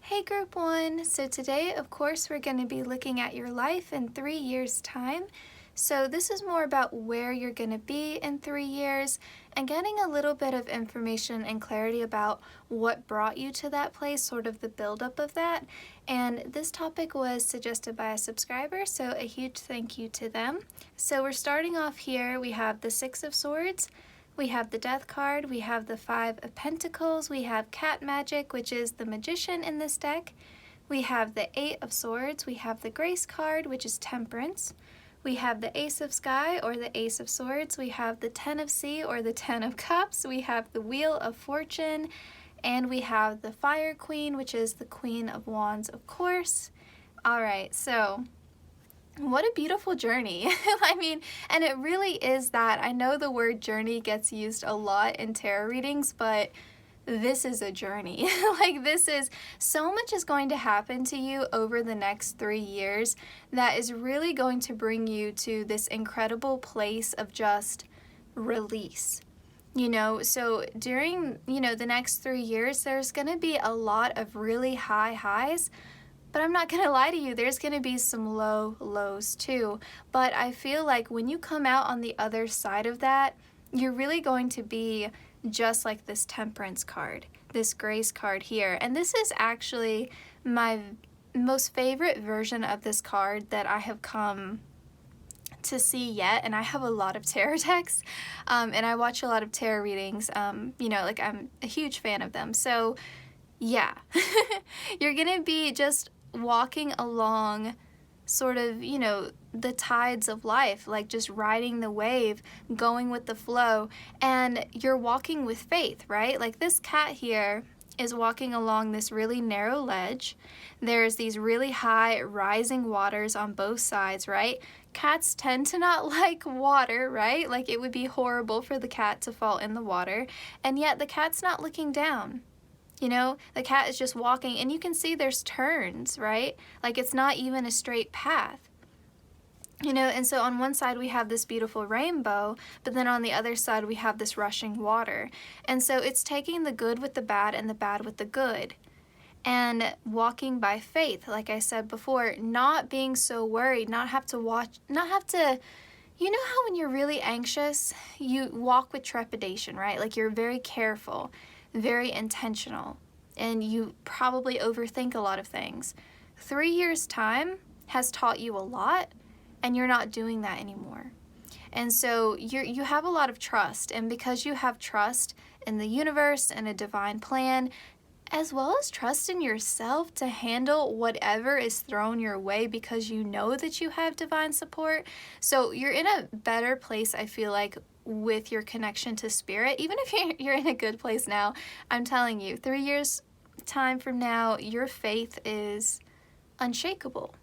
Hey Group 1, so today of course we're going to be looking at your life in 3 years time. So this is more about where you're going to be in 3 years and getting a little bit of information and clarity about what brought you to that place, sort of the buildup of that. And this topic was suggested by a subscriber, so a huge thank you to them. So we're starting off here. We have the Six of Swords. We have the Death card, we have the Five of Pentacles, we have Cat Magic, which is the Magician in this deck. We have the Eight of Swords, we have the Grace card, which is Temperance. We have the Ace of Sky, or the Ace of Swords. We have the Ten of Sea, or the Ten of Cups. We have the Wheel of Fortune. And we have the Fire Queen, which is the Queen of Wands, of course. Alright, so what a beautiful journey. I mean, and it really is that. I know the word journey gets used a lot in tarot readings, but this is a journey. Like, this is, so much is going to happen to you over the next 3 years that is really going to bring you to this incredible place of just release. You know, so during, the next 3 years, there's going to be a lot of really high highs. But I'm not going to lie to you, there's going to be some low lows too. But I feel like when you come out on the other side of that, you're really going to be just like this Temperance card, this Grace card here. And this is actually my most favorite version of this card that I have come to see yet. And I have a lot of tarot decks, and I watch a lot of tarot readings. I'm a huge fan of them. So yeah, you're going to be just walking along sort of, the tides of life, like just riding the wave, going with the flow, and you're walking with faith, right? Like this cat here is walking along this really narrow ledge. There's these really high rising waters on both sides, right? Cats tend to not like water, right? Like it would be horrible for the cat to fall in the water, and yet the cat's not looking down. The cat is just walking, and you can see there's turns, right? Like it's not even a straight path. And so on one side we have this beautiful rainbow, but then on the other side we have this rushing water. And so it's taking the good with the bad and the bad with the good. And walking by faith, like I said before, not being so worried, not have to, you know how when you're really anxious, you walk with trepidation, right? Like you're very careful, very intentional, and you probably overthink a lot of things. 3 years' time has taught you a lot, and you're not doing that anymore. And so you have a lot of trust, and because you have trust in the universe and a divine plan, as well as trust in yourself to handle whatever is thrown your way because you know that you have divine support. So you're in a better place, I feel like, with your connection to spirit. Even if you're in a good place now, I'm telling you, 3 years time from now, your faith is unshakable,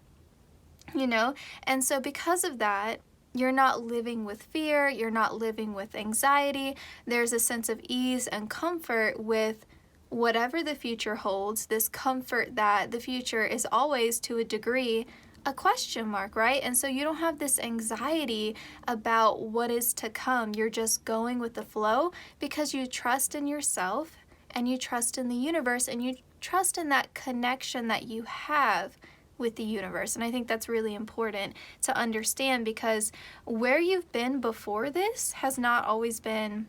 and so because of that, you're not living with fear, you're not living with anxiety. There's a sense of ease and comfort with whatever the future holds, this comfort that the future is always, to a degree, a question mark, right? And so you don't have this anxiety about what is to come. You're just going with the flow because you trust in yourself, and you trust in the universe, and you trust in that connection that you have with the universe. And I think that's really important to understand, because where you've been before this has not always been,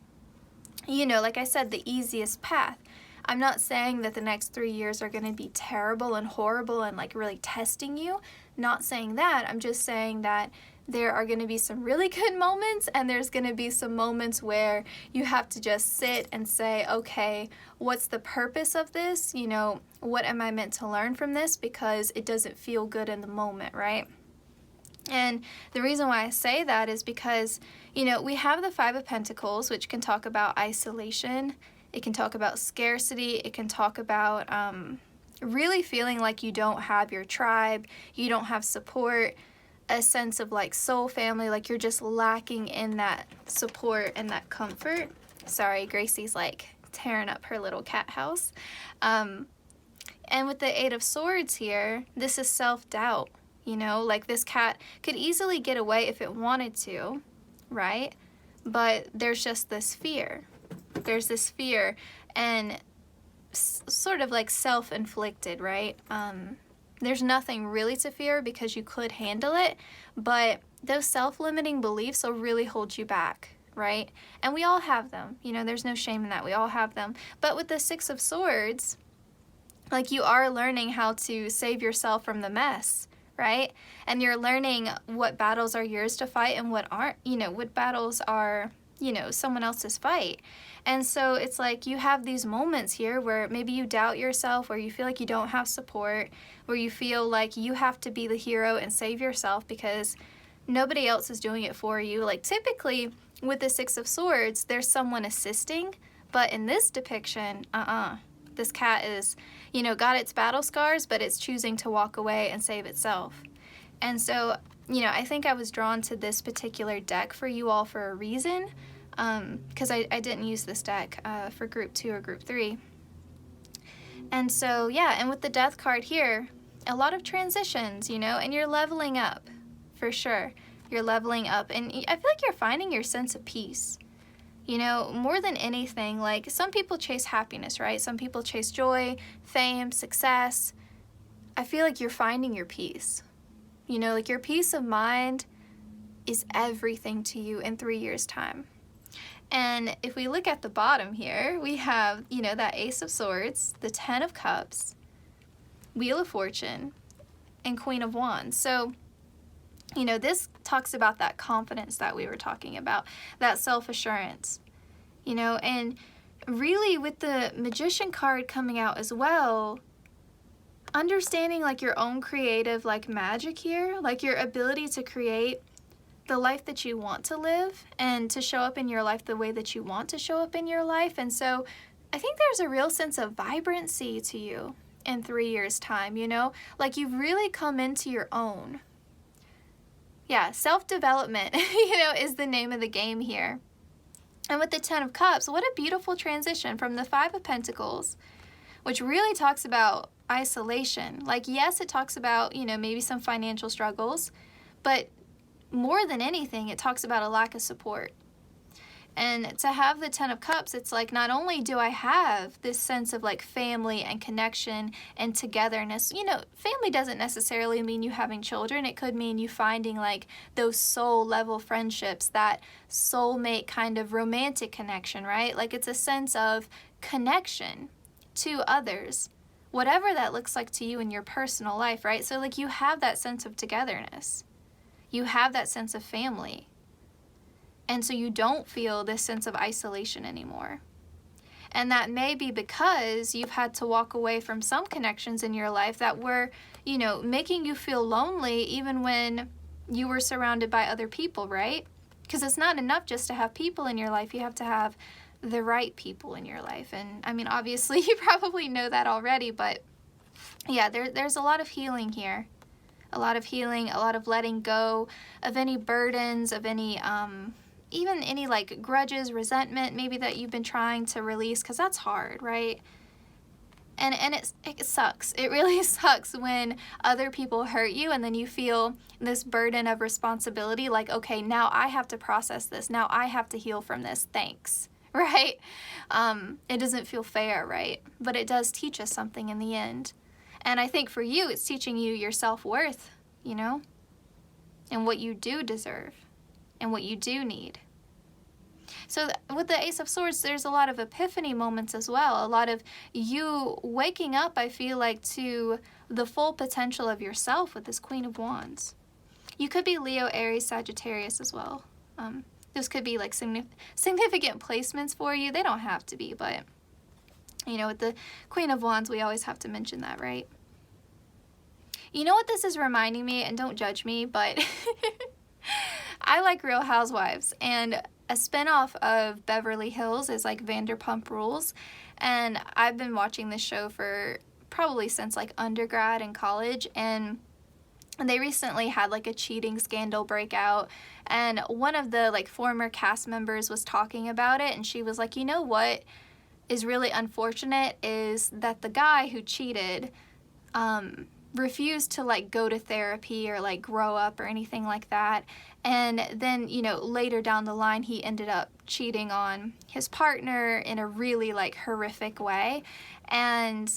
like I said, the easiest path. I'm not saying that the next 3 years are going to be terrible and horrible and like really testing you. Not saying that. I'm just saying that there are going to be some really good moments, and there's going to be some moments where you have to just sit and say, okay, what's the purpose of this? What am I meant to learn from this? Because it doesn't feel good in the moment, right? And the reason why I say that is because, we have the Five of Pentacles, which can talk about isolation. It can talk about scarcity. It can talk about really feeling like you don't have your tribe, you don't have support, a sense of like soul family, like you're just lacking in that support and that comfort. Sorry, Gracie's like tearing up her little cat house. And with the Eight of Swords here, this is self-doubt, you know, like this cat could easily get away if it wanted to, right? But there's just this fear. There's this fear, and sort of like self-inflicted, right? There's nothing really to fear because you could handle it, but those self-limiting beliefs will really hold you back, right? And we all have them, you know, there's no shame in that. We all have them. But with the Six of Swords, like you are learning how to save yourself from the mess, right? And you're learning what battles are yours to fight and what aren't, you know, what battles are, you know, someone else's fight. And so it's like you have these moments here where maybe you doubt yourself, where you feel like you don't have support, where you feel like you have to be the hero and save yourself because nobody else is doing it for you. Like typically with the Six of Swords, there's someone assisting, but in this depiction, this cat is, you know, got its battle scars, but it's choosing to walk away and save itself. And so, you know, I think I was drawn to this particular deck for you all for a reason, because I didn't use this deck for group 2 or group 3. And so, yeah, and with the Death card here, a lot of transitions, you know, and you're leveling up, for sure. You're leveling up, and I feel like you're finding your sense of peace. You know, more than anything, like some people chase happiness, right? Some people chase joy, fame, success. I feel like you're finding your peace. You know, like your peace of mind is everything to you in 3 years' time. And if we look at the bottom here, we have, you know, that Ace of Swords, the Ten of Cups, Wheel of Fortune, and Queen of Wands. So, you know, this talks about that confidence that we were talking about, that self-assurance, you know, and really with the Magician card coming out as well, understanding like your own creative like magic here, like your ability to create the life that you want to live and to show up in your life the way that you want to show up in your life. And so I think there's a real sense of vibrancy to you in 3 years' time, you know, like you've really come into your own. Yeah, self-development, you know, is the name of the game here. And with the Ten of Cups, what a beautiful transition from the Five of Pentacles, which really talks about isolation. Like, yes, it talks about, you know, maybe some financial struggles, but more than anything, it talks about a lack of support. And to have the Ten of Cups, it's like not only do I have this sense of like family and connection and togetherness, you know, family doesn't necessarily mean you having children. It could mean you finding like those soul level friendships, that soulmate kind of romantic connection, right? Like it's a sense of connection to others, whatever that looks like to you in your personal life, right? So like you have that sense of togetherness. You have that sense of family. And so you don't feel this sense of isolation anymore. And that may be because you've had to walk away from some connections in your life that were, you know, making you feel lonely even when you were surrounded by other people, right? Because it's not enough just to have people in your life. You have to have the right people in your life. And I mean, obviously you probably know that already, but yeah, there's a lot of healing here. A lot of healing, a lot of letting go of any burdens, of any, even any like grudges, resentment maybe that you've been trying to release, because that's hard, right? And it sucks. It really sucks when other people hurt you and then you feel this burden of responsibility, like, okay, now I have to process this. Now I have to heal from this. Thanks, right? It doesn't feel fair, right? But it does teach us something in the end. And I think for you, it's teaching you your self-worth, you know, and what you do deserve and what you do need. So with the Ace of Swords, there's a lot of epiphany moments as well. A lot of you waking up, I feel like, to the full potential of yourself with this Queen of Wands. You could be Leo, Aries, Sagittarius as well. Those could be like significant placements for you. They don't have to be, but you know, with the Queen of Wands, we always have to mention that, right? You know what this is reminding me, and don't judge me, but I like Real Housewives, and a spinoff of Beverly Hills is like Vanderpump Rules, and I've been watching this show for probably since like undergrad and college, and they recently had like a cheating scandal break out, and one of the like former cast members was talking about it, and she was like, you know what is really unfortunate is that the guy who cheated refused to like go to therapy or like grow up or anything like that. And then, you know, later down the line, he ended up cheating on his partner in a really like horrific way. And,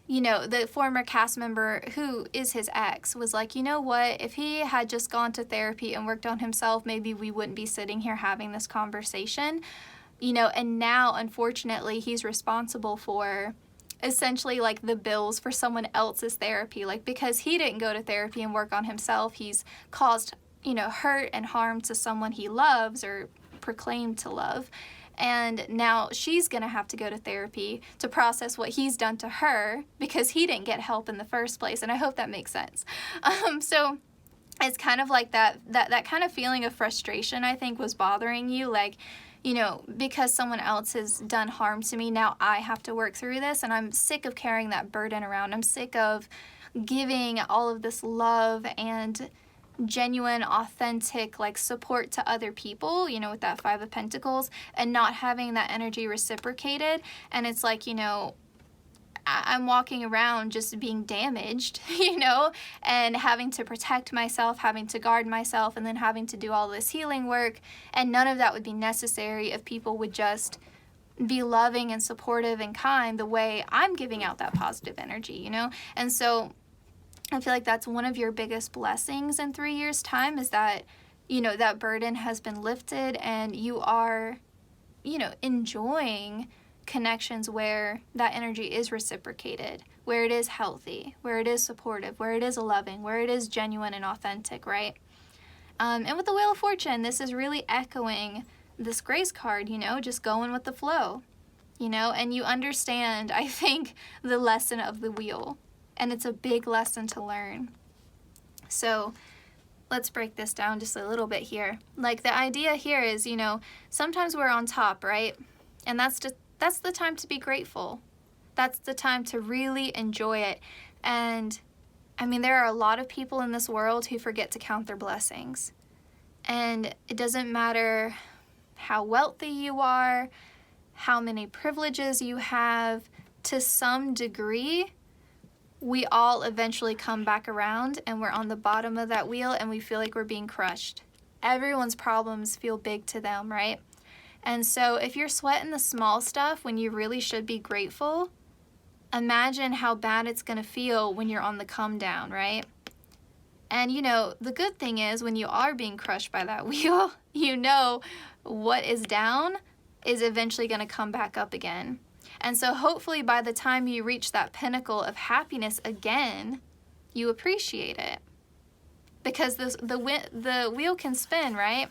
you know, the former cast member who is his ex was like, you know what, if he had just gone to therapy and worked on himself, maybe we wouldn't be sitting here having this conversation, you know. And now, unfortunately, he's responsible for essentially like the bills for someone else's therapy, like because he didn't go to therapy and work on himself, he's caused, you know, hurt and harm to someone he loves or proclaimed to love. And now she's gonna have to go to therapy to process what he's done to her because he didn't get help in the first place. And I hope that makes sense. So it's kind of like that kind of feeling of frustration, I think, was bothering you, like, you know, because someone else has done harm to me, now I have to work through this, and I'm sick of carrying that burden around. I'm sick of giving all of this love and genuine, authentic, like, support to other people, you know, with that Five of Pentacles, and not having that energy reciprocated. And it's like, you know, I'm walking around just being damaged, you know, and having to protect myself, having to guard myself, and then having to do all this healing work. And none of that would be necessary if people would just be loving and supportive and kind the way I'm giving out that positive energy, you know. And so I feel like that's one of your biggest blessings in 3 years' time, is that, you know, that burden has been lifted and you are, you know, enjoying connections where that energy is reciprocated, where it is healthy, where it is supportive, where it is loving, where it is genuine and authentic, right? And with the Wheel of Fortune, this is really echoing this Grace card, you know, just going with the flow, you know, and you understand, I think, the lesson of the wheel, and it's a big lesson to learn. So let's break this down just a little bit here. Like, the idea here is, you know, sometimes we're on top, right? And that's the time to be grateful. That's the time to really enjoy it. And I mean, there are a lot of people in this world who forget to count their blessings. And it doesn't matter how wealthy you are, how many privileges you have, to some degree, we all eventually come back around and we're on the bottom of that wheel and we feel like we're being crushed. Everyone's problems feel big to them, right? And so if you're sweating the small stuff when you really should be grateful, imagine how bad it's going to feel when you're on the come down, right? And, you know, the good thing is when you are being crushed by that wheel, you know what is down is eventually going to come back up again. And so hopefully by the time you reach that pinnacle of happiness again, you appreciate it. Because the wheel can spin, right?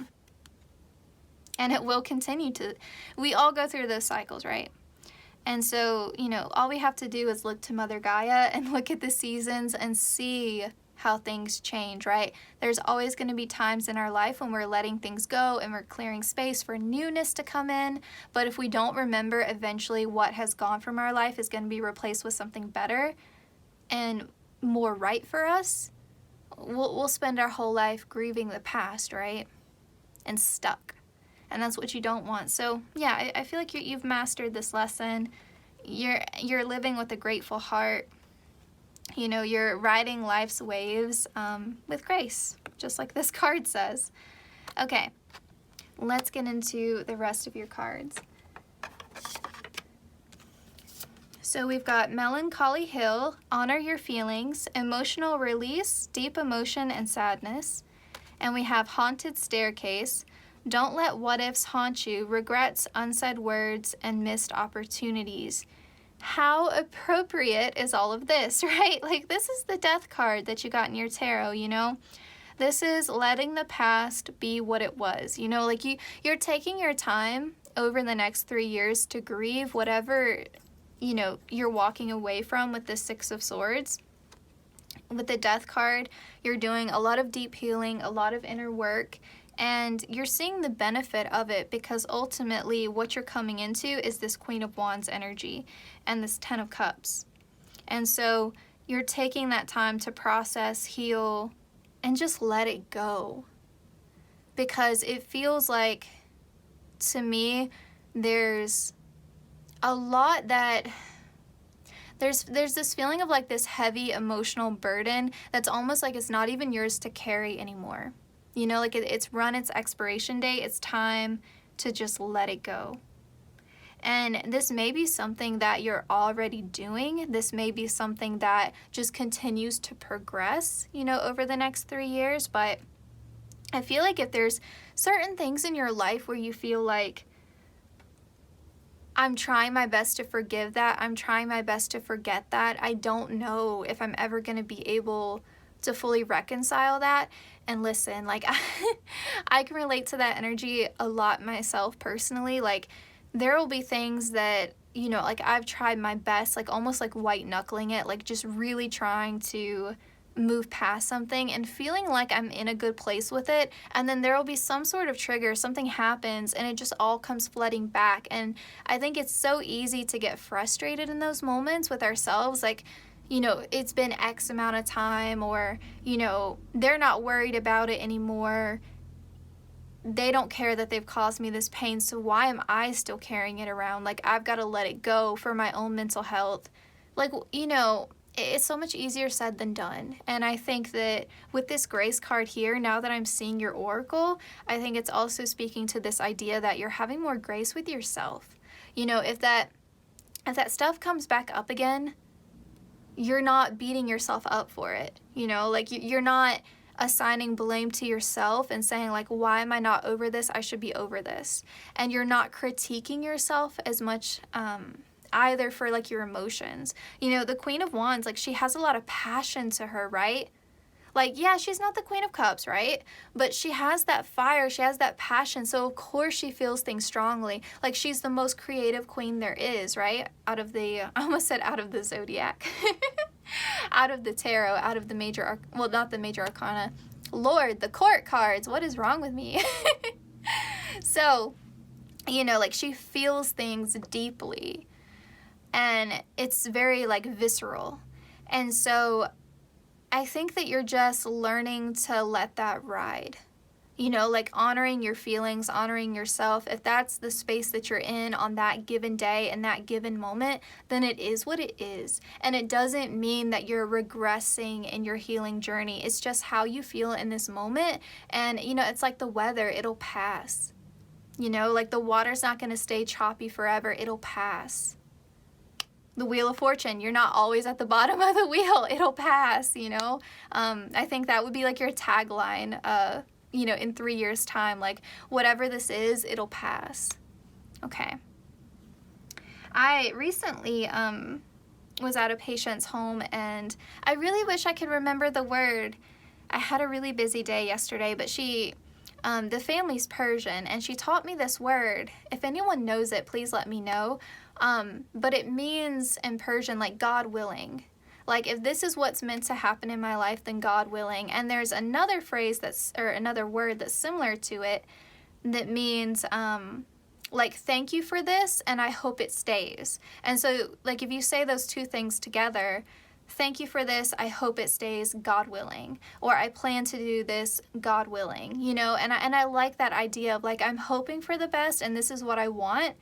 And it will continue to. We all go through those cycles, right? And so, you know, all we have to do is look to Mother Gaia and look at the seasons and see how things change, right? There's always going to be times in our life when we're letting things go and we're clearing space for newness to come in. But if we don't remember, eventually what has gone from our life is going to be replaced with something better and more right for us. We'll spend our whole life grieving the past, right? And stuck. And that's what you don't want. So yeah, I feel like you've mastered this lesson. You're living with a grateful heart. You know, you're riding life's waves with grace, just like this card says. Okay, let's get into the rest of your cards. So we've got Melancholy Hill, Honor Your Feelings, Emotional Release, Deep Emotion and Sadness. And we have Haunted Staircase, Don't Let What Ifs Haunt You, Regrets, Unsaid Words, and Missed Opportunities. How appropriate is all of this, right? Like, this is the Death card that you got in your tarot, you know? This is letting the past be what it was. You know, like you're taking your time over the next 3 years to grieve whatever, you know, you're walking away from with the Six of Swords. With the Death card, you're doing a lot of deep healing, a lot of inner work, And you're seeing the benefit of it because ultimately what you're coming into is this Queen of Wands energy and this Ten of Cups. And so you're taking that time to process, heal, and just let it go. Because it feels like, to me, there's a lot that there's this feeling of like this heavy emotional burden that's almost like it's not even yours to carry anymore. You know, like it's run its expiration date. It's time to just let it go. And this may be something that you're already doing. This may be something that just continues to progress, you know, over the next 3 years. But I feel like if there's certain things in your life where you feel like, I'm trying my best to forgive that, I'm trying my best to forget that, I don't know if I'm ever going to be able to fully reconcile that. And listen, like I can relate to that energy a lot myself personally. Like there will be things that, you know, like I've tried my best, like almost like white knuckling it, like just really trying to move past something and feeling like I'm in a good place with it, and then there will be some sort of trigger, something happens, and it just all comes flooding back. And I think it's so easy to get frustrated in those moments with ourselves, like, you know, it's been X amount of time, or, you know, they're not worried about it anymore, they don't care that they've caused me this pain, so why am I still carrying it around? Like, I've got to let it go for my own mental health. Like, you know, it's so much easier said than done. And I think that with this Grace card here, now that I'm seeing your oracle, I think it's also speaking to this idea that you're having more grace with yourself. You know, if that stuff comes back up again, you're not beating yourself up for it. You know, like you're not assigning blame to yourself and saying like, why am I not over this? I should be over this. And you're not critiquing yourself as much, either for like your emotions. You know, the Queen of Wands, like she has a lot of passion to her, right? Like, yeah, she's not the Queen of Cups, right? But she has that fire, she has that passion, so of course she feels things strongly. Like she's the most creative queen there is, right? Out of the, I almost said out of the zodiac. Out of the tarot, out of the major, well, not the major arcana. Lord, the court cards, what is wrong with me? So, you know, like she feels things deeply. And it's very like visceral. And so I think that you're just learning to let that ride. You know, like honoring your feelings, honoring yourself. If that's the space that you're in on that given day and that given moment, then it is what it is. And it doesn't mean that you're regressing in your healing journey. It's just how you feel in this moment. And, you know, it's like the weather, it'll pass. You know, like the water's not going to stay choppy forever. It'll pass. The Wheel of Fortune, you're not always at the bottom of the wheel. It'll pass, you know. I think that would be like your tagline, you know, in 3 years' time. Like, whatever this is, it'll pass. Okay. I recently was at a patient's home, and I really wish I could remember the word. I had a really busy day yesterday, but the family's Persian, and she taught me this word. If anyone knows it, please let me know. But it means in Persian, like, God willing. Like, if this is what's meant to happen in my life, then God willing. And there's another phrase or another word that's similar to it that means, like, thank you for this, and I hope it stays. And so, like, if you say those two things together, thank you for this, I hope it stays, God willing. Or I plan to do this, God willing, you know? And I like that idea of, like, I'm hoping for the best, and this is what I want,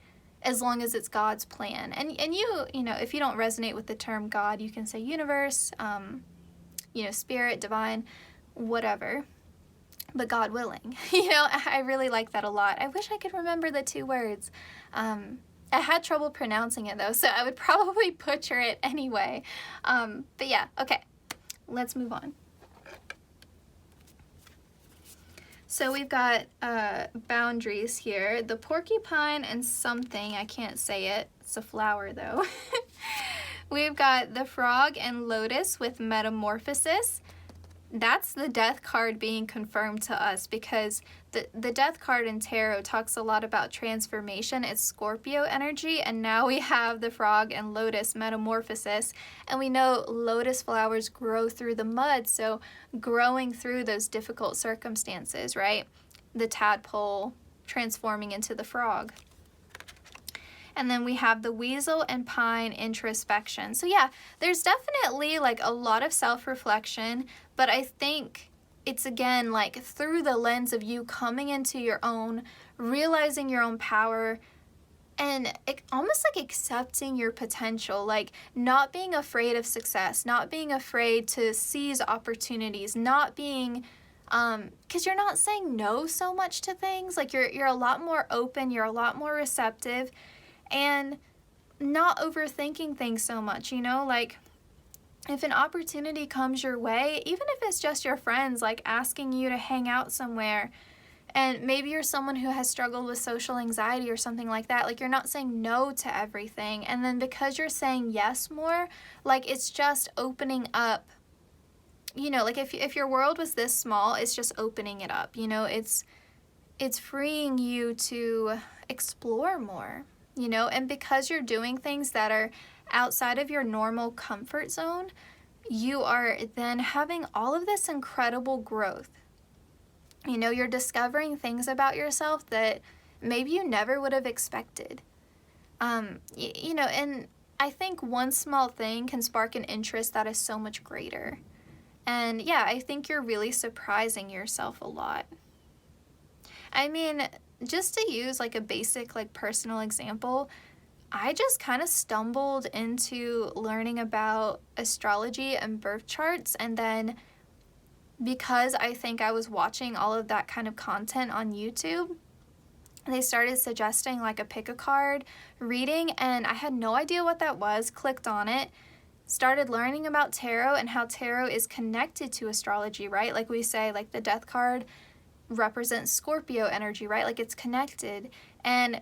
as long as it's God's plan. And you know, if you don't resonate with the term God, you can say universe, you know, spirit, divine, whatever, but God willing. You know, I really like that a lot. I wish I could remember the two words. I had trouble pronouncing it though, so I would probably butcher it anyway. But yeah, okay, let's move on. So we've got boundaries here. The porcupine and something, I can't say it. It's a flower though. We've got the frog and lotus with metamorphosis. That's the death card being confirmed to us, because the death card in tarot talks a lot about transformation. It's Scorpio energy, and now we have the frog and lotus metamorphosis, and we know lotus flowers grow through the mud, so growing through those difficult circumstances, right? the tadpole transforming into the frog. And then we have the weasel and pine introspection. So yeah, there's definitely like a lot of self-reflection, but I think it's again like through the lens of you coming into your own, realizing your own power, and almost like accepting your potential, like not being afraid of success, not being afraid to seize opportunities, not being, because you're not saying no so much to things, like you're a lot more open, you're a lot more receptive, and not overthinking things so much, you know, like if an opportunity comes your way, even if it's just your friends, like asking you to hang out somewhere, and maybe you're someone who has struggled with social anxiety or something like that, like you're not saying no to everything, and then because you're saying yes more, like it's just opening up, you know, like if your world was this small, it's just opening it up, you know, it's freeing you to explore more, you know, and because you're doing things that are outside of your normal comfort zone, you are then having all of this incredible growth. You know, you're discovering things about yourself that maybe you never would have expected. You know, and I think one small thing can spark an interest that is so much greater. And yeah, I think you're really surprising yourself a lot. I mean, just to use like a basic like personal example, I just kind of stumbled into learning about astrology and birth charts, and then because I think I was watching all of that kind of content on YouTube, they started suggesting like a pick a card reading, and I had no idea what that was, clicked on it, started learning about tarot and how tarot is connected to astrology, right? Like we say, like the death card represents Scorpio energy, right? Like it's connected. And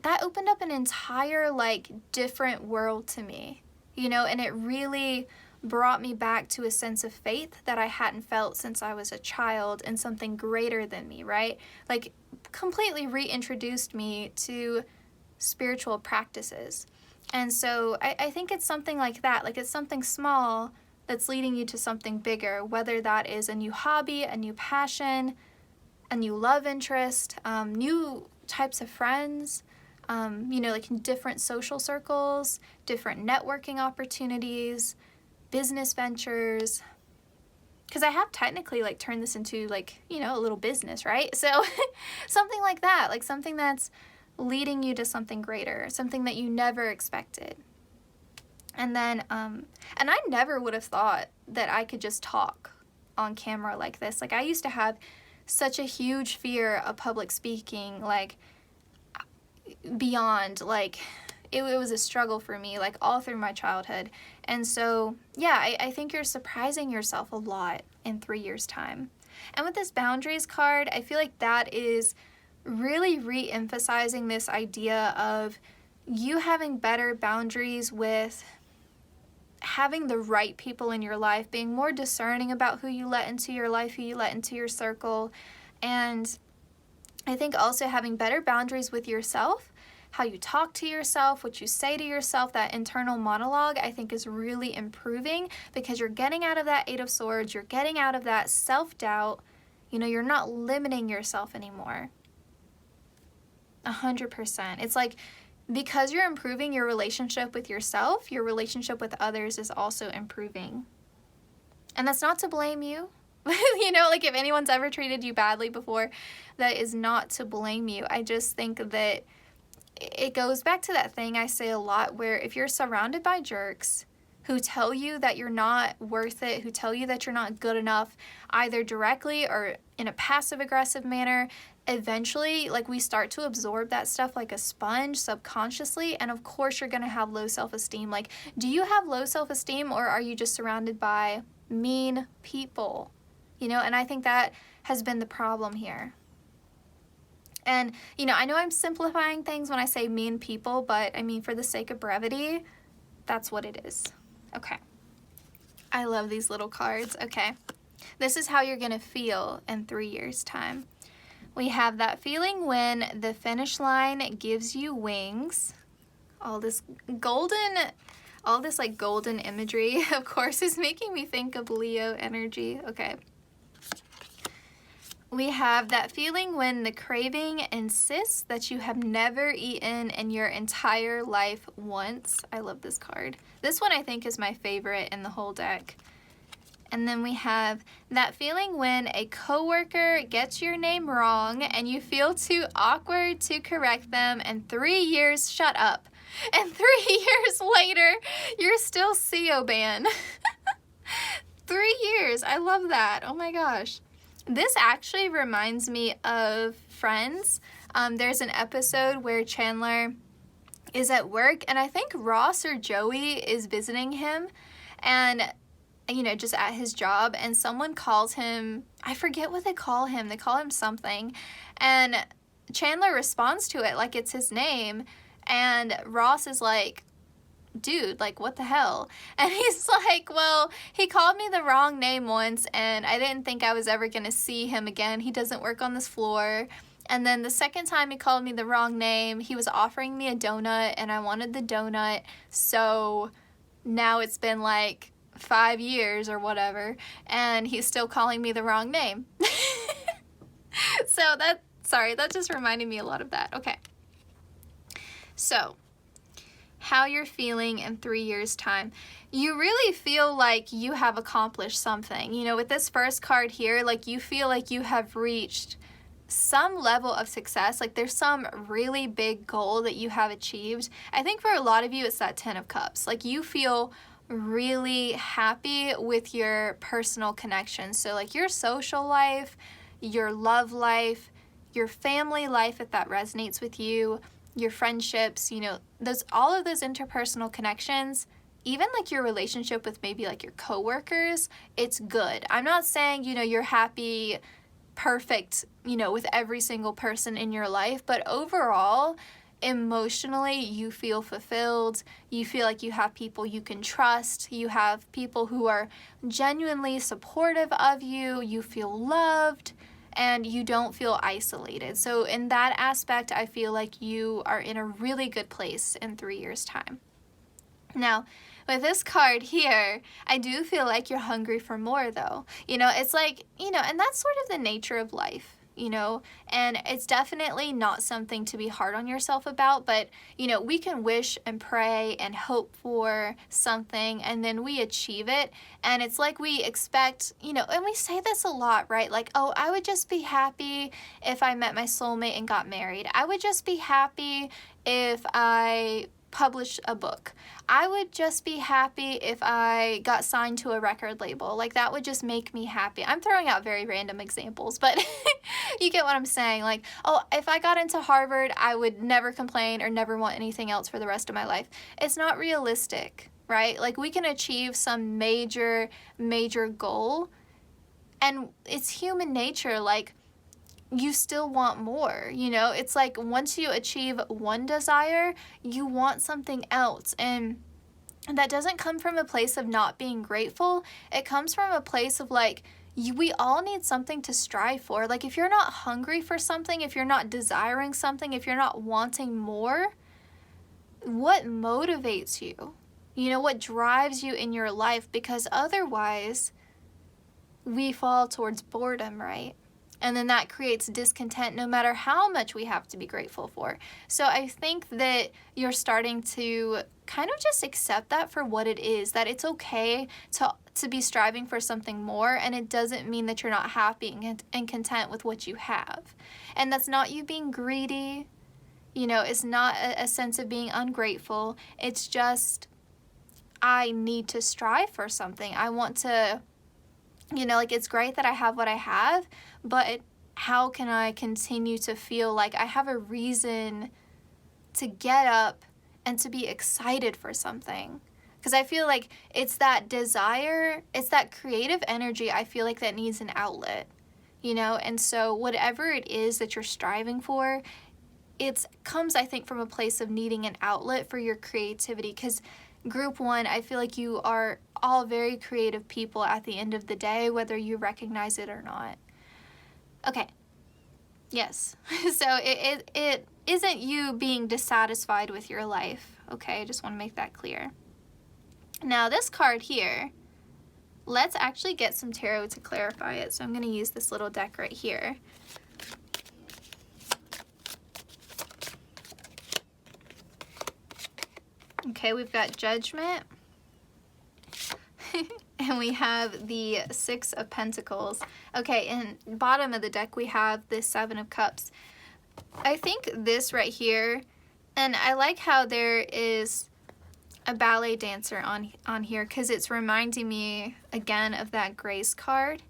that opened up an entire like different world to me, you know, and it really brought me back to a sense of faith that I hadn't felt since I was a child in something greater than me, right? Like completely reintroduced me to spiritual practices. And so I think it's something like that, like it's something small that's leading you to something bigger, whether that is a new hobby, a new passion, a new love interest, new types of friends, you know, like in different social circles, different networking opportunities, business ventures, because I have technically like turned this into like, you know, a little business, right? So something like that, like something that's leading you to something greater, something that you never expected. And then, and I never would have thought that I could just talk on camera like this. Like I used to have such a huge fear of public speaking, like beyond, like it was a struggle for me, like all through my childhood. And so, yeah, I think you're surprising yourself a lot in 3 years' time. And with this boundaries card, I feel like that is really re-emphasizing this idea of you having better boundaries with having the right people in your life, being more discerning about who you let into your life, who you let into your circle. And I think also having better boundaries with yourself, how you talk to yourself, what you say to yourself, that internal monologue, I think is really improving because you're getting out of that Eight of Swords, you're getting out of that self-doubt, you know, you're not limiting yourself anymore. 100%. It's like, because you're improving your relationship with yourself, your relationship with others is also improving. And that's not to blame you. You know, like if anyone's ever treated you badly before, that is not to blame you. I just think that it goes back to that thing I say a lot, where if you're surrounded by jerks who tell you that you're not worth it, who tell you that you're not good enough, either directly or in a passive-aggressive manner, eventually, like, we start to absorb that stuff like a sponge subconsciously, and of course you're gonna have low self-esteem. Like, do you have low self-esteem, or are you just surrounded by mean people? You know, and I think that has been the problem here. And, you know, I know I'm simplifying things when I say mean people, but I mean, for the sake of brevity, that's what it is. Okay. I love these little cards. Okay. This is how you're going to feel in 3 years' time. We have that feeling when the finish line gives you wings. All this like golden imagery, of course, is making me think of Leo energy. Okay. We have that feeling when the craving insists that you have never eaten in your entire life once. I love this card. This one I think is my favorite in the whole deck. And then we have that feeling when a coworker gets your name wrong and you feel too awkward to correct them, and 3 years, shut up. And 3 years later, you're still CO ban. 3 years, I love that. Oh my gosh. This actually reminds me of Friends. There's an episode where Chandler is at work, and I think Ross or Joey is visiting him, and you know, just at his job, and someone calls him, I forget what they call him something, and Chandler responds to it like it's his name, and Ross is like, dude, like, what the hell? And he's like, well, he called me the wrong name once, and I didn't think I was ever gonna see him again. He doesn't work on this floor. And then the second time he called me the wrong name, he was offering me a donut, and I wanted the donut, so now it's been like 5 years or whatever, and he's still calling me the wrong name. So that just reminded me a lot of that. Okay. So, how you're feeling in 3 years' time. You really feel like you have accomplished something. You know, with this first card here, like, you feel like you have reached some level of success. Like, there's some really big goal that you have achieved. I think for a lot of you, it's that 10 of Cups. Like, you feel really happy with your personal connections. So like your social life, your love life, your family life, if that resonates with you, your friendships, you know, all of those interpersonal connections, even like your relationship with maybe like your coworkers, it's good. I'm not saying, you know, you're happy, perfect, you know, with every single person in your life, but overall, emotionally, you feel fulfilled. You feel like you have people you can trust. You have people who are genuinely supportive of you. You feel loved, and you don't feel isolated. So in that aspect, I feel like you are in a really good place in 3 years' time. Now, with this card here, I do feel like you're hungry for more, though. You know, it's like, you know, and that's sort of the nature of life. You know, and it's definitely not something to be hard on yourself about, but, you know, we can wish and pray and hope for something, and then we achieve it, and it's like we expect, you know, and we say this a lot, right? Like, oh, I would just be happy if I met my soulmate and got married. I would just be happy if I publish a book. I would just be happy if I got signed to a record label. Like, that would just make me happy. I'm throwing out very random examples, but you get what I'm saying. Like, oh, if I got into Harvard, I would never complain or never want anything else for the rest of my life. It's not realistic, right? Like, we can achieve some major goal, and it's human nature. Like, you still want more, you know? It's like once you achieve one desire, you want something else. And that doesn't come from a place of not being grateful. It comes from a place of like, we all need something to strive for. Like, if you're not hungry for something, if you're not desiring something, if you're not wanting more, what motivates you? You know, what drives you in your life? Because otherwise, we fall towards boredom, right? And then that creates discontent no matter how much we have to be grateful for. So I think that you're starting to kind of just accept that for what it is, that it's okay to be striving for something more, and it doesn't mean that you're not happy and content with what you have. And that's not you being greedy, you know, it's not a sense of being ungrateful. It's just, I need to strive for something. I want to, you know, like, it's great that I have what I have, but how can I continue to feel like I have a reason to get up and to be excited for something? Because I feel like it's that desire, it's that creative energy, I feel like, that needs an outlet, you know? And so whatever it is that you're striving for, it comes, I think, from a place of needing an outlet for your creativity. Because Group 1, I feel like you are all very creative people at the end of the day, whether you recognize it or not. Okay. Yes. So it isn't you being dissatisfied with your life. Okay, I just want to make that clear. Now, this card here, let's actually get some tarot to clarify it. So I'm going to use this little deck right here. Okay, we've got Judgment. And we have the Six of Pentacles. Okay, in bottom of the deck we have the Seven of Cups. I think this right here, and I like how there is a ballet dancer on here, because it's reminding me again of that Grace card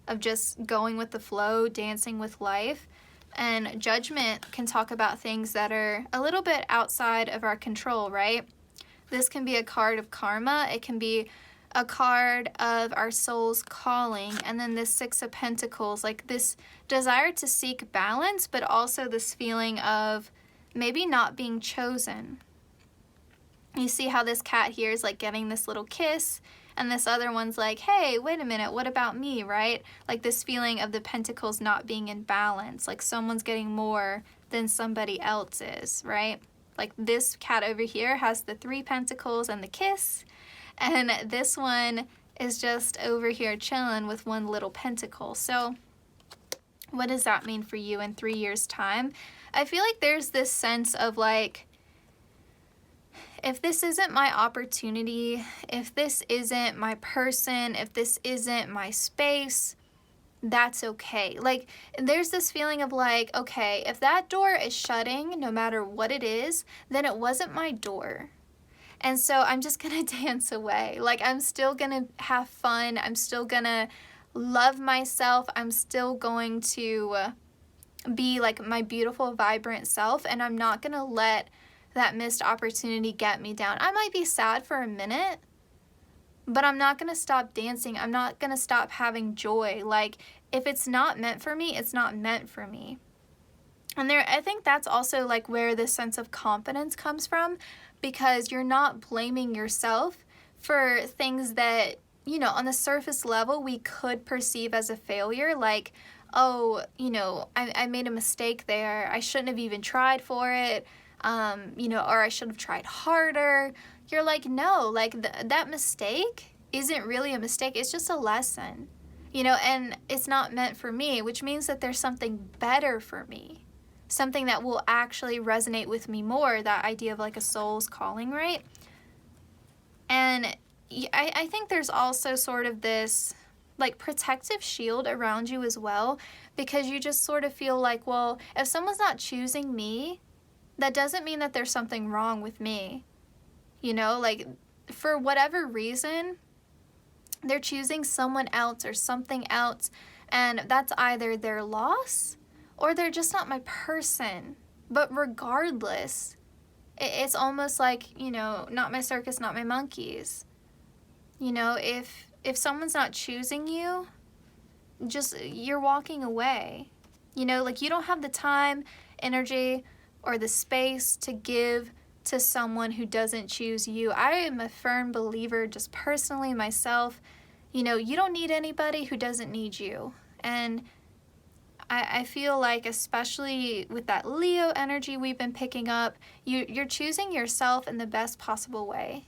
of just going with the flow, dancing with life. And Judgment can talk about things that are a little bit outside of our control, right? This can be a card of karma. It can be a card of our soul's calling. And then this Six of Pentacles, like this desire to seek balance, but also this feeling of maybe not being chosen. You see how this cat here is like getting this little kiss, and this other one's like, hey, wait a minute, what about me, right? Like this feeling of the pentacles not being in balance, like someone's getting more than somebody else is, right? Like this cat over here has the Three Pentacles and the kiss, and this one is just over here chilling with one little pentacle. So what does that mean for you in 3 years' time? I feel like there's this sense of like, if this isn't my opportunity, if this isn't my person, if this isn't my space, that's okay. Like, there's this feeling of like, okay, if that door is shutting, no matter what it is, then it wasn't my door. And so I'm just gonna dance away. Like, I'm still gonna have fun. I'm still gonna love myself. I'm still going to be like my beautiful, vibrant self, and I'm not gonna let that missed opportunity get me down. I might be sad for a minute, but I'm not gonna stop dancing. I'm not gonna stop having joy. Like, if it's not meant for me, it's not meant for me. And I think that's also like where this sense of confidence comes from, because you're not blaming yourself for things that, you know, on the surface level we could perceive as a failure. Like, oh, you know, I made a mistake there. I shouldn't have even tried for it. You know, or I should have tried harder. You're like, no, like that mistake isn't really a mistake. It's just a lesson, you know, and it's not meant for me, which means that there's something better for me, something that will actually resonate with me more, that idea of like a soul's calling, right? And I think there's also sort of this like protective shield around you as well, because you just sort of feel like, well, if someone's not choosing me, that doesn't mean that there's something wrong with me. You know, like for whatever reason, they're choosing someone else or something else, and that's either their loss or they're just not my person. But regardless, it's almost like, you know, not my circus, not my monkeys. You know, if someone's not choosing you, just you're walking away. You know, like you don't have the time, energy, or the space to give to someone who doesn't choose you. I am a firm believer, just personally myself, you know, you don't need anybody who doesn't need you. And I feel like, especially with that Leo energy we've been picking up, you're choosing yourself in the best possible way.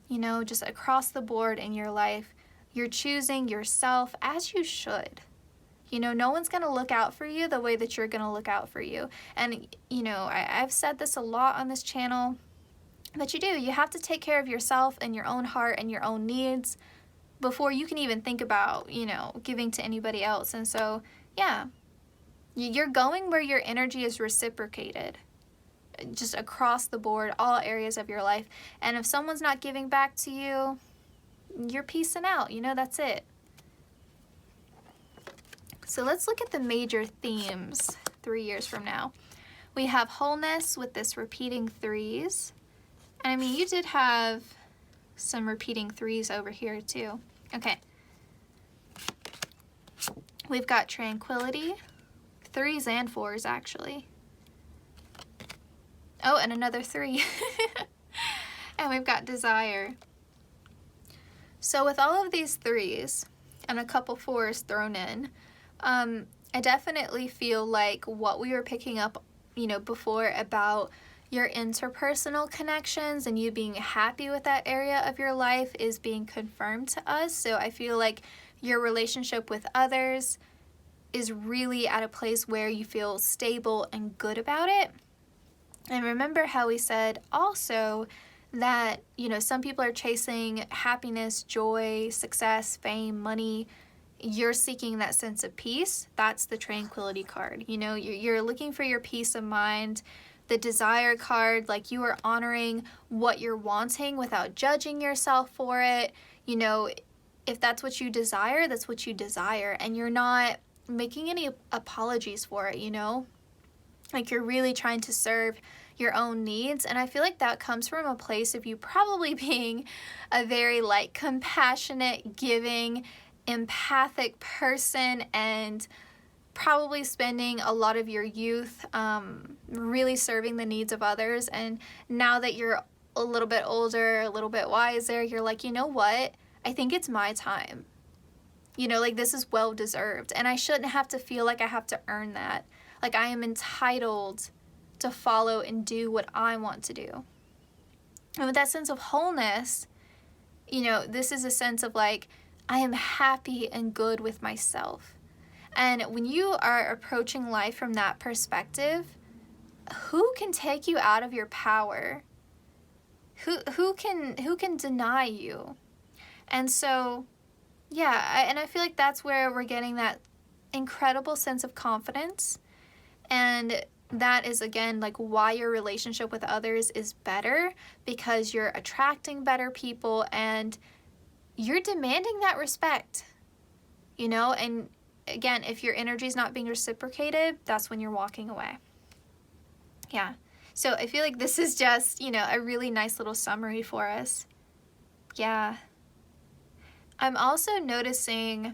You know, just across the board in your life, you're choosing yourself as you should. You know, no one's going to look out for you the way that you're going to look out for you. And, you know, I've said this a lot on this channel, but you do. You have to take care of yourself and your own heart and your own needs before you can even think about, you know, giving to anybody else. And so, yeah, you're going where your energy is reciprocated, just across the board, all areas of your life. And if someone's not giving back to you, you're peacing out. You know, that's it. So let's look at the major themes 3 years from now. We have wholeness with this repeating threes. And I mean, you did have some repeating threes over here too. Okay. We've got tranquility, threes and fours actually. Oh, and another three. And we've got desire. So with all of these threes and a couple fours thrown in, I definitely feel like what we were picking up, you know, before about your interpersonal connections and you being happy with that area of your life is being confirmed to us. So I feel like your relationship with others is really at a place where you feel stable and good about it. And remember how we said also that, some people are chasing happiness, joy, success, fame, money. You're seeking that sense of peace. That's the tranquility card. You're looking for your peace of mind. The desire card, like you are honoring what you're wanting without judging yourself for it. If that's what you desire, that's what you desire. And you're not making any apologies for it, Like you're really trying to serve your own needs. And I feel like that comes from a place of you probably being a very compassionate, giving, empathic person, and probably spending a lot of your youth really serving the needs of others. And now that you're a little bit older, a little bit wiser, you're like, you know what? I think it's my time. This is well deserved. And I shouldn't have to feel like I have to earn that. Like I am entitled to follow and do what I want to do. And with that sense of wholeness, this is a sense of I am happy and good with myself. And when you are approaching life from that perspective, who can take you out of your power? Who can deny you? And so, I feel like that's where we're getting that incredible sense of confidence. And that is, again, why your relationship with others is better, because you're attracting better people and you're demanding that respect, and again, if your energy is not being reciprocated, that's when you're walking away. Yeah. So I feel like this is just, a really nice little summary for us. Yeah. I'm also noticing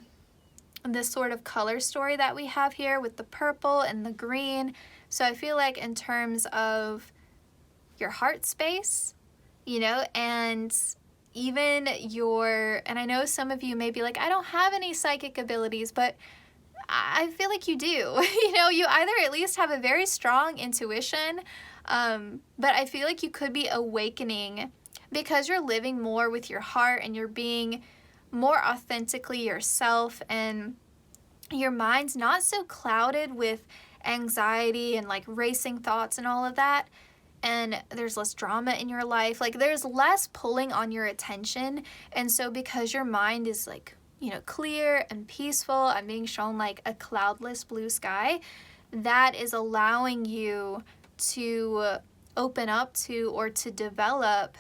this sort of color story that we have here with the purple and the green. So I feel like in terms of your heart space, and even and I know some of you may be like, I don't have any psychic abilities, but I feel like you do. You either at least have a very strong intuition, but I feel like you could be awakening because you're living more with your heart and you're being more authentically yourself, and your mind's not so clouded with anxiety and racing thoughts and all of that, and there's less drama in your life. There's less pulling on your attention, and so because your mind is clear and peaceful and being shown a cloudless blue sky, that is allowing you to open up to or to develop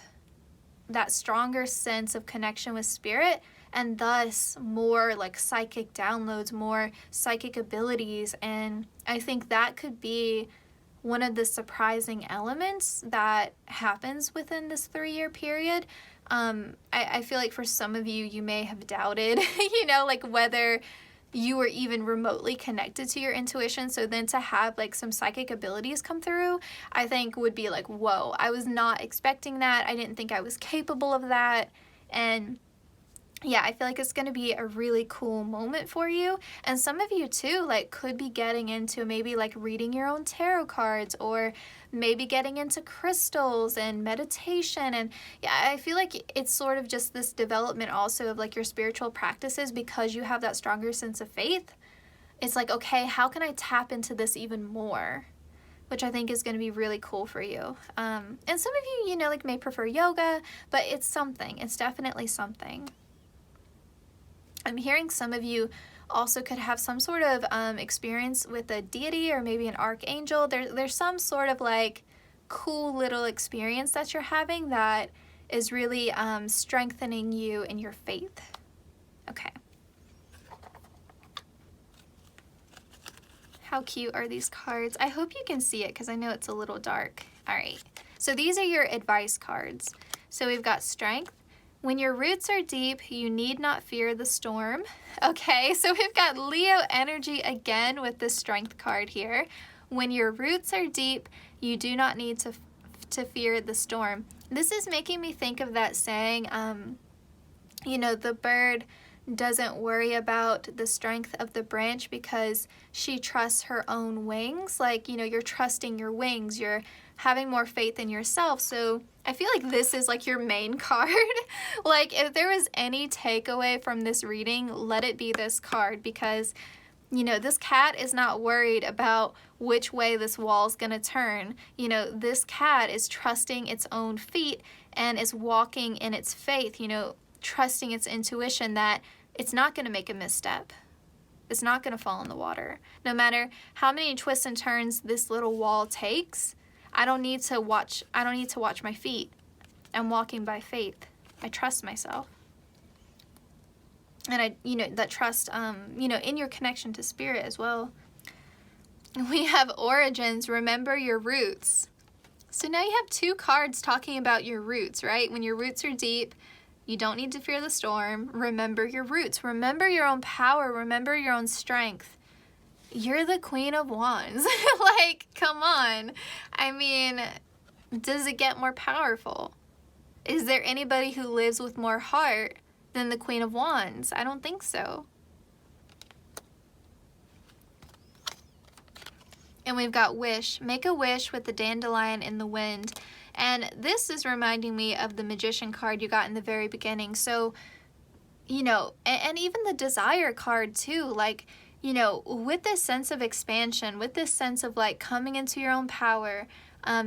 that stronger sense of connection with spirit, and thus more psychic downloads, more psychic abilities. And I think that could be one of the surprising elements that happens within this 3-year period. I feel like for some of you, you may have doubted, whether you were even remotely connected to your intuition. So then to have some psychic abilities come through, I think would be whoa, I was not expecting that. I didn't think I was capable of that. And yeah, I feel like it's going to be a really cool moment for you. And some of you too, could be getting into maybe reading your own tarot cards, or maybe getting into crystals and meditation. And yeah, I feel like it's sort of just this development also of your spiritual practices, because you have that stronger sense of faith. It's okay, how can I tap into this even more? Which I think is going to be really cool for you. And some of you, may prefer yoga, but it's something. It's definitely something. I'm hearing some of you also could have some sort of experience with a deity or maybe an archangel. There's some sort of cool little experience that you're having that is really strengthening you in your faith. Okay. How cute are these cards? I hope you can see it because I know it's a little dark. All right. So these are your advice cards. So we've got strength. When your roots are deep, you need not fear the storm. Okay, so we've got Leo energy again with the strength card here. When your roots are deep, you do not need to fear the storm. This is making me think of that saying, the bird doesn't worry about the strength of the branch because she trusts her own wings. Like, you know, you're trusting your wings, you're having more faith in yourself. So I feel like this is like your main card. Like, if there was any takeaway from this reading, let it be this card, because, you know, this cat is not worried about which way this wall's gonna turn. You know, this cat is trusting its own feet and is walking in its faith, you know, trusting its intuition that it's not gonna make a misstep. It's not gonna fall in the water. No matter how many twists and turns this little wall takes, I don't need to watch my feet. I'm walking by faith. I trust myself. And that trust, in your connection to spirit as well. We have origins, remember your roots. So now you have 2 cards talking about your roots, right? When your roots are deep, you don't need to fear the storm. Remember your roots. Remember your own power. Remember your own strength. You're the Queen of Wands. Like, come on. I mean, does it get more powerful? Is there anybody who lives with more heart than the Queen of Wands? I don't think so. And we've got wish. Make a wish with the dandelion in the wind. And this is reminding me of the Magician card you got in the very beginning. So, you know, and even the desire card too. Like, you know, with this sense of expansion, with this sense of like coming into your own power,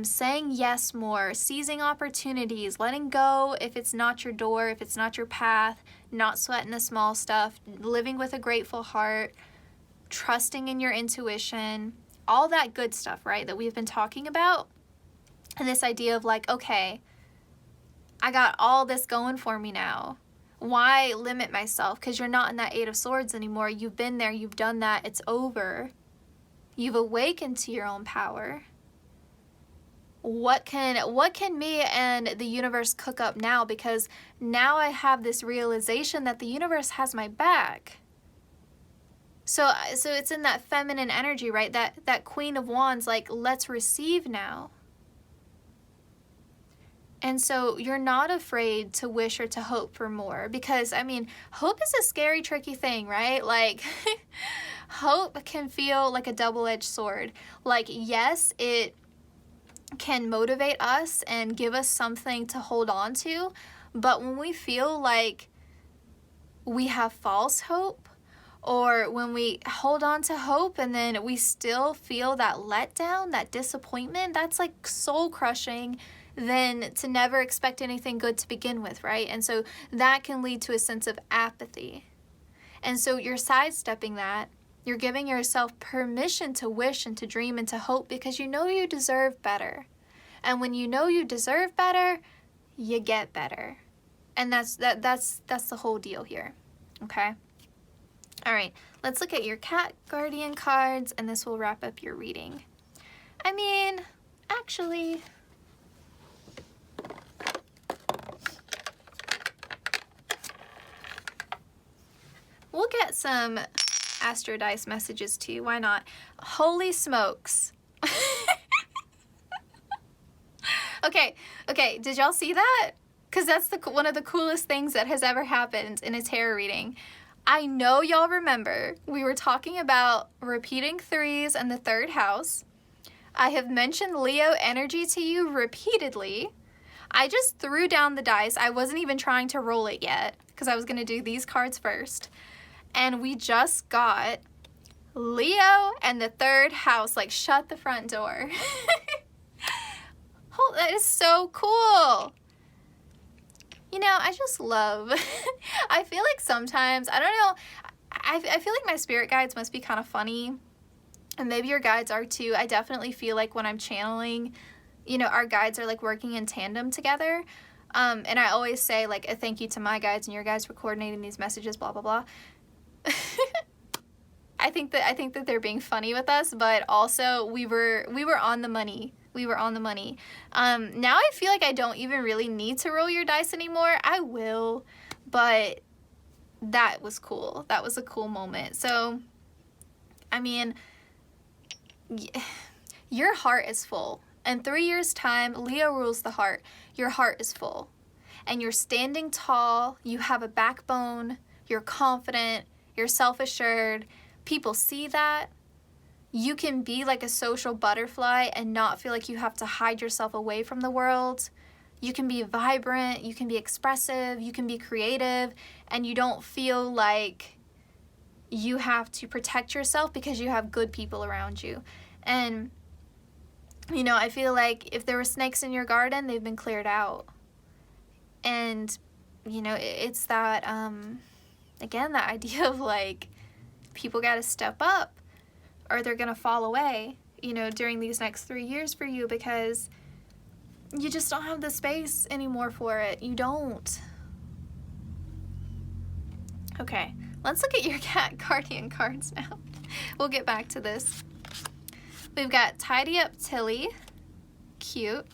saying yes more, seizing opportunities, letting go if it's not your door, if it's not your path, not sweating the small stuff, living with a grateful heart, trusting in your intuition, all that good stuff, right, that we've been talking about. And this idea of like, okay, I got all this going for me now. Why limit myself? Because you're not in that 8 of Swords anymore. You've been there. You've done that. It's over. You've awakened to your own power. What can me and the universe cook up now? Because now I have this realization that the universe has my back. So it's in that feminine energy, right? That Queen of Wands, like, let's receive now. And so you're not afraid to wish or to hope for more, because, I mean, hope is a scary, tricky thing, right? Like, hope can feel like a double-edged sword. Like, yes, it can motivate us and give us something to hold on to, but when we feel like we have false hope, or when we hold on to hope and then we still feel that letdown, that disappointment, that's like soul-crushing, than to never expect anything good to begin with, right? And so that can lead to a sense of apathy. And so you're sidestepping that. You're giving yourself permission to wish and to dream and to hope, because you know you deserve better. And when you know you deserve better, you get better. And that's the whole deal here. Okay? All right, let's look at your cat guardian cards, and this will wrap up your reading. I mean, actually, we'll get some Astro Dice messages too. Why not? Holy smokes. Okay, did y'all see that? Because that's one of the coolest things that has ever happened in a tarot reading. I know y'all remember we were talking about repeating 3s and the 3rd house. I have mentioned Leo energy to you repeatedly. I just threw down the dice. I wasn't even trying to roll it yet because I was going to do these cards first. And we just got Leo and the 3rd house. Like, shut the front door. Oh, that is so cool. You know, I just love, I feel like sometimes, I don't know, I feel like my spirit guides must be kind of funny, and maybe your guides are too. I definitely feel like when I'm channeling, you know, our guides are like working in tandem together, and I always say like a thank you to my guides, and your guides for coordinating these messages, blah, blah, blah. I think that they're being funny with us, but also we were on the money. We were on the money. Now I feel like I don't even really need to roll your dice anymore. I will, but that was cool. That was a cool moment. So, I mean, your heart is full. In 3 years' time, Leo rules the heart. Your heart is full. And you're standing tall. You have a backbone. you're confident, you're self-assured. People see that. You can be like a social butterfly and not feel like you have to hide yourself away from the world. You can be vibrant, you can be expressive, you can be creative, and you don't feel like you have to protect yourself because you have good people around you. And, you know, I feel like if there were snakes in your garden, they've been cleared out. And, you know, it's that, again, that idea of like, people got to step up or they're going to fall away, you know, during these next 3 years for you, because you just don't have the space anymore for it. You don't. Okay, let's look at your cat guardian cards now. We'll get back to this. We've got Tidy Up Tilly, cute.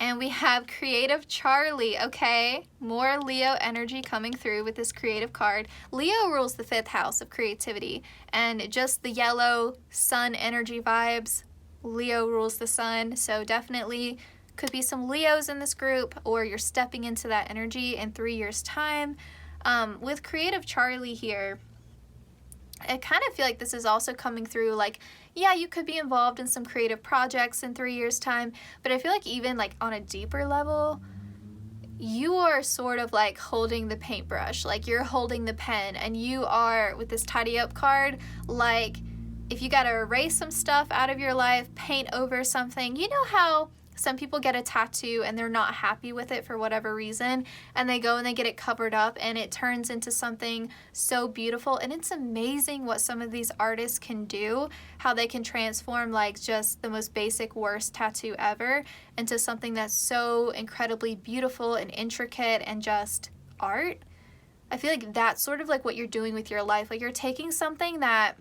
And we have Creative Charli, okay? More Leo energy coming through with this creative card. Leo rules the 5th house of creativity, and just the yellow sun energy vibes. Leo rules the sun, so definitely could be some Leos in this group, or you're stepping into that energy in 3 years' time. With Creative Charli here, I kind of feel like this is also coming through like, yeah, you could be involved in some creative projects in 3 years' time, but I feel like even like on a deeper level, you are sort of like holding the paintbrush, like you're holding the pen, and you are, with this tidy up card, like if you got to erase some stuff out of your life, paint over something, you know how some people get a tattoo and they're not happy with it for whatever reason, and they go and they get it covered up and it turns into something so beautiful. And it's amazing what some of these artists can do, how they can transform like just the most basic worst tattoo ever into something that's so incredibly beautiful and intricate and just art. I feel like that's sort of like what you're doing with your life. Like you're taking something that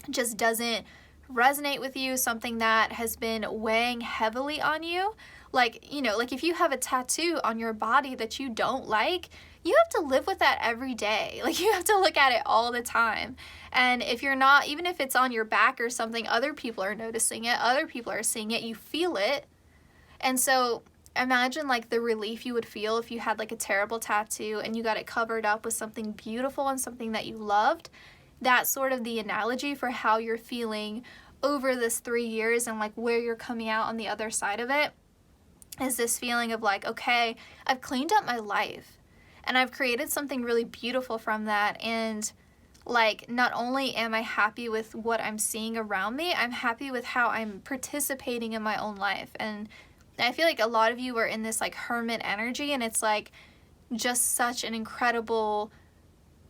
just doesn't resonate with you, something that has been weighing heavily on you, like, you know, like if you have a tattoo on your body that you don't like, you have to live with that every day. Like you have to look at it all the time. And if you're not, even if it's on your back or something, other people are noticing it, other people are seeing it, you feel it. And so imagine like the relief you would feel if you had like a terrible tattoo and you got it covered up with something beautiful and something that you loved. That's sort of the analogy for how you're feeling over this 3 years, and like where you're coming out on the other side of it is this feeling of like, okay, I've cleaned up my life and I've created something really beautiful from that. And like, not only am I happy with what I'm seeing around me, I'm happy with how I'm participating in my own life. And I feel like a lot of you are in this like hermit energy, and it's like just such an incredible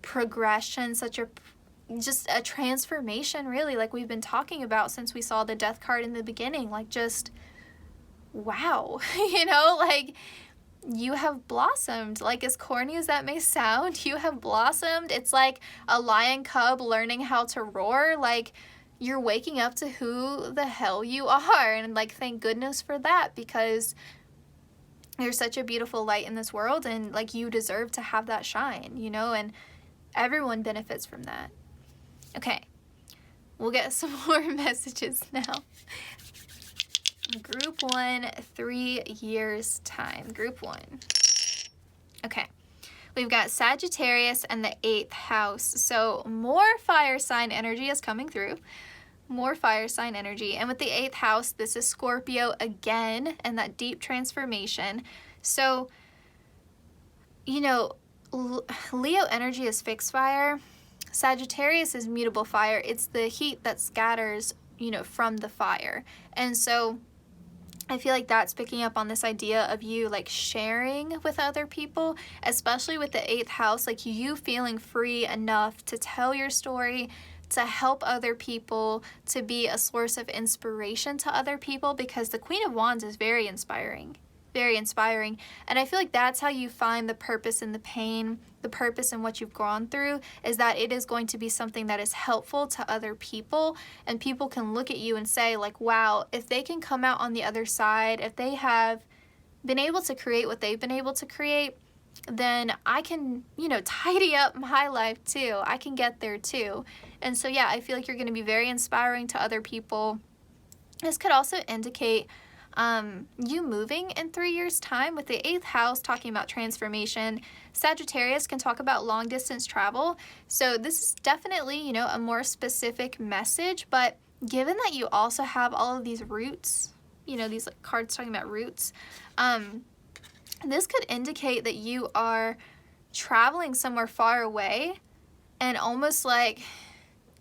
progression, just a transformation, really, like we've been talking about since we saw the death card in the beginning. Like just wow. You know, like you have blossomed. Like as corny as that may sound, you have blossomed. It's like a lion cub learning how to roar. Like you're waking up to who the hell you are, and like thank goodness for that, because there's such a beautiful light in this world, and like you deserve to have that shine, you know, and everyone benefits from that. Okay, we'll get some more messages now. Group 1, 3 years time. Group 1. Okay, we've got Sagittarius and the 8th house. So more fire sign energy is coming through. More fire sign energy. And with the 8th house, this is Scorpio again, and that deep transformation. So, you know, Leo energy is fixed fire. Sagittarius is mutable fire. It's the heat that scatters, you know, from the fire. And so I feel like that's picking up on this idea of you like sharing with other people, especially with the 8th house, like you feeling free enough to tell your story, to help other people, to be a source of inspiration to other people, because the Queen of Wands is very inspiring. Very inspiring. And I feel like that's how you find the purpose in the pain, the purpose in what you've gone through, is that it is going to be something that is helpful to other people, and people can look at you and say like, wow, if they can come out on the other side, if they have been able to create what they've been able to create, then I can, you know, tidy up my life too. I can get there too. And so yeah, I feel like you're going to be very inspiring to other people. This could also indicate You moving in 3 years' time with the 8th house talking about transformation. Sagittarius can talk about long distance travel. So this is definitely, you know, a more specific message, but given that you also have all of these roots, you know, these like cards talking about roots, this could indicate that you are traveling somewhere far away, and almost like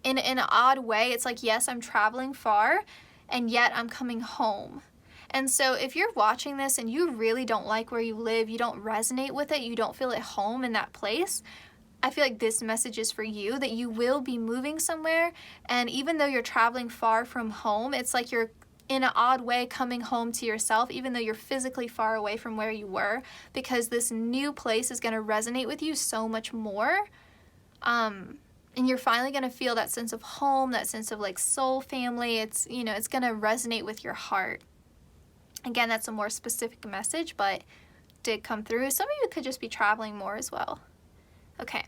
in an odd way, it's like, yes, I'm traveling far, and yet I'm coming home. And so if you're watching this and you really don't like where you live, you don't resonate with it, you don't feel at home in that place, I feel like this message is for you, that you will be moving somewhere. And even though you're traveling far from home, it's like you're in an odd way coming home to yourself, even though you're physically far away from where you were, because this new place is going to resonate with you so much more. And you're finally going to feel that sense of home, that sense of like soul family. It's, you know, it's going to resonate with your heart. Again, that's a more specific message, but did come through. Some of you could just be traveling more as well. Okay,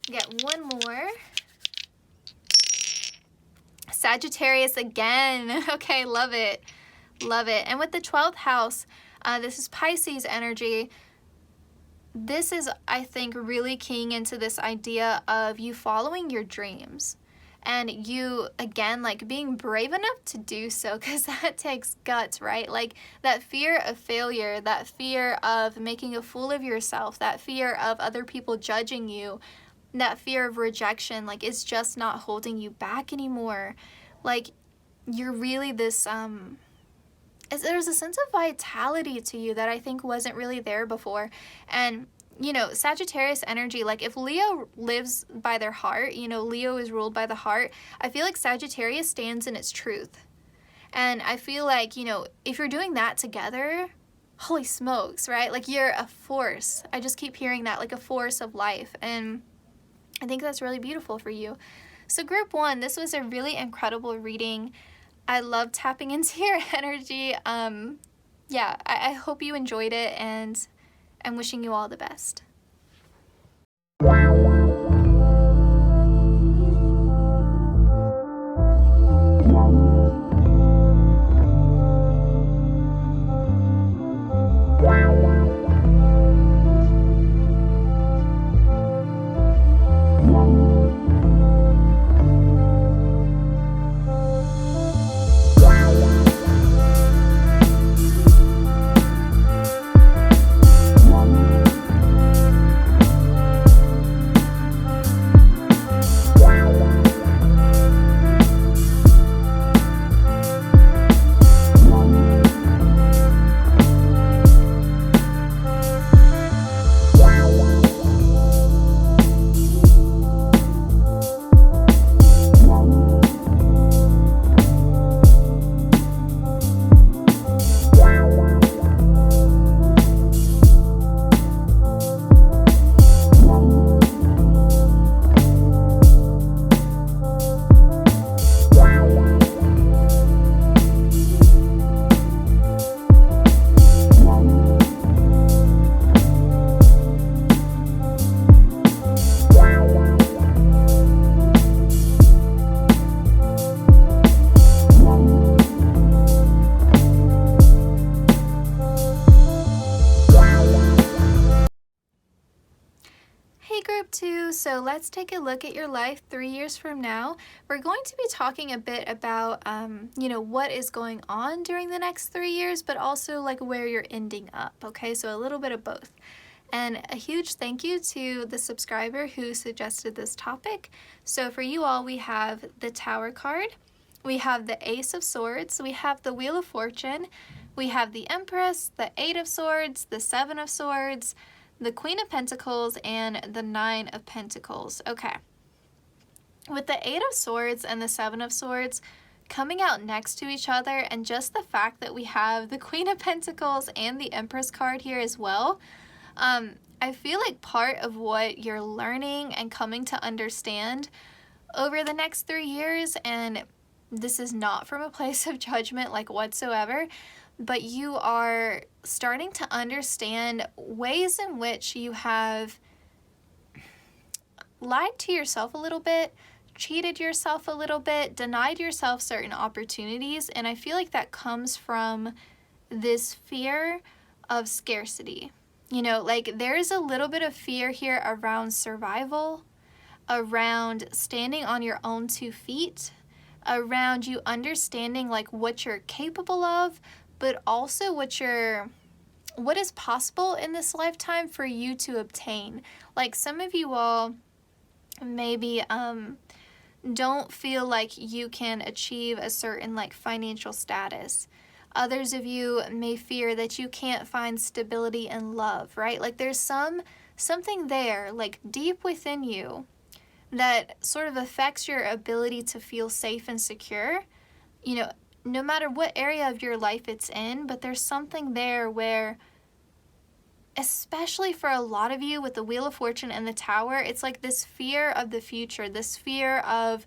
get one more. Sagittarius again. Okay, love it. Love it. And with the 12th house, this is Pisces energy. This is, I think, really keying into this idea of you following your dreams. And you, again, like being brave enough to do so, because that takes guts, right? Like that fear of failure, that fear of making a fool of yourself, that fear of other people judging you, that fear of rejection, like it's just not holding you back anymore. Like you're really this, there's a sense of vitality to you that I think wasn't really there before. And you know, Sagittarius energy, like if Leo lives by their heart, you know, Leo is ruled by the heart, I feel like Sagittarius stands in its truth. And I feel like, you know, if you're doing that together, holy smokes, right? Like you're a force. I just keep hearing that, like a force of life. And I think that's really beautiful for you. So group 1, this was a really incredible reading. I love tapping into your energy. Yeah, I hope you enjoyed it, and I'm wishing you all the best. Group 2, so let's take a look at your life 3 years from now. We're going to be talking a bit about, you know, what is going on during the next 3 years, but also like where you're ending up, okay? So a little bit of both. And a huge thank you to the subscriber who suggested this topic. So for you all, we have the Tower card, we have the Ace of Swords, we have the Wheel of Fortune, we have the Empress, the 8 of Swords, the 7 of Swords, the Queen of Pentacles, and the 9 of Pentacles. Okay. With the 8 of Swords and the 7 of Swords coming out next to each other, and just the fact that we have the Queen of Pentacles and the Empress card here as well, I feel like part of what you're learning and coming to understand over the next 3 years, and this is not from a place of judgment like whatsoever, but you are starting to understand ways in which you have lied to yourself a little bit, cheated yourself a little bit, denied yourself certain opportunities, and I feel like that comes from this fear of scarcity. You know, like there's a little bit of fear here around survival, around standing on your own 2 feet, around you understanding like what you're capable of, but also what is possible in this lifetime for you to obtain. Like some of you all maybe don't feel like you can achieve a certain like financial status. Others of you may fear that you can't find stability and love, right? Like there's something there, like deep within you, that sort of affects your ability to feel safe and secure, you know, no matter what area of your life it's in. But there's something there where, especially for a lot of you with the Wheel of Fortune and the Tower, it's like this fear of the future, this fear of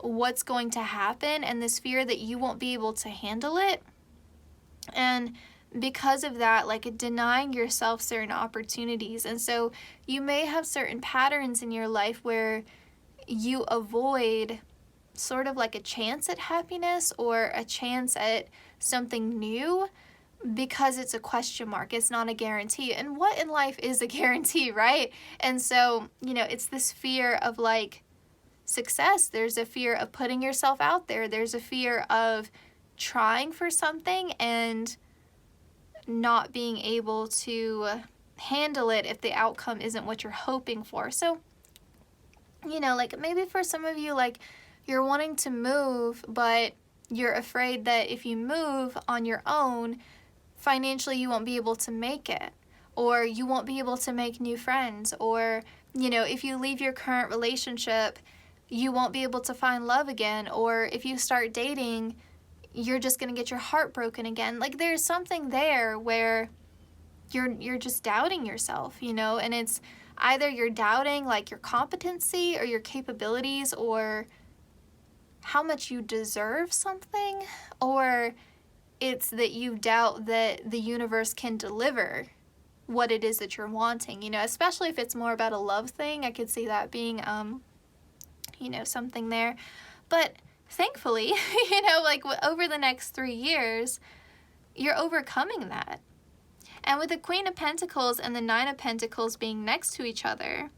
what's going to happen, and this fear that you won't be able to handle it. And because of that, like denying yourself certain opportunities. And so you may have certain patterns in your life where you avoid sort of like a chance at happiness or a chance at something new because it's a question mark. It's not a guarantee. And what in life is a guarantee, right? And so, you know, it's this fear of like success. There's a fear of putting yourself out there. There's a fear of trying for something and not being able to handle it if the outcome isn't what you're hoping for. So, you know, like maybe for some of you, like you're wanting to move, but you're afraid that if you move on your own, financially you won't be able to make it, or you won't be able to make new friends, or, you know, if you leave your current relationship, you won't be able to find love again, or if you start dating, you're just going to get your heart broken again. Like there's something there where you're just doubting yourself, you know, and it's either you're doubting like your competency or your capabilities or how much you deserve something, or it's that you doubt that the universe can deliver what it is that you're wanting, you know, especially if it's more about a love thing. I could see that being, you know, something there. But thankfully, you know, like over the next 3 years, you're overcoming that. And with the Queen of Pentacles and the Nine of Pentacles being next to each other,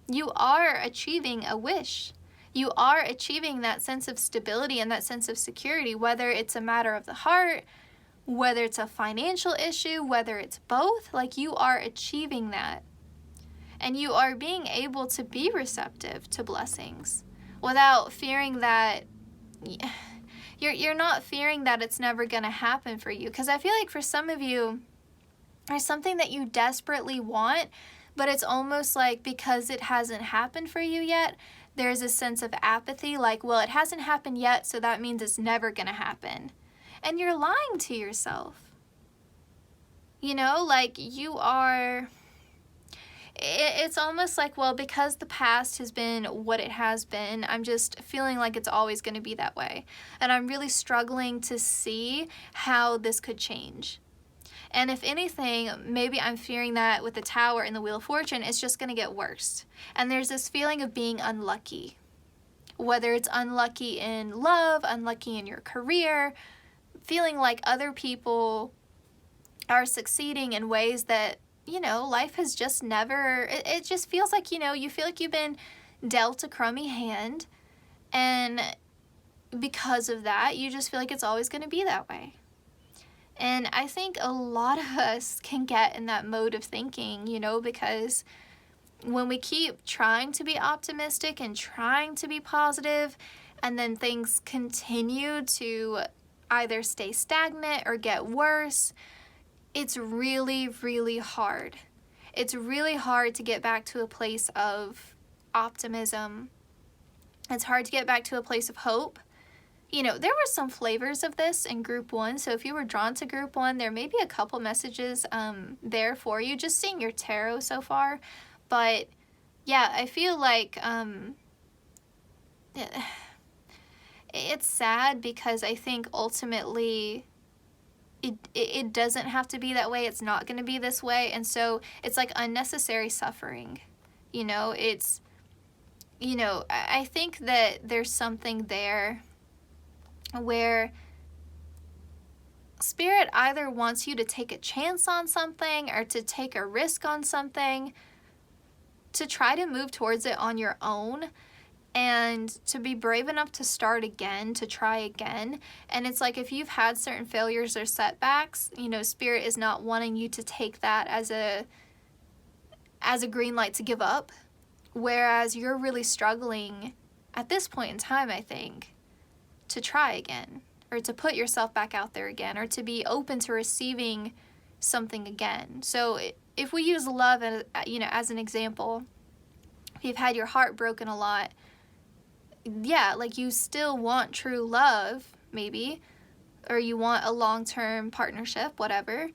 you are achieving a wish. You are achieving that sense of stability and that sense of security, whether it's a matter of the heart, whether it's a financial issue, whether it's both. Like you are achieving that. And you are being able to be receptive to blessings without fearing that you're not fearing that it's never going to happen for you. Because I feel like for some of you, there's something that you desperately want, but it's almost like because it hasn't happened for you yet, there's a sense of apathy, like, well, it hasn't happened yet, so that means it's never going to happen. And you're lying to yourself. You know, like you are... It's almost like, well, because the past has been what it has been, I'm just feeling like it's always going to be that way. And I'm really struggling to see how this could change. And if anything, maybe I'm fearing that with the Tower and the Wheel of Fortune, it's just going to get worse. And there's this feeling of being unlucky. Whether it's unlucky in love, unlucky in your career, feeling like other people are succeeding in ways that, you know, life has just never, it just feels like, you know, you feel like you've been dealt a crummy hand, and because of that, you just feel like it's always going to be that way. And I think a lot of us can get in that mode of thinking, you know, because when we keep trying to be optimistic and trying to be positive, and then things continue to either stay stagnant or get worse, it's really, really hard. It's really hard to get back to a place of optimism. It's hard to get back to a place of hope. You know, there were some flavors of this in group 1, so if you were drawn to group 1, there may be a couple messages there for you, just seeing your tarot so far. But yeah, I feel like it's sad because I think ultimately it doesn't have to be that way. It's not going to be this way. And so it's like unnecessary suffering. You know, you know, I think that there's something there where Spirit either wants you to take a chance on something or to take a risk on something, to try to move towards it on your own, and to be brave enough to start again, to try again. And it's like, if you've had certain failures or setbacks, you know, Spirit is not wanting you to take that as a green light to give up, whereas you're really struggling at this point in time, I think, to try again, or to put yourself back out there again, or to be open to receiving something again. So if we use love as, you know, as an example, if you've had your heart broken a lot, yeah, like you still want true love, maybe, or you want a long-term partnership, whatever,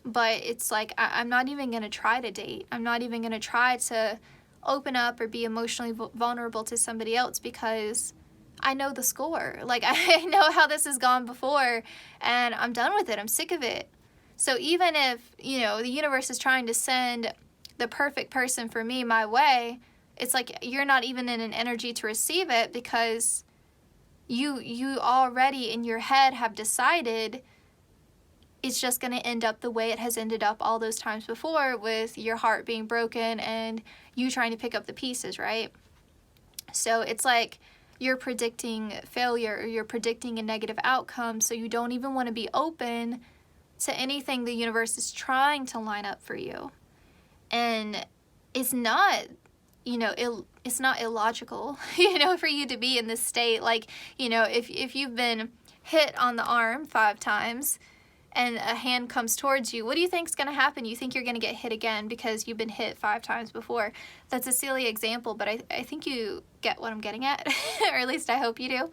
but it's like, I'm not even going to try to date. I'm not even going to try to open up or be emotionally vulnerable to somebody else, because I know the score. Like, I know how this has gone before, and I'm done with it. I'm sick of it. So even if, you know, the universe is trying to send the perfect person for me my way, it's like you're not even in an energy to receive it, because you already in your head have decided it's just going to end up the way it has ended up all those times before, with your heart being broken and you trying to pick up the pieces, right? So it's like you're predicting failure, or you're predicting a negative outcome, so you don't even want to be open to anything the universe is trying to line up for you. And it's not, you know, it's not illogical, you know, for you to be in this state. Like, you know, if you've been hit on the arm 5 times and a hand comes towards you, what do you think's going to happen? You think you're going to get hit again because you've been hit 5 times before. That's a silly example, but I think you get what I'm getting at, or at least I hope you do.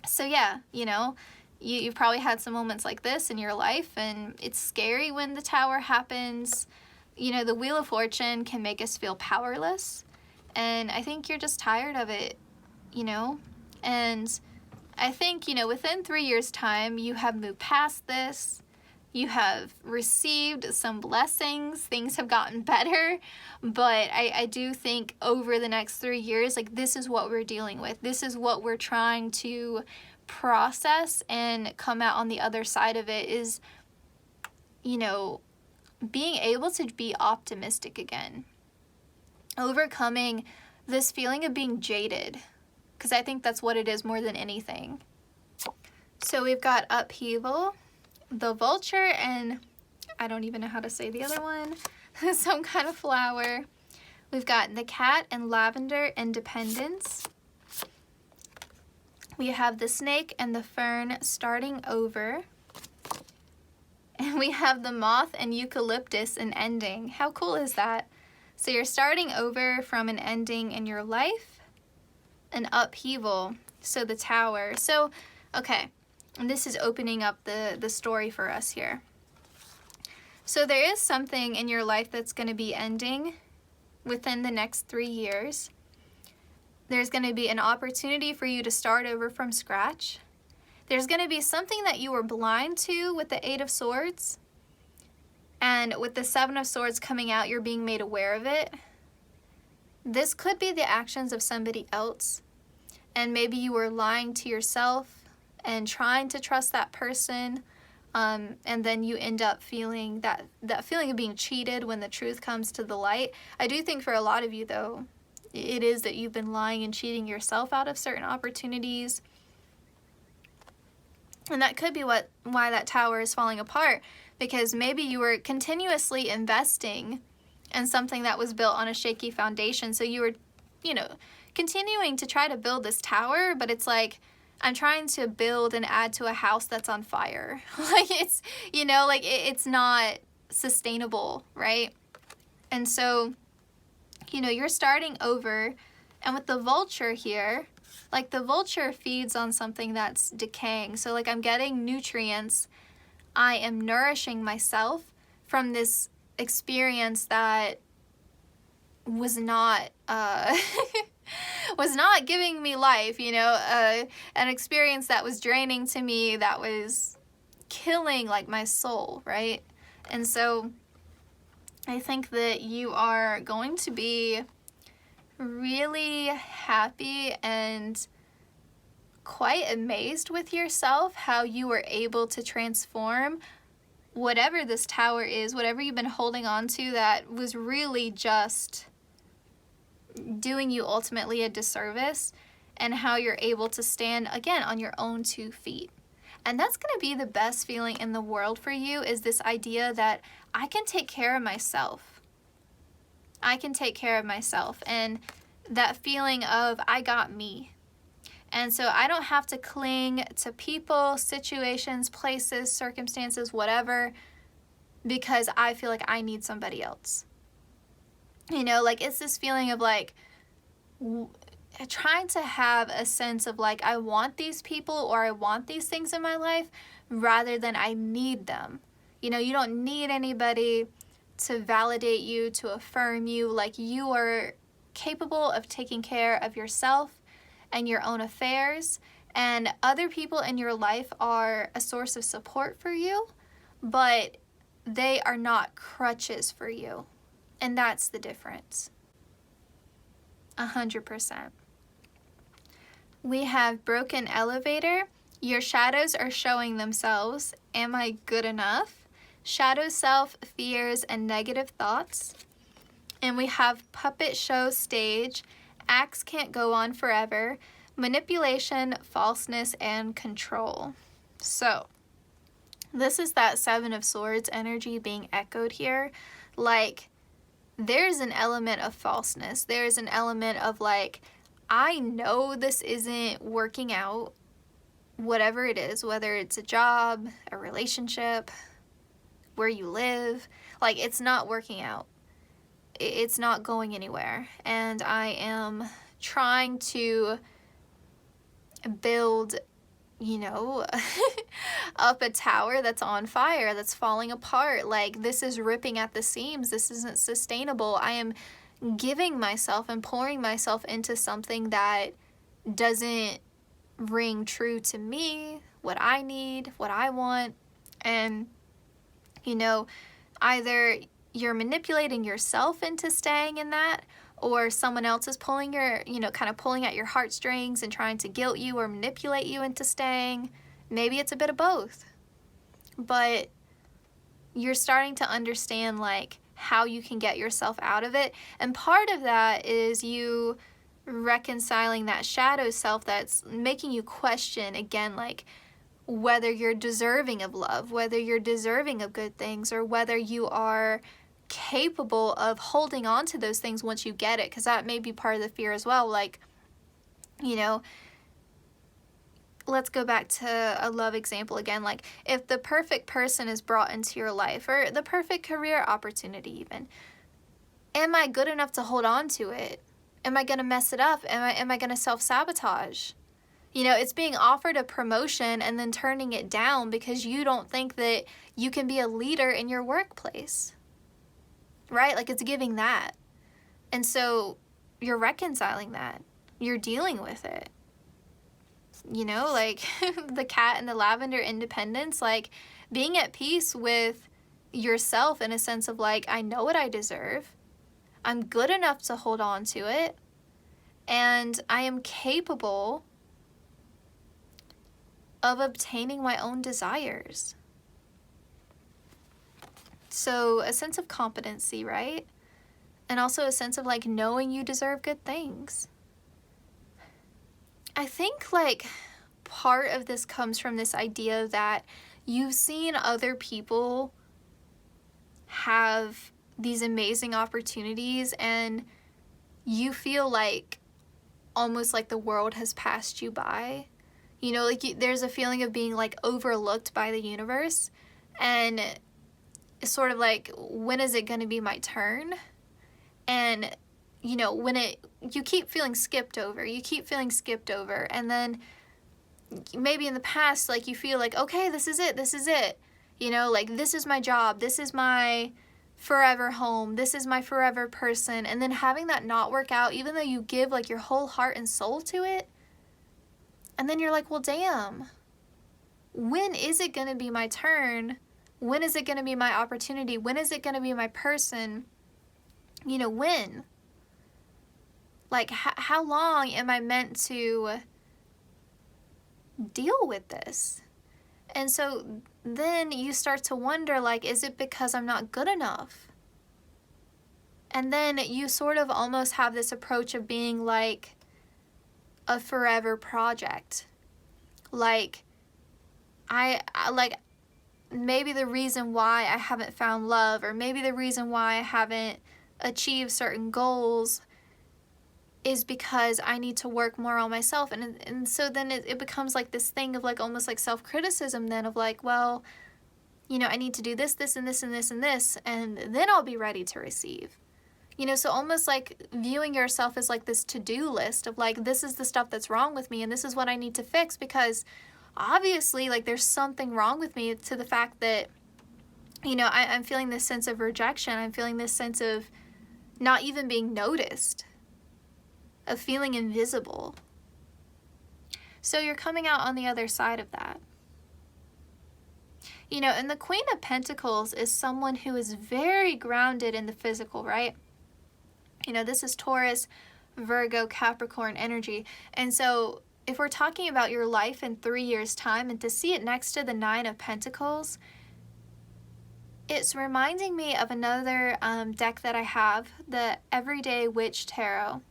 So yeah, you know, you've probably had some moments like this in your life, and it's scary when the tower happens. You know, the Wheel of Fortune can make us feel powerless, and I think you're just tired of it, you know, and I think, you know, within 3 years' time, you have moved past this. You have received some blessings. Things have gotten better. But I do think over the next 3 years, like, this is what we're dealing with. This is what we're trying to process and come out on the other side of it, is, you know, being able to be optimistic again. Overcoming this feeling of being jaded, because I think that's what it is more than anything. So we've got upheaval, the vulture, and I don't even know how to say the other one, some kind of flower. We've got the cat and lavender, independence. We have the snake and the fern, starting over. And we have the moth and eucalyptus, an ending. How cool is that? So you're starting over from an ending in your life, an upheaval, so the tower. So, okay, and this is opening up the story for us here. So there is something in your life that's going to be ending within the next 3 years. There's going to be an opportunity for you to start over from scratch. There's going to be something that you were blind to with the 8 of Swords, and with the 7 of Swords coming out, you're being made aware of it. This could be the actions of somebody else, and maybe you were lying to yourself and trying to trust that person, and then you end up feeling that feeling of being cheated when the truth comes to the light. I do think for a lot of you, though, it is that you've been lying and cheating yourself out of certain opportunities, and that could be why that tower is falling apart, because maybe you were continuously investing in something that was built on a shaky foundation. So you were, you know, continuing to try to build this tower, but it's like, I'm trying to build and add to a house that's on fire. Like, it's, you know, like it's not sustainable, right? And so, you know, you're starting over, and with the vulture here, like, the vulture feeds on something that's decaying. So, like, I'm getting nutrients. I am nourishing myself from this experience that was not was not giving me life, you know, an experience that was draining to me, that was killing, like, my soul, right? And so I think that you are going to be really happy and quite amazed with yourself how you were able to transform whatever this tower is, whatever you've been holding on to that was really just doing you ultimately a disservice, and how you're able to stand again on your own 2 feet. And that's going to be the best feeling in the world for you, is this idea that I can take care of myself. I can take care of myself, and that feeling of I got me. And so I don't have to cling to people, situations, places, circumstances, whatever, because I feel like I need somebody else. You know, like it's this feeling of like trying to have a sense of like I want these people or I want these things in my life rather than I need them. You know, you don't need anybody to validate you, to affirm you. Like you are capable of taking care of yourself and your own affairs, and other people in your life are a source of support for you, but they are not crutches for you. And that's the difference. 100%. We have broken elevator. Your shadows are showing themselves. Am I good enough? Shadow self, fears, and negative thoughts. And we have puppet show stage. Acts can't go on forever. Manipulation, falseness, and control. So, this is that 7 of Swords energy being echoed here. Like, there's an element of falseness. There's an element of like, I know this isn't working out, whatever it is, whether it's a job, a relationship, where you live, like it's not working out. It's not going anywhere. And I am trying to build, you know, up a tower that's on fire, that's falling apart. Like this is ripping at the seams. This isn't sustainable. I am giving myself and pouring myself into something that doesn't ring true to me, what I need, what I want. And, you know, either you're manipulating yourself into staying in that, or someone else is pulling your, you know, kind of pulling at your heartstrings and trying to guilt you or manipulate you into staying. Maybe it's a bit of both. But you're starting to understand, like, how you can get yourself out of it. And part of that is you reconciling that shadow self that's making you question, again, like, whether you're deserving of love, whether you're deserving of good things, or whether you are capable of holding on to those things once you get it, because that may be part of the fear as well. Like, you know, let's go back to a love example again. Like, if the perfect person is brought into your life, or the perfect career opportunity even, am I good enough to hold on to it? Am I going to mess it up? Am I going to self-sabotage? You know, it's being offered a promotion and then turning it down because you don't think that you can be a leader in your workplace. Right? Like, it's giving that. And so you're reconciling that. You're dealing with it. You know, like the cat and the lavender independence, like being at peace with yourself in a sense of like, I know what I deserve. I'm good enough to hold on to it. And I am capable of obtaining my own desires. So a sense of competency, right? And also a sense of like knowing you deserve good things. I think like part of this comes from this idea that you've seen other people have these amazing opportunities and you feel like almost like the world has passed you by. You know, like there's a feeling of being like overlooked by the universe, and it's sort of like, when is it going to be my turn? And, you know, you keep feeling skipped over, and then maybe in the past, like you feel like, okay, this is it, you know, like this is my job, this is my forever home, this is my forever person, and then having that not work out, even though you give like your whole heart and soul to it, and then you're like, well, damn, when is it going to be my turn? When is it going to be my opportunity? When is it going to be my person? You know, when? Like, how long am I meant to deal with this? And so then you start to wonder, like, is it because I'm not good enough? And then you sort of almost have this approach of being like a forever project. Like, like, maybe the reason why I haven't found love, or maybe the reason why I haven't achieved certain goals is because I need to work more on myself. And so then it becomes like this thing of like almost like self-criticism then of like, well, you know, I need to do this, this, and this, and this, and this, and then I'll be ready to receive. You know, so almost like viewing yourself as like this to-do list of like, this is the stuff that's wrong with me and this is what I need to fix, because obviously like there's something wrong with me, to the fact that, you know, I'm feeling this sense of rejection. I'm feeling this sense of not even being noticed, of feeling invisible. So you're coming out on the other side of that. You know, and the Queen of Pentacles is someone who is very grounded in the physical, right? You know, this is Taurus, Virgo, Capricorn energy. And so if we're talking about your life in 3 years' time, and to see it next to the Nine of Pentacles, it's reminding me of another deck that I have, the Everyday Witch Tarot.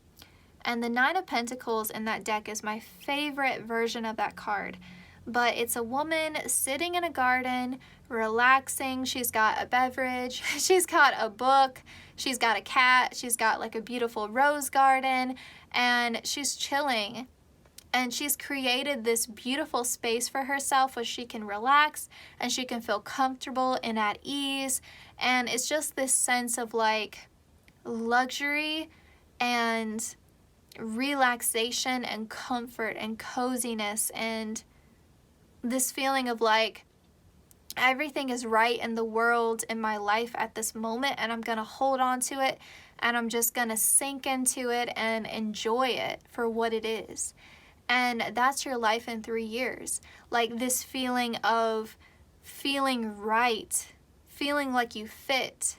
And the Nine of Pentacles in that deck is my favorite version of that card. But it's a woman sitting in a garden, relaxing. She's got a beverage, she's got a book, she's got a cat, she's got like a beautiful rose garden, and she's chilling. And she's created this beautiful space for herself where she can relax and she can feel comfortable and at ease. And it's just this sense of like luxury and relaxation and comfort and coziness, and this feeling of like everything is right in the world, in my life at this moment, and I'm gonna hold on to it, and I'm just gonna sink into it and enjoy it for what it is. And that's your life in 3 years. Like this feeling of feeling right, feeling like you fit.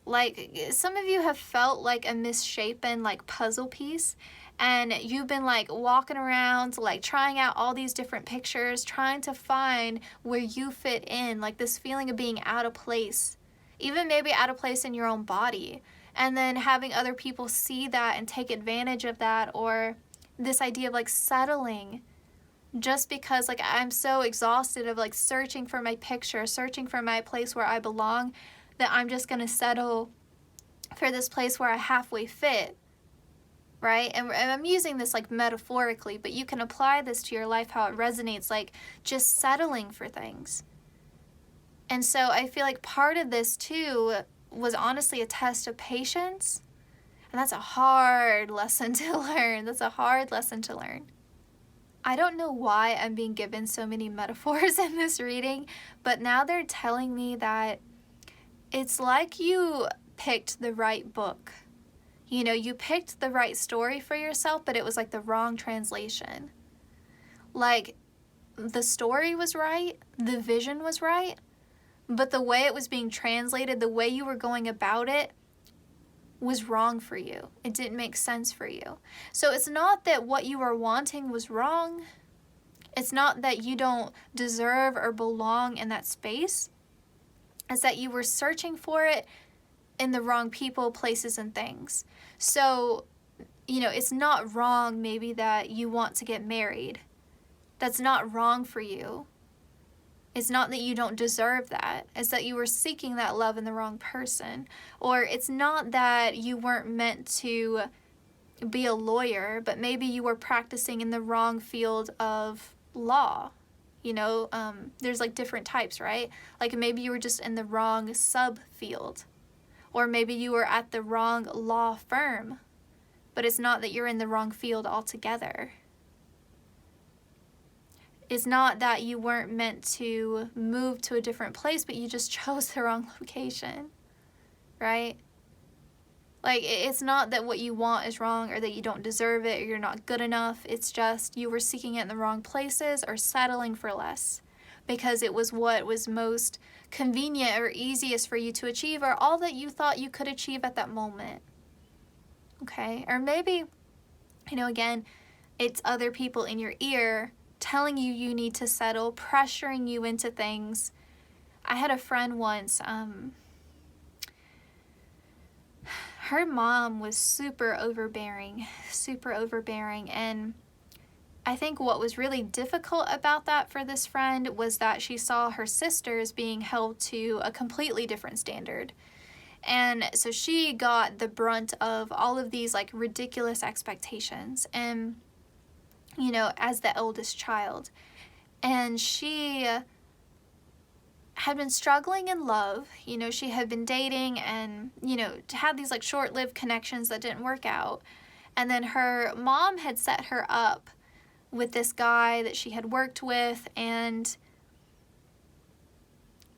Like some of you have felt like a misshapen like puzzle piece, and you've been like walking around like trying out all these different pictures, trying to find where you fit in, like this feeling of being out of place, even maybe out of place in your own body, and then having other people see that and take advantage of that, or this idea of like settling just because like I'm so exhausted of like searching for my picture, searching for my place where I belong, that I'm just gonna settle for this place where I halfway fit, right? And I'm using this like metaphorically, but you can apply this to your life how it resonates, like just settling for things. And so I feel like part of this too was honestly a test of patience. And that's a hard lesson to learn. That's a hard lesson to learn. I don't know why I'm being given so many metaphors in this reading, but now they're telling me that it's like you picked the right book. You know, you picked the right story for yourself, but it was like the wrong translation. Like the story was right, the vision was right, but the way it was being translated, the way you were going about it, was wrong for you. It didn't make sense for you. So it's not that what you were wanting was wrong. It's not that you don't deserve or belong in that space. It's that you were searching for it in the wrong people, places, and things. So, you know, it's not wrong maybe that you want to get married. That's not wrong for you. It's not that you don't deserve that. It's that you were seeking that love in the wrong person. Or it's not that you weren't meant to be a lawyer, but maybe you were practicing in the wrong field of law. You know, there's like different types, right? Like maybe you were just in the wrong subfield. Or maybe you were at the wrong law firm. But it's not that you're in the wrong field altogether. It's not that you weren't meant to move to a different place, but you just chose the wrong location, right? Like, it's not that what you want is wrong or that you don't deserve it or you're not good enough. It's just you were seeking it in the wrong places or settling for less because it was what was most convenient or easiest for you to achieve, or all that you thought you could achieve at that moment. okay? Or maybe, again, it's other people in your ear telling you you need to settle, pressuring you into things. I had a friend once, her mom was super overbearing, and I think what was really difficult about that for this friend was that she saw her sisters being held to a completely different standard. And so she got the brunt of all of these like ridiculous expectations, and as the eldest child. And she had been struggling in love. She had been dating and, had these like short-lived connections that didn't work out. And then her mom had set her up with this guy that she had worked with, and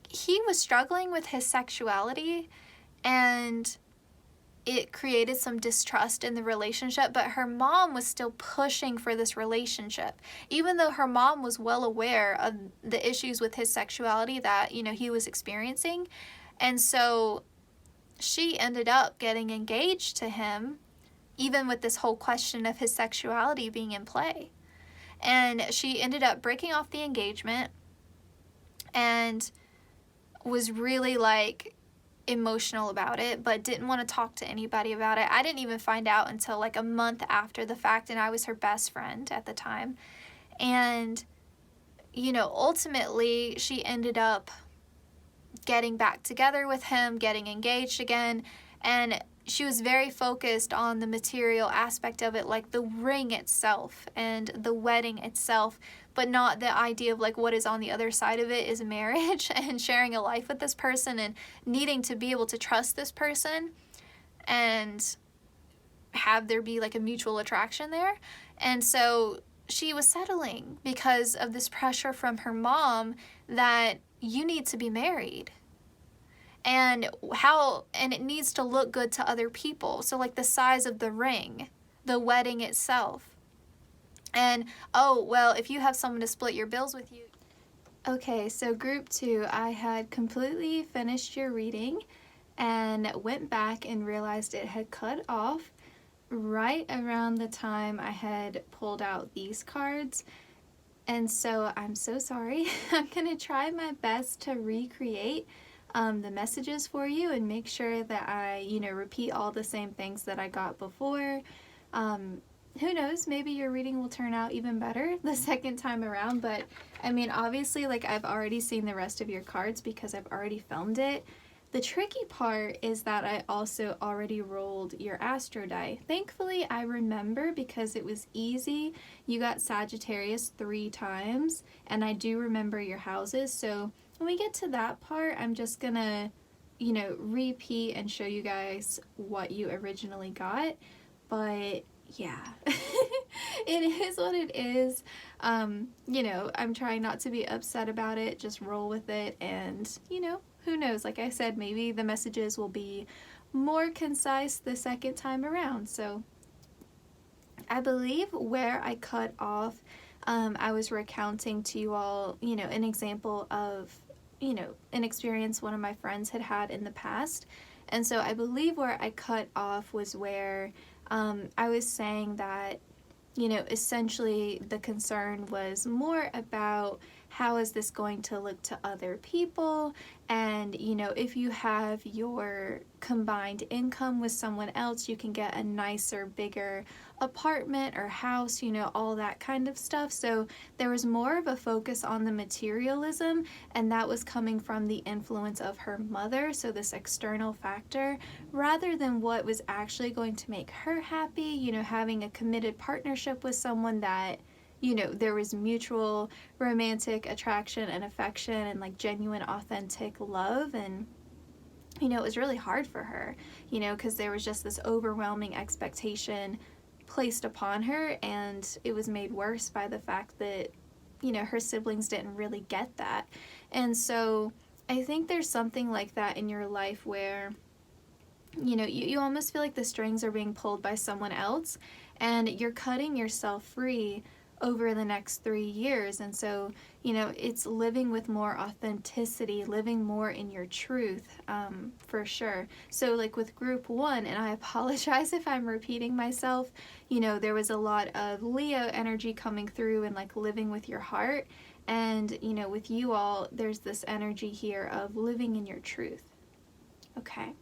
he was struggling with his sexuality, and it created some distrust in the relationship, but her mom was still pushing for this relationship, even though her mom was well aware of the issues with his sexuality that, he was experiencing. And so she ended up getting engaged to him, even with this whole question of his sexuality being in play. And she ended up breaking off the engagement and was really like emotional about it, but didn't want to talk to anybody about it. I didn't even find out until like a month after the fact, and I was her best friend at the time. And ultimately she ended up getting back together with him, getting engaged again, and she was very focused on the material aspect of it, like the ring itself and the wedding itself, but not the idea of like what is on the other side of it is marriage and sharing a life with this person and needing to be able to trust this person and have there be like a mutual attraction there. And so she was settling because of this pressure from her mom that you need to be married. And it needs to look good to other people. So like the size of the ring, the wedding itself. And, oh, well, if you have someone to split your bills with you. Okay, so group 2, I had completely finished your reading and went back and realized it had cut off right around the time I had pulled out these cards. And so I'm so sorry. I'm going to try my best to recreate the messages for you and make sure that I, repeat all the same things that I got before. Who knows, maybe your reading will turn out even better the second time around, but I mean, obviously, like, I've already seen the rest of your cards because I've already filmed it. The tricky part is that I also already rolled your astro die. Thankfully, I remember because it was easy. You got Sagittarius 3 times, and I do remember your houses, so when we get to that part, I'm just gonna, repeat and show you guys what you originally got, but yeah, it is what it is. I'm trying not to be upset about it, just roll with it, and, who knows, like I said, maybe the messages will be more concise the second time around. So I believe where I cut off, I was recounting to you all, an example of, an experience one of my friends had in the past. And so I believe where I cut off was where I was saying that, essentially the concern was more about how is this going to look to other people, and if you have your combined income with someone else, you can get a nicer, bigger apartment or house, all that kind of stuff. So there was more of a focus on the materialism, and that was coming from the influence of her mother, so this external factor, rather than what was actually going to make her happy, having a committed partnership with someone that there was mutual romantic attraction and affection and like genuine, authentic love. And, it was really hard for her, because there was just this overwhelming expectation placed upon her, and it was made worse by the fact that, her siblings didn't really get that. And so I think there's something like that in your life where, you almost feel like the strings are being pulled by someone else, and you're cutting yourself free over the next 3 years. And so, you know, it's living with more authenticity, living more in your truth, for sure. So like with group 1, and I apologize if I'm repeating myself, you know, there was a lot of Leo energy coming through and like living with your heart. And, you know, with you all, there's this energy here of living in your truth. Okay.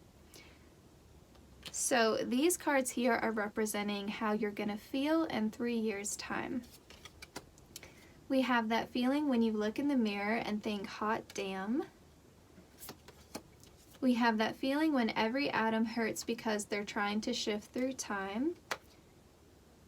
So these cards here are representing how you're going to feel in 3 years' time. We have that feeling when you look in the mirror and think, hot damn. We have that feeling when every atom hurts because they're trying to shift through time.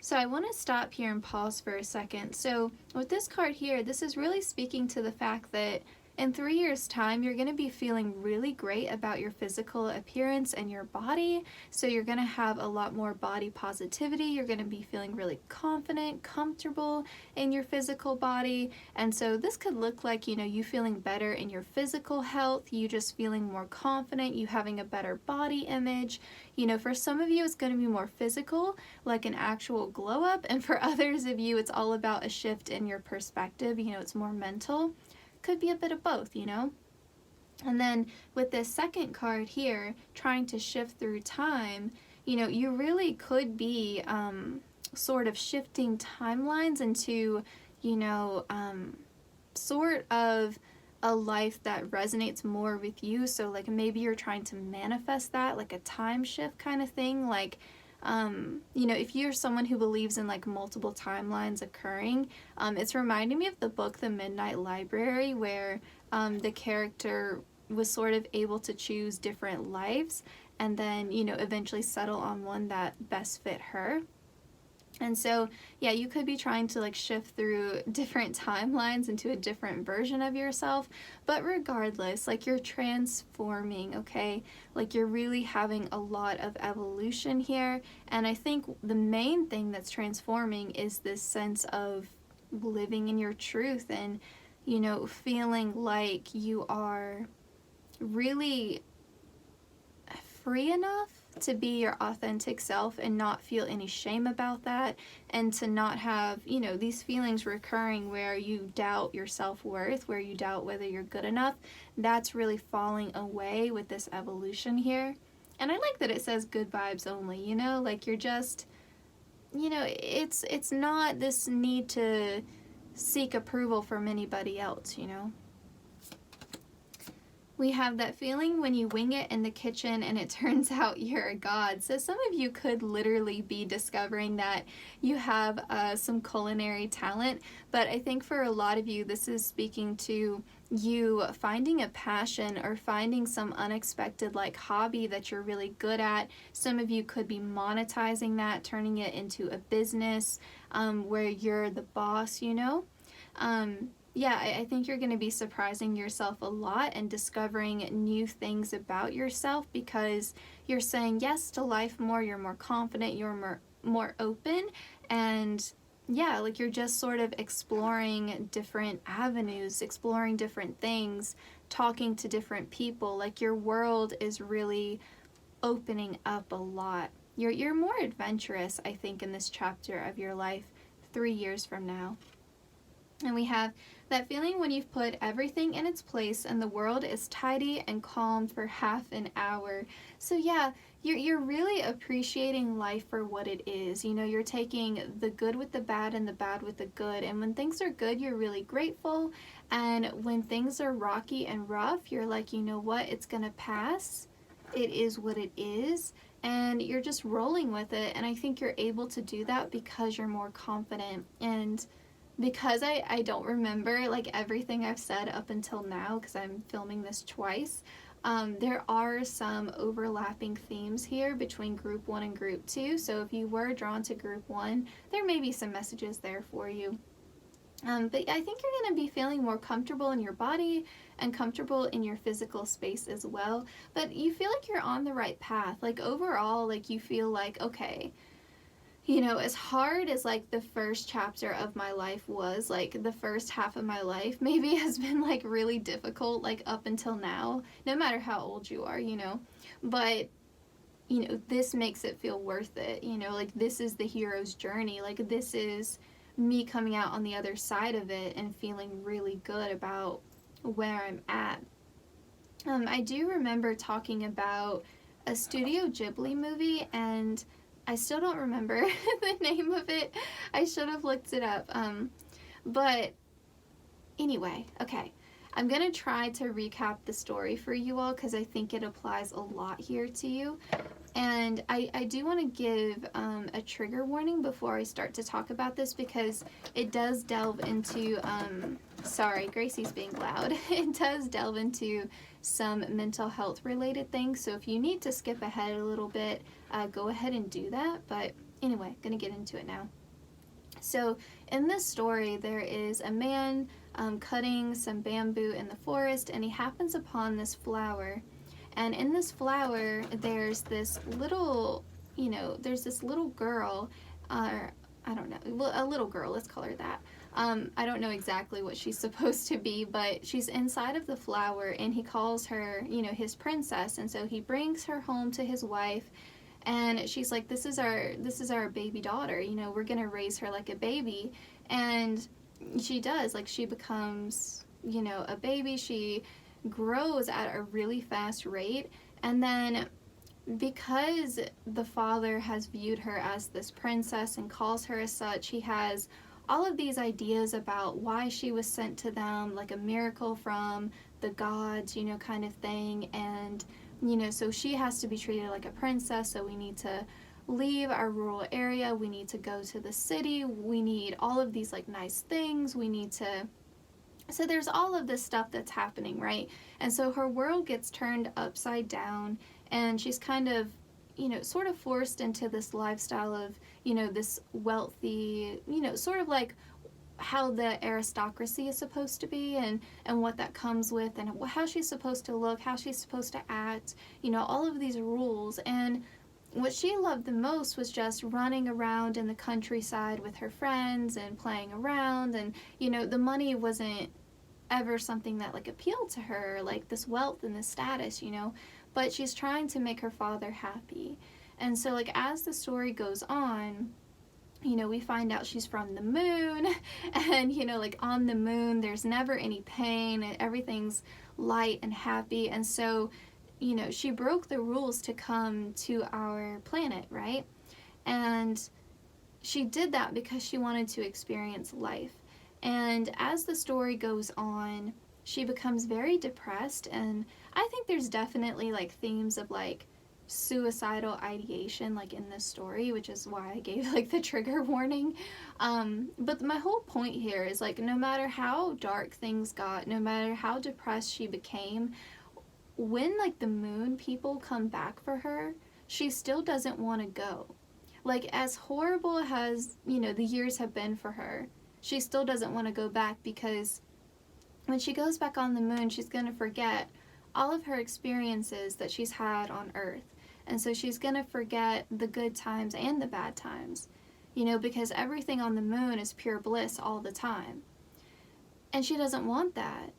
So I want to stop here and pause for a second. So with this card here, this is really speaking to the fact that in 3 years' time, you're going to be feeling really great about your physical appearance and your body. So you're going to have a lot more body positivity. You're going to be feeling really confident, comfortable in your physical body. And so this could look like, you know, you feeling better in your physical health, you just feeling more confident, you having a better body image. You know, for some of you, it's going to be more physical, like an actual glow up. And for others of you, it's all about a shift in your perspective. You know, it's more mental. Could be a bit of both, you know. And then with this second card here, trying to shift through time, you know, you really could be sort of shifting timelines into, you know, sort of a life that resonates more with you. So like maybe you're trying to manifest that, like a time shift kind of thing, like you know, if you're someone who believes in like multiple timelines occurring, it's reminding me of the book The Midnight Library, where the character was sort of able to choose different lives and then, you know, eventually settle on one that best fit her. And so, yeah, you could be trying to like shift through different timelines into a different version of yourself, but regardless, like you're transforming, okay? Like you're really having a lot of evolution here. And I think the main thing that's transforming is this sense of living in your truth and, you know, feeling like you are really free enough to be your authentic self and not feel any shame about that, and to not have, you know, these feelings recurring where you doubt your self-worth, where you doubt whether you're good enough. That's really falling away with this evolution here. And I like that it says good vibes only, you know, like you're just, you know, it's not this need to seek approval from anybody else, you know. We have that feeling when you wing it in the kitchen and it turns out you're a god. So some of you could literally be discovering that you have some culinary talent, but I think for a lot of you, this is speaking to you finding a passion or finding some unexpected like hobby that you're really good at. Some of you could be monetizing that, turning it into a business where you're the boss, you know. Yeah, I think you're going to be surprising yourself a lot and discovering new things about yourself because you're saying yes to life more, you're more confident, you're more open, and yeah, like you're just sort of exploring different avenues, exploring different things, talking to different people. Like your world is really opening up a lot. You're more adventurous, I think, in this chapter of your life 3 years from now. And we have that feeling when you've put everything in its place and the world is tidy and calm for half an hour. So yeah, you're really appreciating life for what it is. You know, you're taking the good with the bad and the bad with the good. And when things are good, you're really grateful. And when things are rocky and rough, you're like, you know what, it's gonna pass. It is what it is. And you're just rolling with it. And I think you're able to do that because you're more confident. And because I don't remember like everything I've said up until now because I'm filming this twice, there are some overlapping themes here between group 1 and group 2. So if you were drawn to group 1, there may be some messages there for you. But I think you're going to be feeling more comfortable in your body and comfortable in your physical space as well. But you feel like you're on the right path. Like overall, like you feel like, okay, you know, as hard as like the first chapter of my life was, like the first half of my life maybe has been like really difficult, like up until now, no matter how old you are, you know, but you know, this makes it feel worth it, you know, like this is the hero's journey, like this is me coming out on the other side of it and feeling really good about where I'm at. I do remember talking about a Studio Ghibli movie, and I still don't remember the name of it. I should have looked it up. But anyway, okay. I'm going to try to recap the story for you all because I think it applies a lot here to you. And I do want to give a trigger warning before I start to talk about this, because it does delve into, sorry, Gracie's being loud. It does delve into some mental health related things. So if you need to skip ahead a little bit, go ahead and do that. But anyway, gonna get into it now. So in this story, there is a man cutting some bamboo in the forest, and he happens upon this flower. And in this flower, there's this little, there's this little girl, or I don't know, well, a little girl, let's call her that. I don't know exactly what she's supposed to be, but she's inside of the flower, and he calls her, his princess. And so he brings her home to his wife, and she's like, this is our baby daughter, we're gonna raise her like a baby. And she does, like, she becomes, a baby. She grows at a really fast rate, and then because the father has viewed her as this princess and calls her as such, he has all of these ideas about why she was sent to them, like a miracle from the gods, kind of thing. And so she has to be treated like a princess, so we need to leave our rural area, we need to go to the city, we need all of these like nice things, we need to, so there's all of this stuff that's happening, right? And so her world gets turned upside down, and she's kind of, sort of forced into this lifestyle of, this wealthy, sort of like how the aristocracy is supposed to be, and what that comes with, and how she's supposed to look, how she's supposed to act, all of these rules. And what she loved the most was just running around in the countryside with her friends and playing around, and the money wasn't ever something that like appealed to her, like this wealth and this status, but she's trying to make her father happy. And so like as the story goes on, we find out she's from the moon, and like on the moon there's never any pain, and everything's light and happy. And so she broke the rules to come to our planet, right? And she did that because she wanted to experience life. And as the story goes on, she becomes very depressed, and I think there's definitely like themes of like suicidal ideation like in this story, which is why I gave like the trigger warning. But my whole point here is like, no matter how dark things got, no matter how depressed she became, when like the moon people come back for her, she still doesn't want to go. Like as horrible as, the years have been for her, she still doesn't want to go back, because when she goes back on the moon, she's going to forget all of her experiences that she's had on Earth. And so she's going to forget the good times and the bad times, because everything on the moon is pure bliss all the time. And she doesn't want that,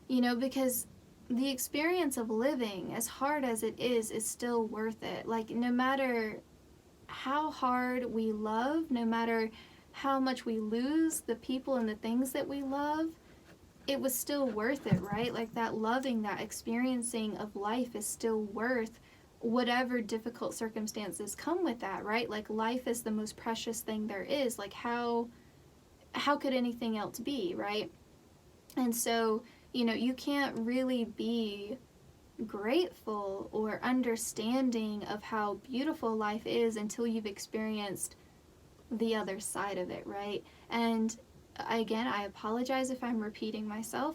because the experience of living, as hard as it is still worth it. Like no matter how hard we love, no matter how much we lose the people and the things that we love, it was still worth it, right? Like that loving, that experiencing of life is still worth whatever difficult circumstances come with that, right? Like life is the most precious thing there is. Like how could anything else be, right? And so, you can't really be grateful or understanding of how beautiful life is until you've experienced the other side of it, right? And again, I apologize if I'm repeating myself,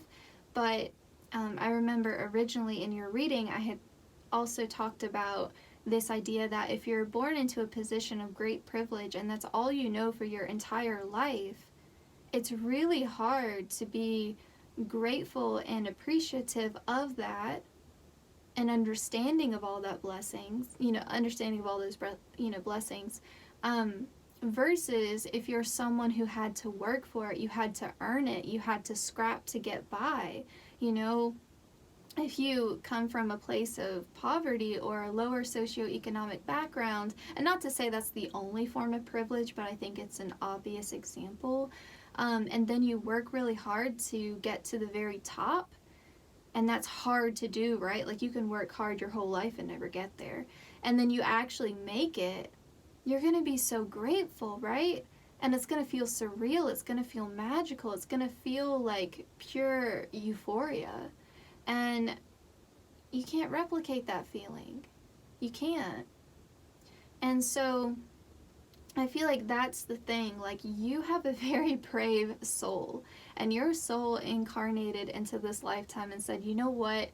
but I remember originally in your reading, I had also talked about this idea that if you're born into a position of great privilege and that's all you know for your entire life, it's really hard to be grateful and appreciative of that and understanding of all that blessings, understanding of all those, blessings, versus if you're someone who had to work for it, you had to earn it, you had to scrap to get by, if you come from a place of poverty or a lower socioeconomic background, and not to say that's the only form of privilege, but I think it's an obvious example, and then you work really hard to get to the very top, and that's hard to do, right? Like, you can work hard your whole life and never get there, and then you actually make it, you're going to be so grateful, right? And it's going to feel surreal, it's going to feel magical, it's going to feel like pure euphoria. And you can't replicate that feeling. You can't. And so I feel like that's the thing. Like, you have a very brave soul, and your soul incarnated into this lifetime and said, you know what?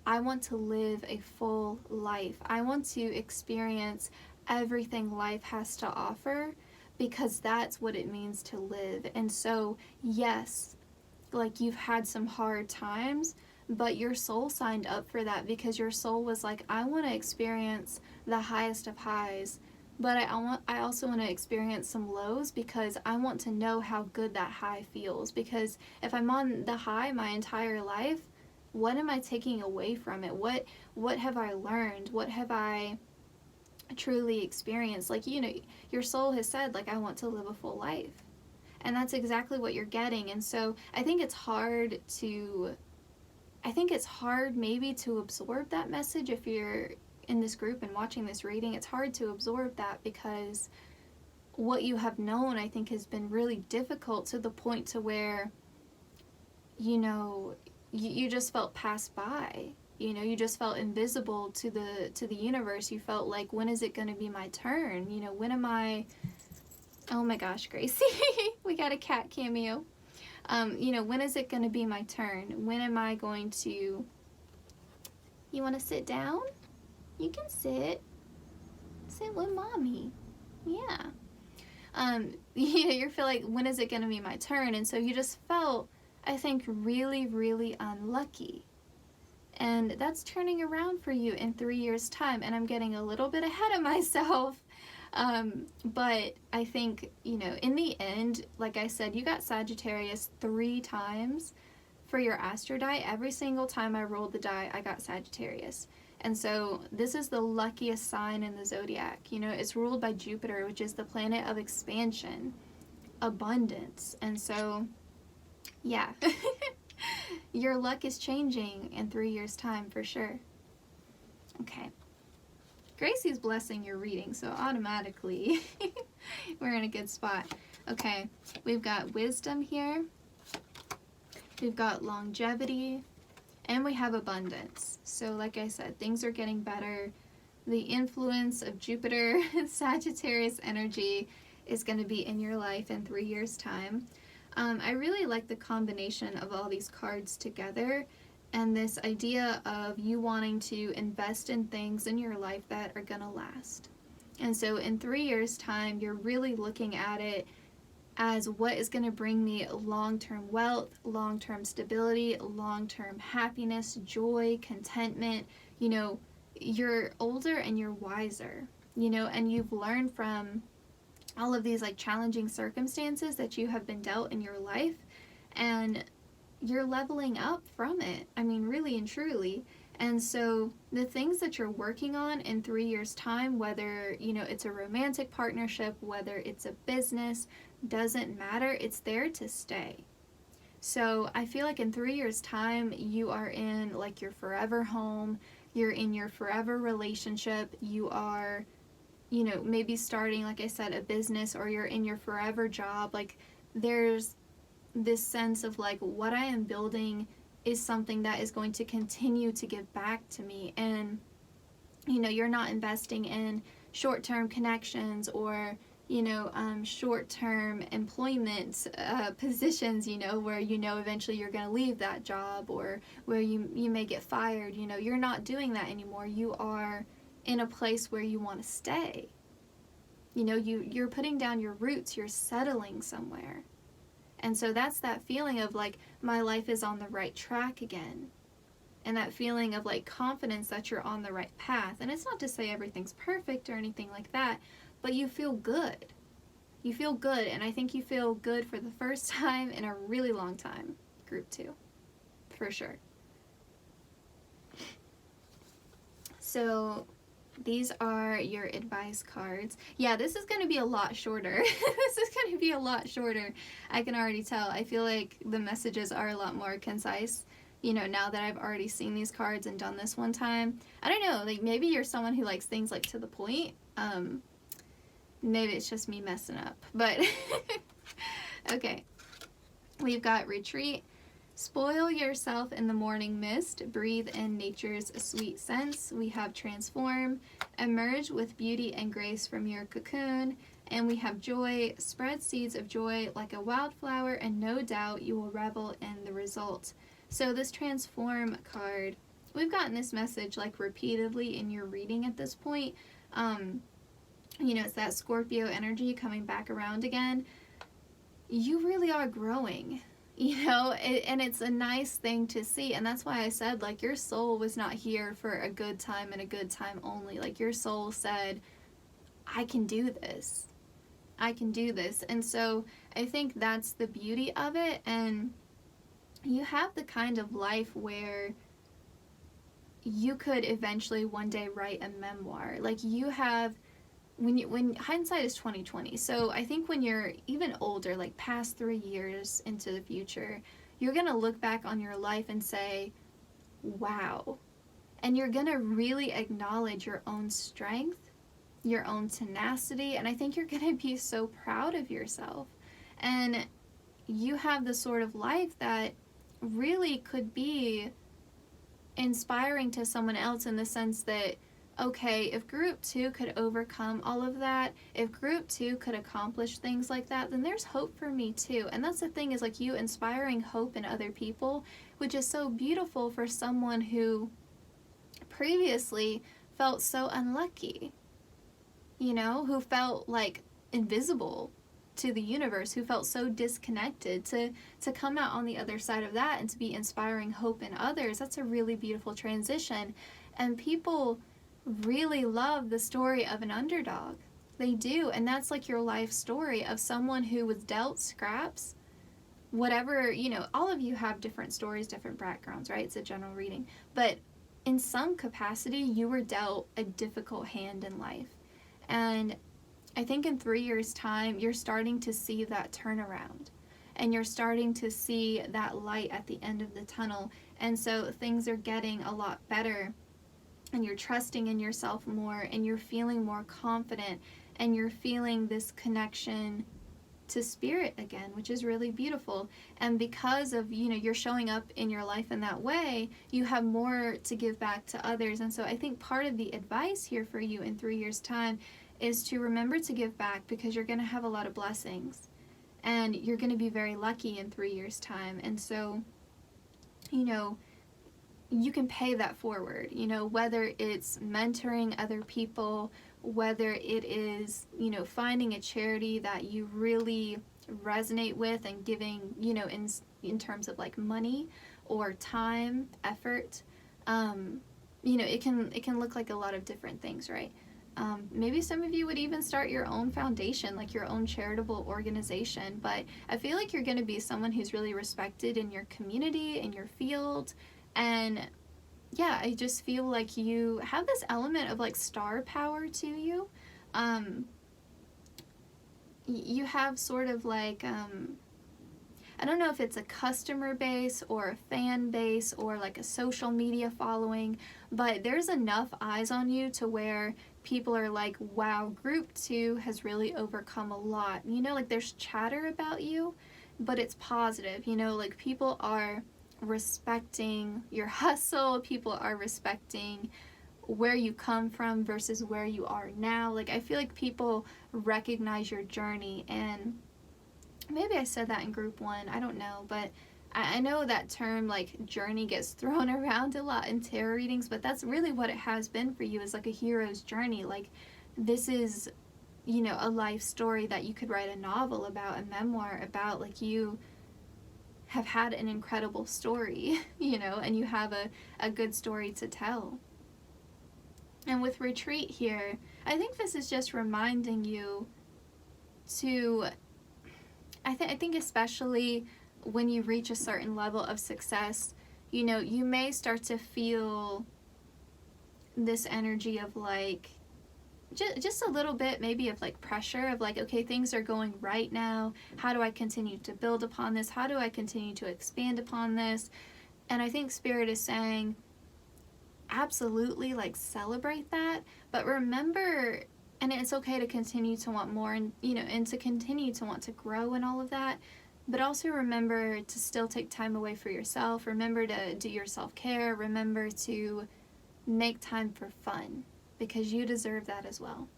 I want to live a full life. I want to experience everything life has to offer, because that's what it means to live. And so, yes, like, you've had some hard times, but your soul signed up for that, because your soul was like, I want to experience the highest of highs, but I also want to experience some lows, because I want to know how good that high feels. Because if I'm on the high my entire life, what am I taking away from it? What have I learned? What have I truly experienced? Like, you know, your soul has said, like, I want to live a full life. And that's exactly what you're getting. And so I think it's hard maybe to absorb that message. If you're in this group and watching this reading, it's hard to absorb that, because what you have known, I think, has been really difficult, to the point to where, you know, you just felt passed by. You know, you just felt invisible to the universe. You felt like, when is it going to be my turn? You know, when am I... Oh my gosh, Gracie. We got a cat cameo. You know, when is it going to be my turn? When am I going to... You want to sit down? You can sit. Sit with mommy. Yeah. You know, you feel like, when is it going to be my turn? And so you just felt, I think, really, really unlucky. And that's turning around for you in 3 years' time. And I'm getting a little bit ahead of myself. But I think, you know, in the end, like I said, you got Sagittarius 3 times for your astro die. Every single time I rolled the die, I got Sagittarius. And so this is the luckiest sign in the zodiac. You know, it's ruled by Jupiter, which is the planet of expansion, abundance. And so, yeah, your luck is changing in 3 years' time for sure. Okay. Gracie's blessing your reading, so automatically we're in a good spot. Okay, we've got wisdom here, we've got longevity, and we have abundance. So like I said, things are getting better. The influence of Jupiter, Sagittarius energy is going to be in your life in 3 years' time. I really like the combination of all these cards together, and this idea of you wanting to invest in things in your life that are gonna last. And so in 3 years' time, you're really looking at it as, what is gonna bring me long-term wealth, long-term stability, long-term happiness, joy, contentment. You know, you're older and you're wiser, you know, and you've learned from all of these like challenging circumstances that you have been dealt in your life, and you're leveling up from it. I mean, really and truly. And so the things that you're working on in 3 years' time, whether, you know, it's a romantic partnership, whether it's a business, doesn't matter. It's there to stay. So I feel like in 3 years' time, you are in like your forever home, you're in your forever relationship, you are, you know, maybe starting, like I said, a business, or you're in your forever job. Like, there's this sense of like, what I am building is something that is going to continue to give back to me. And, you know, you're not investing in short-term connections, or, you know, short-term employment positions, you know, where, you know, eventually you're going to leave that job, or where you may get fired. You know, you're not doing that anymore. You are in a place where you want to stay. You know, you're putting down your roots, you're settling somewhere. And so that's that feeling of like, my life is on the right track again. And that feeling of like confidence that you're on the right path. And it's not to say everything's perfect or anything like that, but you feel good. You feel good, and I think you feel good for the first time in a really long time. Group 2, for sure. So these are your advice cards. Yeah, this is going to be a lot shorter. This is going to be a lot shorter. I can already tell. I feel like the messages are a lot more concise, you know, now that I've already seen these cards and done this one time. I don't know, like maybe you're someone who likes things like to the point. Maybe it's just me messing up, but okay. We've got retreat. Spoil yourself in the morning mist. Breathe in nature's sweet scents. We have transform. Emerge with beauty and grace from your cocoon. And we have joy. Spread seeds of joy like a wildflower, and no doubt you will revel in the result. So this transform card, we've gotten this message like repeatedly in your reading at this point. You know, it's that Scorpio energy coming back around again. You really are growing, you know, and it's a nice thing to see. And that's why I said, like, your soul was not here for a good time and a good time only. Like, your soul said, I can do this. I can do this. And so I think that's the beauty of it. And you have the kind of life where you could eventually one day write a memoir. Like, you have, when hindsight is 20/20. So I think when you're even older, like past 3 years into the future, you're going to look back on your life and say, wow. And you're going to really acknowledge your own strength, your own tenacity, and I think you're going to be so proud of yourself. And you have the sort of life that really could be inspiring to someone else, in the sense that, okay, if group 2 could overcome all of that, if group 2 could accomplish things like that, then there's hope for me too. And that's the thing, is like you inspiring hope in other people, which is so beautiful for someone who previously felt so unlucky, you know, who felt like invisible to the universe, who felt so disconnected, to come out on the other side of that and to be inspiring hope in others. That's a really beautiful transition. And people really love the story of an underdog. They do. And that's like your life story of someone who was dealt scraps, whatever, you know, all of you have different stories, different backgrounds, right? It's a general reading. But in some capacity, you were dealt a difficult hand in life. And I think in 3 years' time, you're starting to see that turnaround. And you're starting to see that light at the end of the tunnel. And so things are getting a lot better. And you're trusting in yourself more, and you're feeling more confident, and you're feeling this connection to spirit again, which is really beautiful. And because of, you know, you're showing up in your life in that way, you have more to give back to others. And so I think part of the advice here for you in 3 years' time is to remember to give back, because you're going to have a lot of blessings, and you're going to be very lucky in 3 years' time. And so, you know, you can pay that forward, you know, whether it's mentoring other people, whether it is, you know, finding a charity that you really resonate with and giving, you know, in terms of like money or time, effort. You know, it can look like a lot of different things, right? Maybe some of you would even start your own foundation, like your own charitable organization. But I feel like you're going to be someone who's really respected in your community, in your field. And yeah, I just feel like you have this element of like star power to you. You have sort of like, I don't know if it's a customer base or a fan base or like a social media following, but there's enough eyes on you to where people are like, wow, group 2 has really overcome a lot. You know, like there's chatter about you, but it's positive. You know, like people are respecting your hustle, people are respecting where you come from versus where you are now. Like I feel like people recognize your journey, and maybe I said that in group 1, I don't know, but I know that term like journey gets thrown around a lot in tarot readings, but that's really what it has been for you, is like a hero's journey. Like this is, you know, a life story that you could write a novel about, a memoir about. Like you have had an incredible story, you know, and you have a good story to tell. And with retreat here, I think this is just reminding you to, I think especially when you reach a certain level of success, you know, you may start to feel this energy of like, just a little bit maybe of like pressure of like, okay, things are going right now. How do I continue to build upon this? How do I continue to expand upon this? And I think Spirit is saying, absolutely, like, celebrate that, but remember, and it's okay to continue to want more, and and to continue to want to grow and all of that, but also remember to still take time away for yourself. Remember to do your self-care. Remember to make time for fun, because you deserve that as well.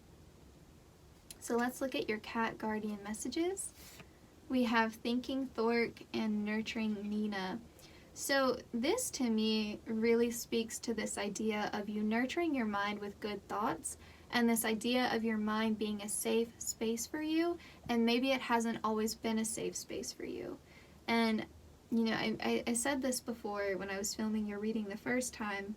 So let's look at your cat guardian messages. We have thinking Thork and nurturing Nina. So this to me really speaks to this idea of you nurturing your mind with good thoughts, and this idea of your mind being a safe space for you, and maybe it hasn't always been a safe space for you. And I said this before when I was filming your reading the first time.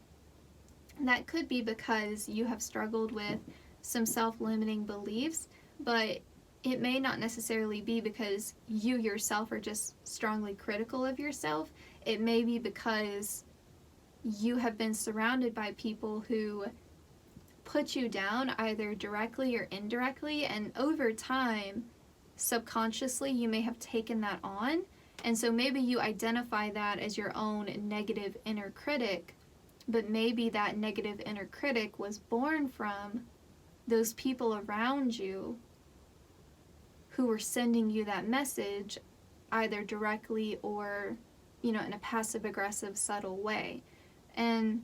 That could be because you have struggled with some self-limiting beliefs, but it may not necessarily be because you yourself are just strongly critical of yourself. It may be because you have been surrounded by people who put you down either directly or indirectly, and over time, subconsciously, you may have taken that on. And so maybe you identify that as your own negative inner critic, but maybe that negative inner critic was born from those people around you who were sending you that message either directly or, in a passive-aggressive, subtle way. And,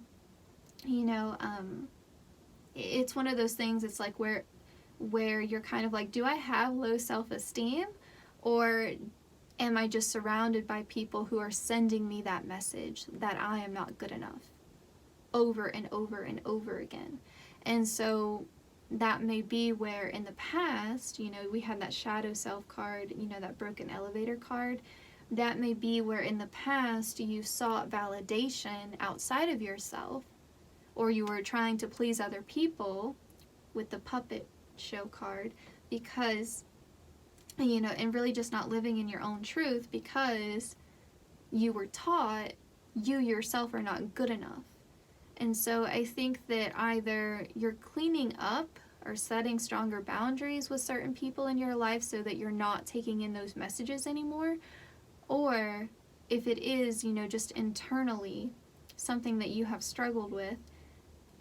it's one of those things, it's like where you're kind of like, do I have low self-esteem, or am I just surrounded by people who are sending me that message that I am not good enough over and over and over again? And so that may be where in the past, we had that shadow self card, that broken elevator card. That may be where in the past you sought validation outside of yourself, or you were trying to please other people with the puppet show card, because, and really just not living in your own truth because you were taught you yourself are not good enough. And so I think that either you're cleaning up or setting stronger boundaries with certain people in your life so that you're not taking in those messages anymore, or if it is, just internally something that you have struggled with,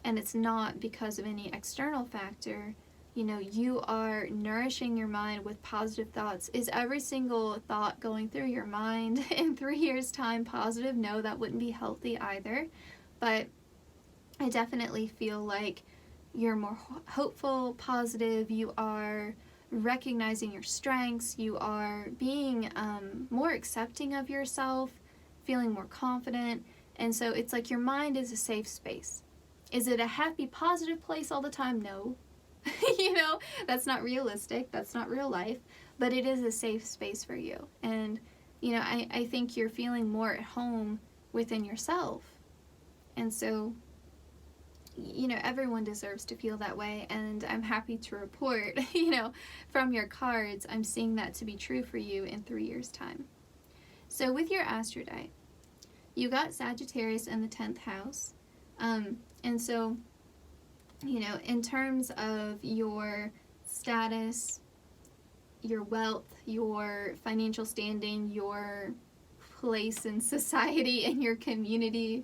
and it's not because of any external factor, you are nourishing your mind with positive thoughts. Is every single thought going through your mind in 3 years' time positive? No, that wouldn't be healthy either. But I definitely feel like you're more hopeful, positive, you are recognizing your strengths, you are being more accepting of yourself, feeling more confident. And so it's like your mind is a safe space. Is it a happy, positive place all the time? No. That's not realistic. That's not real life. But it is a safe space for you. And, I think you're feeling more at home within yourself. And so, everyone deserves to feel that way. And I'm happy to report, from your cards, I'm seeing that to be true for you in 3 years' time. So with your Astrodite, you got Sagittarius in the 10th house. And so, in terms of your status, your wealth, your financial standing, your place in society and your community,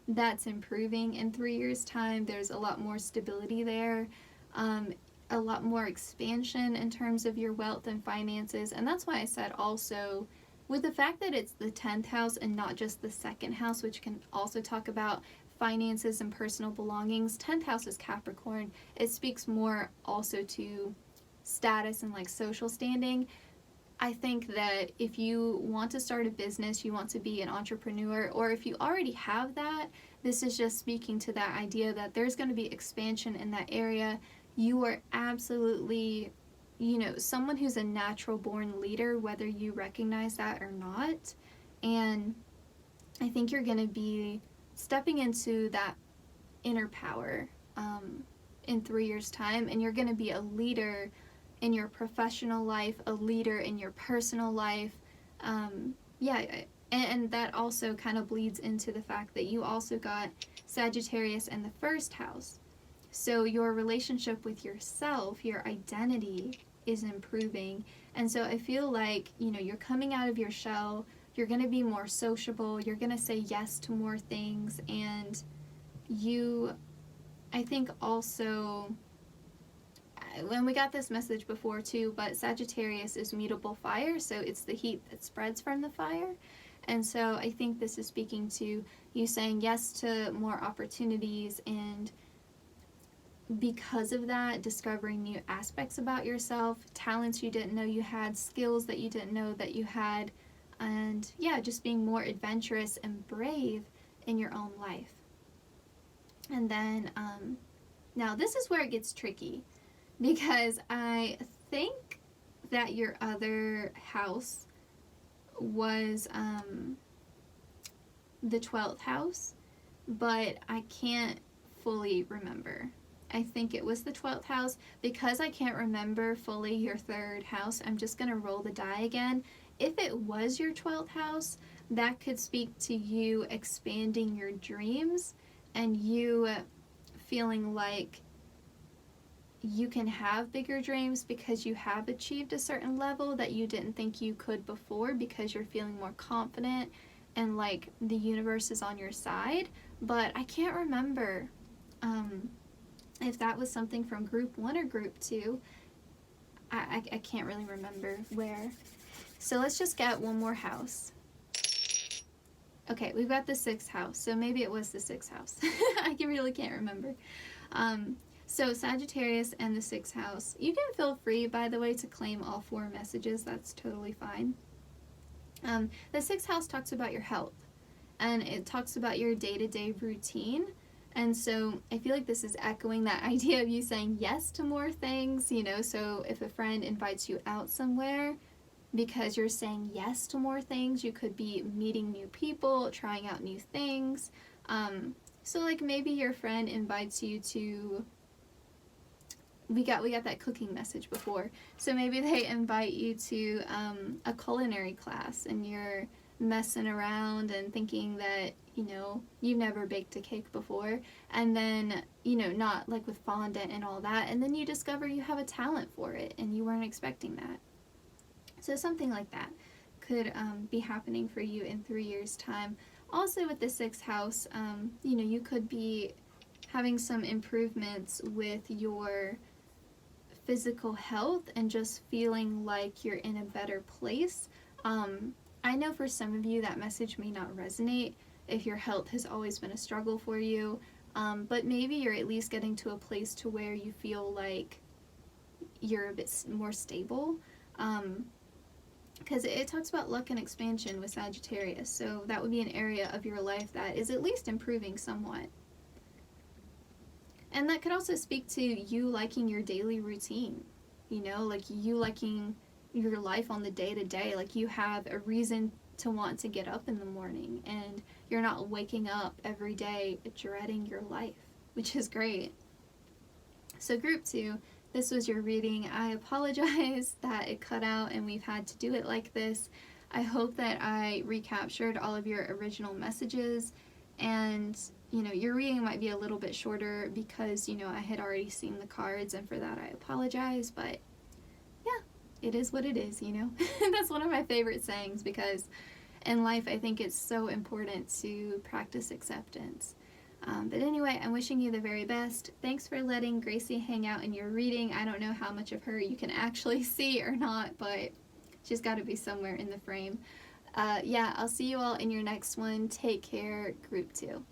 that's improving in 3 years' time. There's a lot more stability there, a lot more expansion in terms of your wealth and finances. And that's why I said also, with the fact that it's the 10th house and not just the 2nd house, which can also talk about finances and personal belongings. 10th house is Capricorn. It speaks more also to status and like social standing. I think that if you want to start a business, you want to be an entrepreneur, or if you already have that, this is just speaking to that idea that there's going to be expansion in that area. You are absolutely, someone who's a natural born leader, whether you recognize that or not. And I think you're going to be stepping into that inner power in 3 years' time, and you're going to be a leader in your professional life, a leader in your personal life. And that also kind of bleeds into the fact that you also got Sagittarius in the first house. So your relationship with yourself, your identity is improving. And so I feel like, you're coming out of your shell, you're going to be more sociable, you're going to say yes to more things, and I think also, when we got this message before too, but Sagittarius is mutable fire, so it's the heat that spreads from the fire. And so I think this is speaking to you saying yes to more opportunities, and because of that, discovering new aspects about yourself, talents you didn't know you had, skills that you didn't know that you had, and just being more adventurous and brave in your own life. And then, now this is where it gets tricky, because I think that your other house was the 12th house, but I can't fully remember. I think it was the 12th house. Because I can't remember fully your 3rd house, I'm just going to roll the die again. If it was your 12th house, that could speak to you expanding your dreams and you feeling like you can have bigger dreams because you have achieved a certain level that you didn't think you could before, because you're feeling more confident and like the universe is on your side. But I can't remember if that was something from group 1 or group 2. I can't really remember where. So let's just get one more house. Okay, we've got the 6th house, so maybe it was the 6th house. I really can't remember. So Sagittarius and the 6th house. You can feel free, by the way, to claim all 4 messages. That's totally fine. The 6th house talks about your health, and it talks about your day-to-day routine. And so I feel like this is echoing that idea of you saying yes to more things, so if a friend invites you out somewhere, because you're saying yes to more things, you could be meeting new people, trying out new things. So like maybe your friend invites you to, we got that cooking message before, so maybe they invite you to a culinary class, and you're messing around and thinking that you've never baked a cake before, and then not like with fondant and all that, and then you discover you have a talent for it and you weren't expecting that. So something like that could be happening for you in 3 years' time. Also with the 6th house, you could be having some improvements with your physical health and just feeling like you're in a better place. I know for some of you that message may not resonate if your health has always been a struggle for you, but maybe you're at least getting to a place to where you feel like you're a bit more stable. Because it talks about luck and expansion with Sagittarius, so that would be an area of your life that is at least improving somewhat. And that could also speak to you liking your daily routine, like you liking your life on the day-to-day, like you have a reason to want to get up in the morning, and you're not waking up every day dreading your life, which is great. So group 2, this was your reading. I apologize that it cut out and we've had to do it like this. I hope that I recaptured all of your original messages, and your reading might be a little bit shorter because I had already seen the cards, and for that I apologize, but yeah, it is what it is. That's one of my favorite sayings, because in life I think it's so important to practice acceptance. But anyway, I'm wishing you the very best. Thanks for letting Gracie hang out in your reading. I don't know how much of her you can actually see or not, but she's got to be somewhere in the frame. I'll see you all in your next one. Take care, group 2.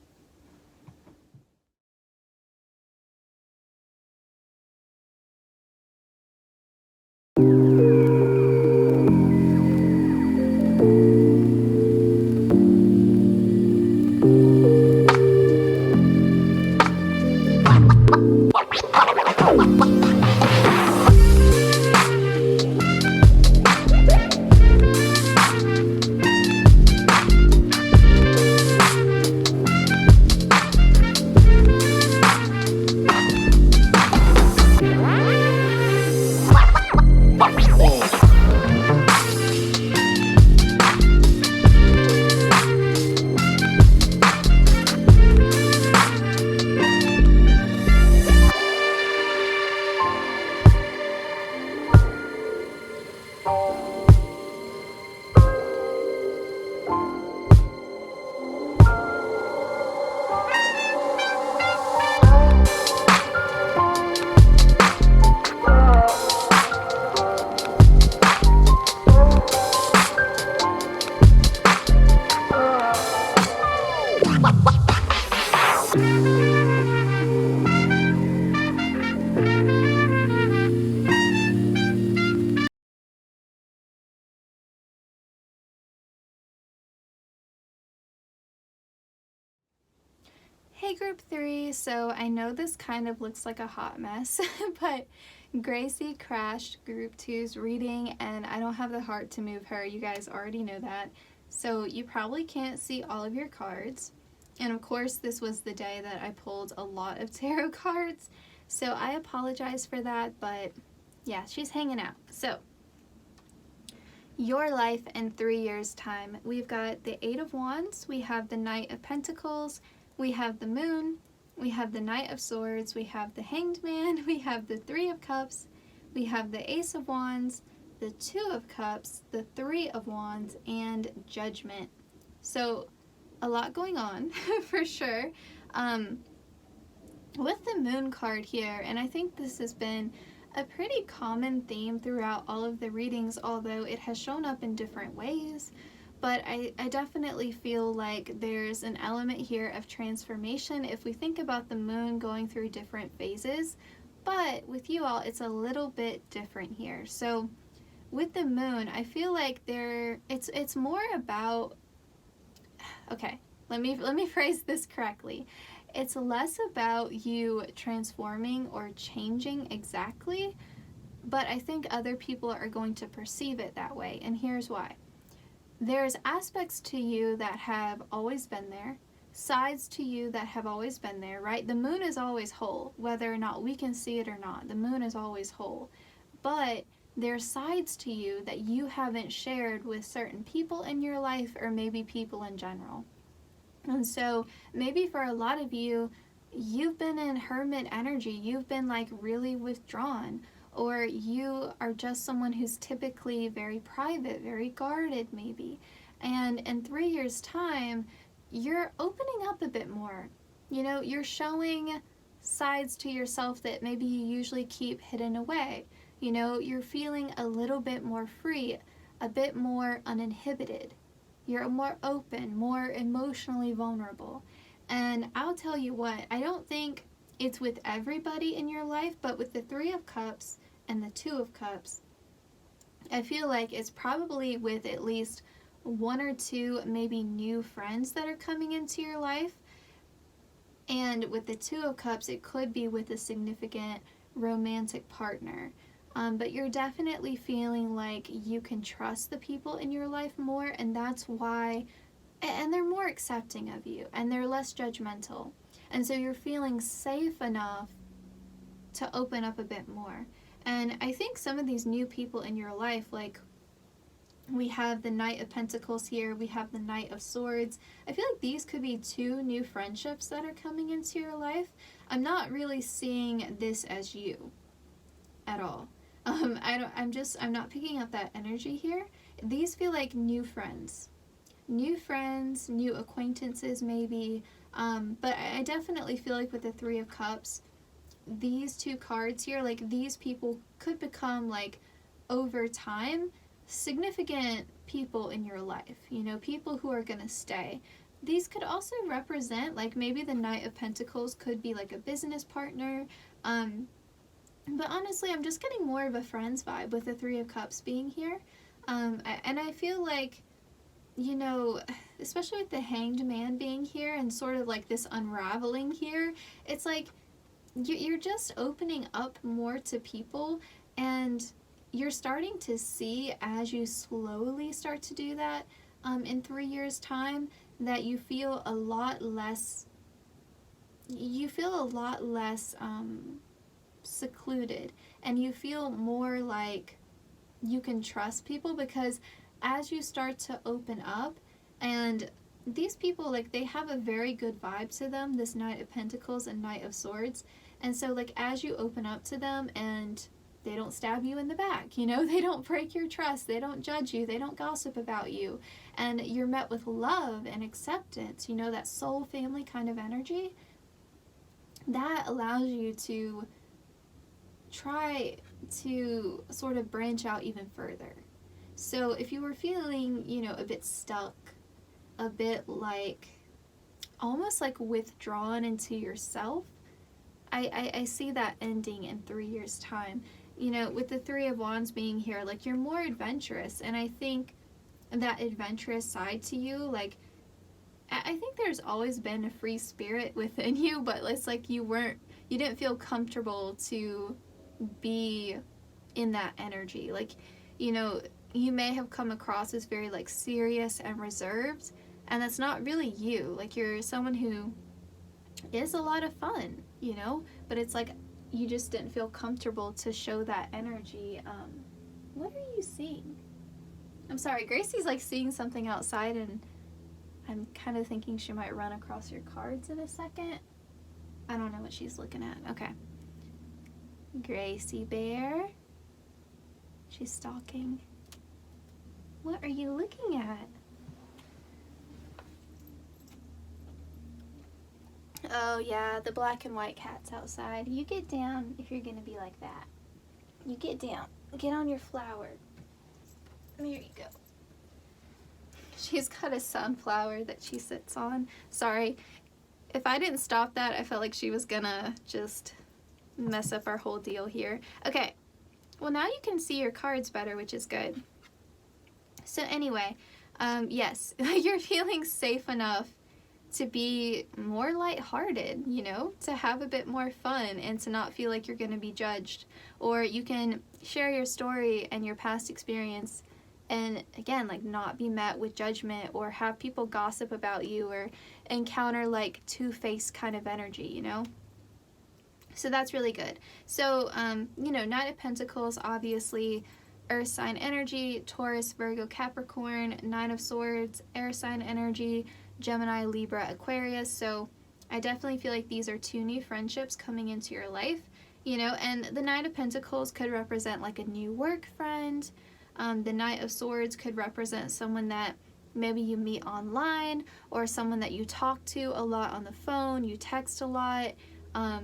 Hey group 3, so I know this kind of looks like a hot mess, but Gracie crashed group 2's reading and I don't have the heart to move her. You guys already know that. So you probably can't see all of your cards. And of course this was the day that I pulled a lot of tarot cards. So I apologize for that, but yeah, she's hanging out. So your life in 3 years' time. We've got the Eight of Wands, we have the Knight of Pentacles, we have the Moon, we have the Knight of Swords, we have the Hanged Man, we have the Three of Cups, we have the Ace of Wands, the Two of Cups, the Three of Wands, and Judgment. So a lot going on for sure. With the Moon card here, and I think this has been a pretty common theme throughout all of the readings, although it has shown up in different ways. But I definitely feel like there's an element here of transformation if we think about the moon going through different phases. But with you all, it's a little bit different here. So with the moon, I feel like it's more about, okay, let me phrase this correctly. It's less about you transforming or changing exactly, but I think other people are going to perceive it that way, and here's why. There's aspects to you that have always been there, sides to you that have always been there, right? The moon is always whole, whether or not we can see it or not. The moon is always whole. But there's sides to you that you haven't shared with certain people in your life, or maybe people in general. And so maybe for a lot of you, you've been in hermit energy. You've been like really withdrawn, or you are just someone who's typically very private, very guarded maybe. And in 3 years' time, you're opening up a bit more. You know, you're showing sides to yourself that maybe you usually keep hidden away. You know, you're feeling a little bit more free, a bit more uninhibited. You're more open, more emotionally vulnerable. And I'll tell you what, I don't think it's with everybody in your life, but with the Three of Cups and the Two of Cups, I feel like it's probably with at least one or two maybe new friends that are coming into your life. And with the Two of Cups, it could be with a significant romantic partner. But you're definitely feeling like you can trust the people in your life more, and that's why, and they're more accepting of you, and they're less judgmental. And so you're feeling safe enough to open up a bit more. And I think some of these new people in your life, like we have the Knight of Pentacles here, we have the Knight of Swords. I feel like these could be two new friendships that are coming into your life. I'm not really seeing this as you at all. I'm not picking up that energy here. These feel like new friends, new acquaintances maybe. But I definitely feel like with the Three of Cups, these two cards here, like these people could become like over time significant people in your life, you know, people who are gonna stay. These could also represent like maybe the Knight of Pentacles could be like a business partner. But honestly, I'm just getting more of a friends vibe with the Three of Cups being here. And I feel like, you know, especially with the Hanged Man being here and sort of like this unraveling here, it's like you're just opening up more to people, and you're starting to see as you slowly start to do that in 3 years' time that you feel a lot less secluded, and you feel more like you can trust people, because as you start to open up, and these people, like, they have a very good vibe to them, this Knight of Pentacles and Knight of Swords, and so like as you open up to them and they don't stab you in the back, you know, they don't break your trust, they don't judge you, they don't gossip about you, and you're met with love and acceptance, you know, that soul family kind of energy, that allows you to try to sort of branch out even further. So if you were feeling, you know, a bit stuck, a bit like, almost like withdrawn into yourself, I see that ending in 3 years' time. You know, with the Three of Wands being here, like, you're more adventurous, and I think that adventurous side to you, like, I think there's always been a free spirit within you, but it's like you didn't feel comfortable to be in that energy. Like, you know, you may have come across as very, like, serious and reserved, and that's not really you. Like, you're someone who is a lot of fun, you know, but it's like you just didn't feel comfortable to show that energy. What are you seeing? I'm sorry, Gracie's like seeing something outside, and I'm kind of thinking she might run across your cards in a second. I don't know what she's looking at. Okay. Gracie Bear. She's stalking. What are you looking at? Oh yeah, the black and white cat's outside. You get down if you're gonna be like that. You get down. Get on your flower. There you go. She's got a sunflower that she sits on. Sorry, if I didn't stop that, I felt like she was gonna just mess up our whole deal here. Okay, well now you can see your cards better, which is good. So anyway, yes, you're feeling safe enough to be more lighthearted, you know, to have a bit more fun and to not feel like you're going to be judged. Or you can share your story and your past experience and, again, like, not be met with judgment or have people gossip about you or encounter like two-faced kind of energy, you know. So that's really good. So, you know, Knight of Pentacles, obviously, Earth sign energy, Taurus, Virgo, Capricorn, Nine of Swords, air sign energy, Gemini, Libra, Aquarius. So I definitely feel like these are two new friendships coming into your life, you know, and the Knight of Pentacles could represent like a new work friend. The Knight of Swords could represent someone that maybe you meet online, or someone that you talk to a lot on the phone, you text a lot,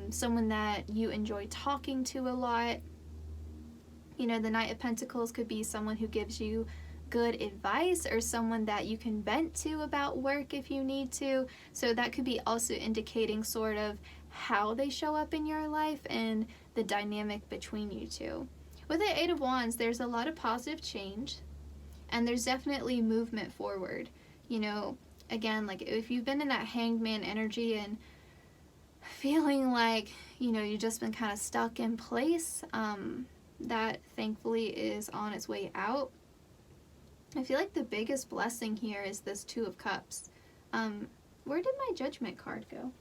someone that you enjoy talking to a lot. You know, the Knight of Pentacles could be someone who gives you good advice, or someone that you can vent to about work if you need to. So that could be also indicating sort of how they show up in your life and the dynamic between you two. With the Eight of Wands, there's a lot of positive change, and there's definitely movement forward. You know, again, like if you've been in that hangman energy and feeling like, you know, you've just been kind of stuck in place, that thankfully is on its way out. I feel like the biggest blessing here is this Two of Cups. Where did my Judgment card go?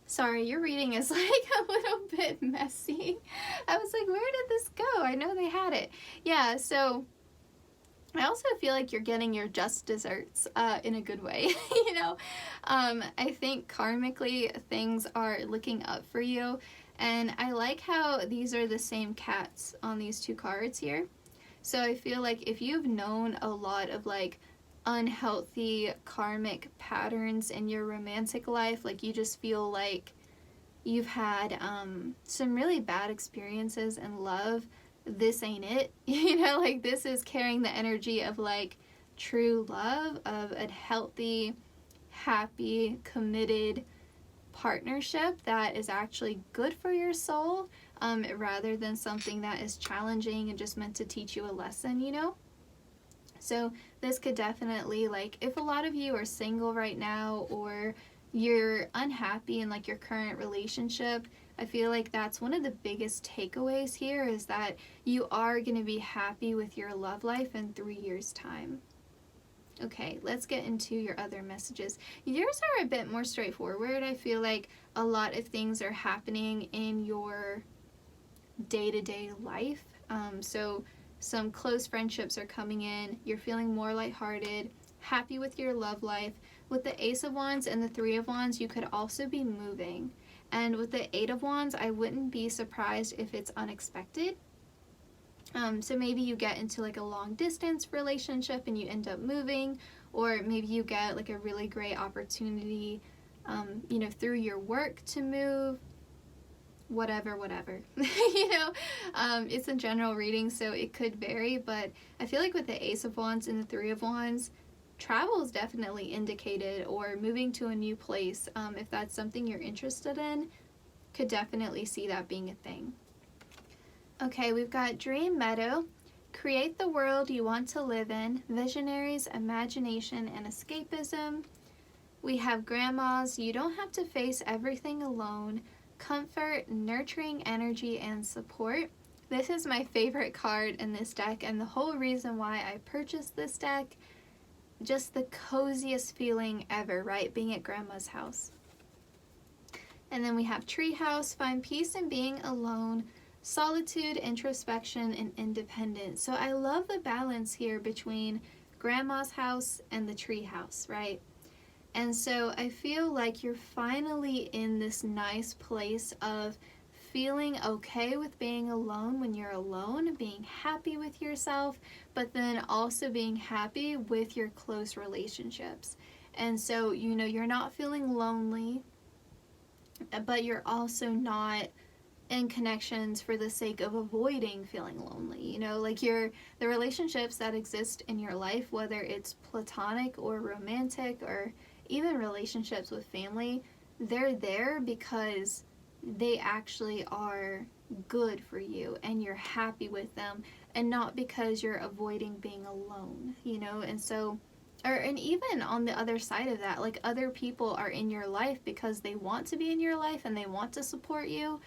Sorry, your reading is like a little bit messy. I was like, where did this go? I know they had it. Yeah, so I also feel like you're getting your just desserts in a good way, you know? I think karmically things are looking up for you, and I like how these are the same cats on these two cards here. So I feel like if you've known a lot of like unhealthy karmic patterns in your romantic life, like you just feel like you've had some really bad experiences in love, this ain't it. You know, like this is carrying the energy of like true love, of a healthy, happy, committed partnership that is actually good for your soul, rather than something that is challenging and just meant to teach you a lesson, you know? So this could definitely, like, if a lot of you are single right now, or you're unhappy in like your current relationship, I feel like that's one of the biggest takeaways here, is that you are going to be happy with your love life in 3 years' time. Okay, let's get into your other messages. Yours are a bit more straightforward. I feel like a lot of things are happening in your day-to-day life. So some close friendships are coming in. You're feeling more lighthearted, happy with your love life. With the Ace of Wands and the Three of Wands, you could also be moving. And with the Eight of Wands, I wouldn't be surprised if it's unexpected. So maybe you get into like a long distance relationship and you end up moving, or maybe you get like a really great opportunity, through your work to move, whatever. It's a general reading, so it could vary, but I feel like with the Ace of Wands and the Three of Wands, travel is definitely indicated, or moving to a new place, if that's something you're interested in, could definitely see that being a thing. Okay, we've got Dream Meadow. Create the world you want to live in. Visionaries, imagination, and escapism. We have Grandmas. You don't have to face everything alone. Comfort, nurturing energy, and support. This is my favorite card in this deck, and the whole reason why I purchased this deck. Just the coziest feeling ever, right? Being at Grandma's house. And then we have Treehouse. Find peace in being alone. Solitude, introspection, and independence. So I love the balance here between Grandma's house and the tree house, right? And so I feel like you're finally in this nice place of feeling okay with being alone when you're alone, being happy with yourself, but then also being happy with your close relationships. And so, you're not feeling lonely, but you're also not in connections for the sake of avoiding feeling lonely. The relationships that exist in your life, whether it's platonic or romantic or even relationships with family, they're there because they actually are good for you and you're happy with them, and not because you're avoiding being alone, and even on the other side of that, like, other people are in your life because they want to be in your life and they want to support you,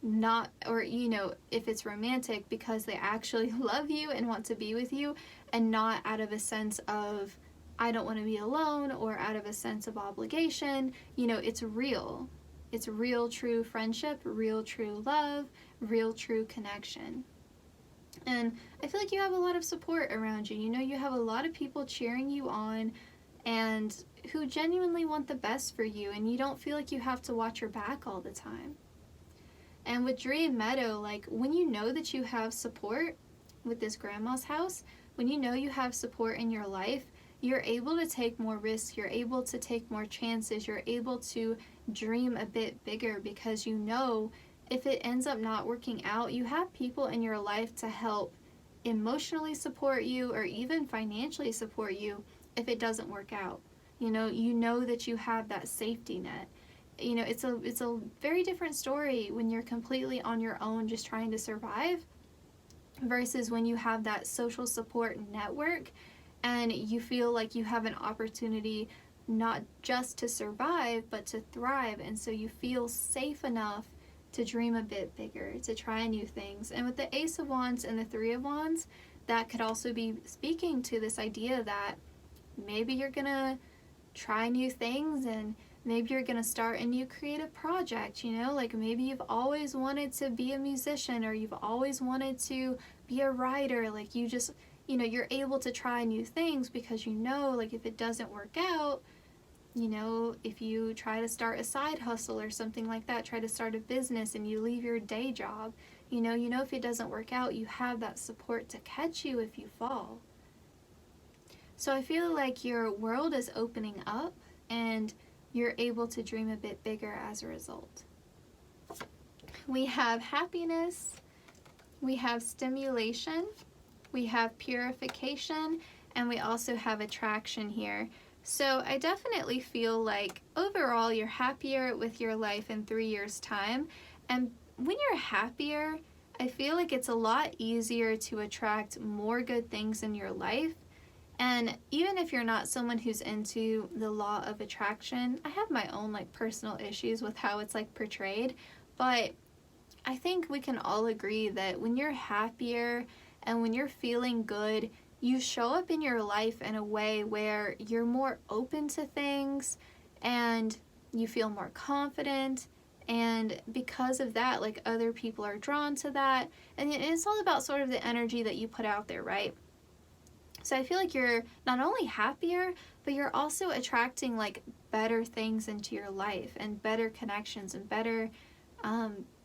not, or if it's romantic, because they actually love you and want to be with you, and not out of a sense of I don't want to be alone, or out of a sense of obligation. It's real. It's real, true friendship, real, true love, real, true connection. And I feel like you have a lot of support around you. You have a lot of people cheering you on and who genuinely want the best for you, and you don't feel like you have to watch your back all the time. And with Dream Meadow, like, when you know that you have support with this Grandma's house, when you know you have support in your life, you're able to take more risks, you're able to take more chances, you're able to dream a bit bigger, because if it ends up not working out, you have people in your life to help emotionally support you or even financially support you if it doesn't work out. You know that you have that safety net. It's a very different story when you're completely on your own just trying to survive, versus when you have that social support network and you feel like you have an opportunity not just to survive but to thrive, and so you feel safe enough to dream a bit bigger, to try new things. And with the Ace of Wands and the Three of Wands, that could also be speaking to this idea that maybe you're gonna try new things, and maybe you're gonna start a new creative project. Like, maybe you've always wanted to be a musician, or you've always wanted to be a writer. Like, you're able to try new things because like, if it doesn't work out, if you try to start a side hustle or something like that, try to start a business and you leave your day job, if it doesn't work out, you have that support to catch you if you fall. So I feel like your world is opening up and you're able to dream a bit bigger as a result. We have happiness, we have stimulation, we have purification, and we also have attraction here. So I definitely feel like overall you're happier with your life in 3 years' time. And when you're happier, I feel like it's a lot easier to attract more good things in your life. And even if you're not someone who's into the law of attraction, I have my own personal issues with how it's portrayed, but I think we can all agree that when you're happier and when you're feeling good, you show up in your life in a way where you're more open to things and you feel more confident, and because of that, other people are drawn to that, and it's all about sort of the energy that you put out there, right? So I feel like you're not only happier, but you're also attracting like better things into your life and better connections and better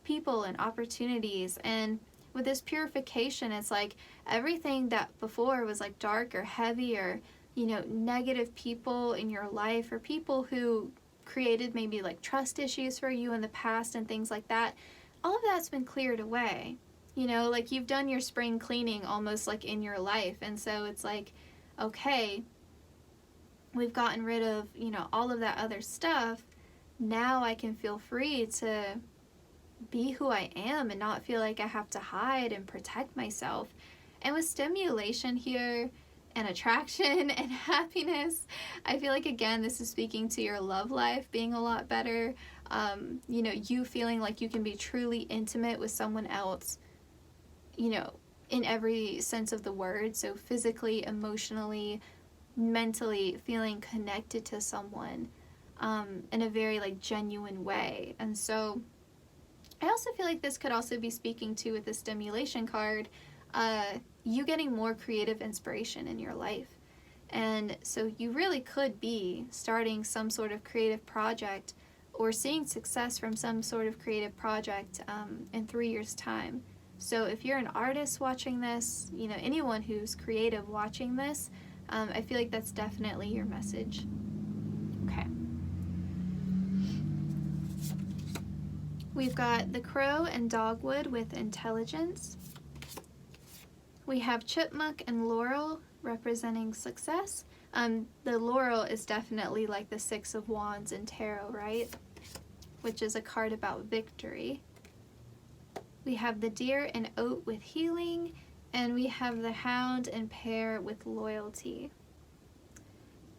people and opportunities. And with this purification, it's like everything that before was like dark or heavy or, you know, negative people in your life or people who created maybe like trust issues for you in the past and things like that, all of that's been cleared away. You know, like you've done your spring cleaning almost like in your life. And so it's like, okay, we've gotten rid of, you know, all of that other stuff. Now I can feel free to be who I am and not feel like I have to hide and protect myself. And with stimulation here and attraction and happiness, I feel like, again, this is speaking to your love life being a lot better. You know, you feeling like you can be truly intimate with someone else, you know, in every sense of the word. So physically, emotionally, mentally feeling connected to someone in a very like genuine way. And so I also feel like this could also be speaking to, with the stimulation card, you getting more creative inspiration in your life. And so you really could be starting some sort of creative project or seeing success from some sort of creative project in 3 years' time. So if you're an artist watching this, you know, anyone who's creative watching this, I feel like that's definitely your message. Okay. We've got the crow and dogwood with intelligence. We have chipmunk and laurel representing success. The laurel is definitely like the Six of Wands in tarot, right? Which is a card about victory. We have the deer and oat with healing, and we have the hound and pear with loyalty.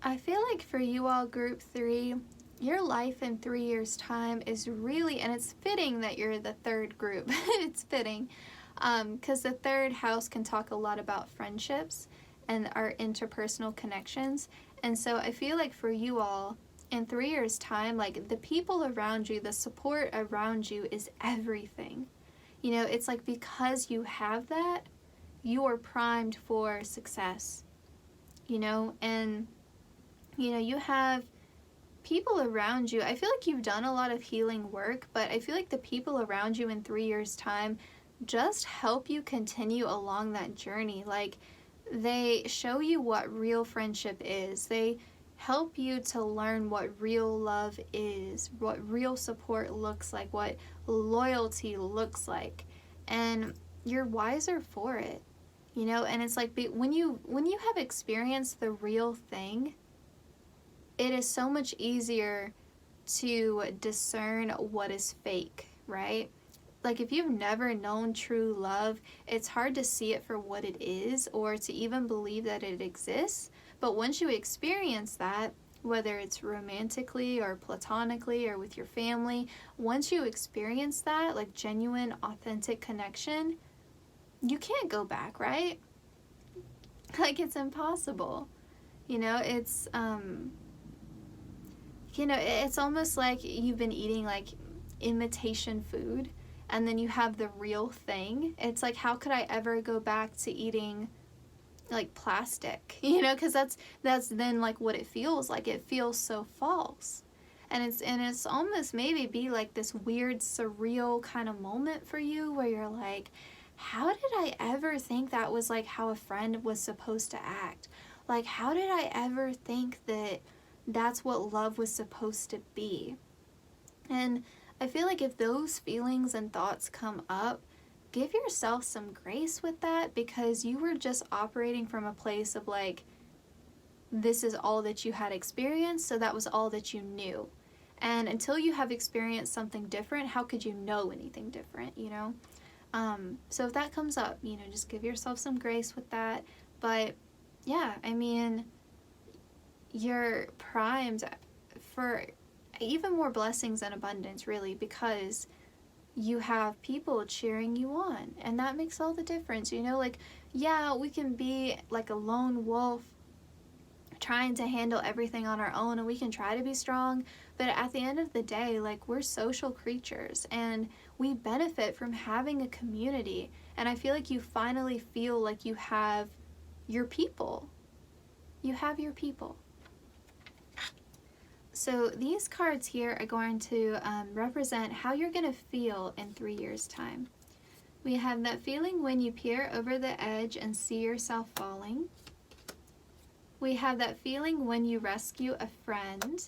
I feel like for you all, group 3, your life in 3 years' time is really, and it's fitting that you're the third group. It's fitting because the third house can talk a lot about friendships and our interpersonal connections. And so I feel like for you all, in 3 years' time, like the people around you, the support around you is everything. You know, it's like because you have that, you are primed for success, you know, and, you know, you have people around you. I feel like you've done a lot of healing work, but I feel like the people around you in 3 years' time just help you continue along that journey. Like, they show you what real friendship is. They help you to learn what real love is, what real support looks like, what loyalty looks like, and you're wiser for it, you know. And it's like when you have experienced the real thing, it is so much easier to discern what is fake, right? Like if you've never known true love, it's hard to see it for what it is or to even believe that it exists. But once you experience that, whether it's romantically or platonically or with your family, once you experience that, like genuine, authentic connection, you can't go back, right? Like it's impossible. You know, it's, you know, it's almost like you've been eating like imitation food and then you have the real thing. It's like, how could I ever go back to eating like plastic, you know, because that's then like what it feels like. It feels so false, and it's almost maybe be like this weird surreal kind of moment for you where you're like, how did I ever think that was like how a friend was supposed to act? Like, how did I ever think that that's what love was supposed to be? And I feel like if those feelings and thoughts come up, give yourself some grace with that, because you were just operating from a place of like, this is all that you had experienced, so that was all that you knew. And until you have experienced something different, how could you know anything different, you know? So if that comes up, you know, just give yourself some grace with that. But yeah, I mean, you're primed for even more blessings and abundance, really, because you have people cheering you on, and that makes all the difference, you know. Like, yeah, we can be like a lone wolf trying to handle everything on our own, and we can try to be strong, but at the end of the day, like, we're social creatures and we benefit from having a community. And I feel like you finally feel like you have your people. You have your people. So these cards here are going to represent how you're going to feel in 3 years' time. We have that feeling when you peer over the edge and see yourself falling. We have that feeling when you rescue a friend.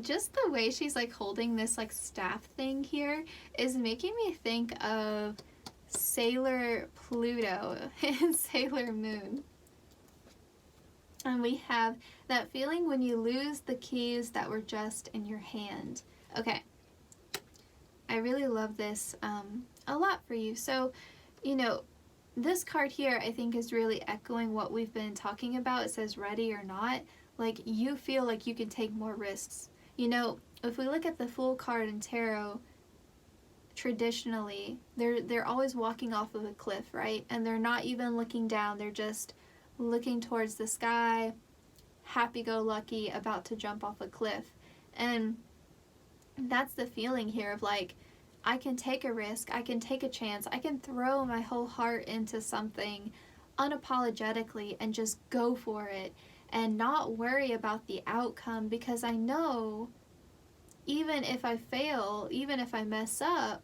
Just the way she's like holding this like staff thing here is making me think of Sailor Pluto in Sailor Moon. And we have that feeling when you lose the keys that were just in your hand. Okay, I really love this a lot for you. So, you know, this card here I think is really echoing what we've been talking about. It says ready or not. Like, you feel like you can take more risks. You know, if we look at the Fool card in Tarot, traditionally, they're always walking off of a cliff, right? And they're not even looking down. They're just looking towards the sky, happy-go-lucky, about to jump off a cliff. And that's the feeling here of like, I can take a risk, I can take a chance, I can throw my whole heart into something unapologetically and just go for it and not worry about the outcome, because I know even if I fail, even if I mess up,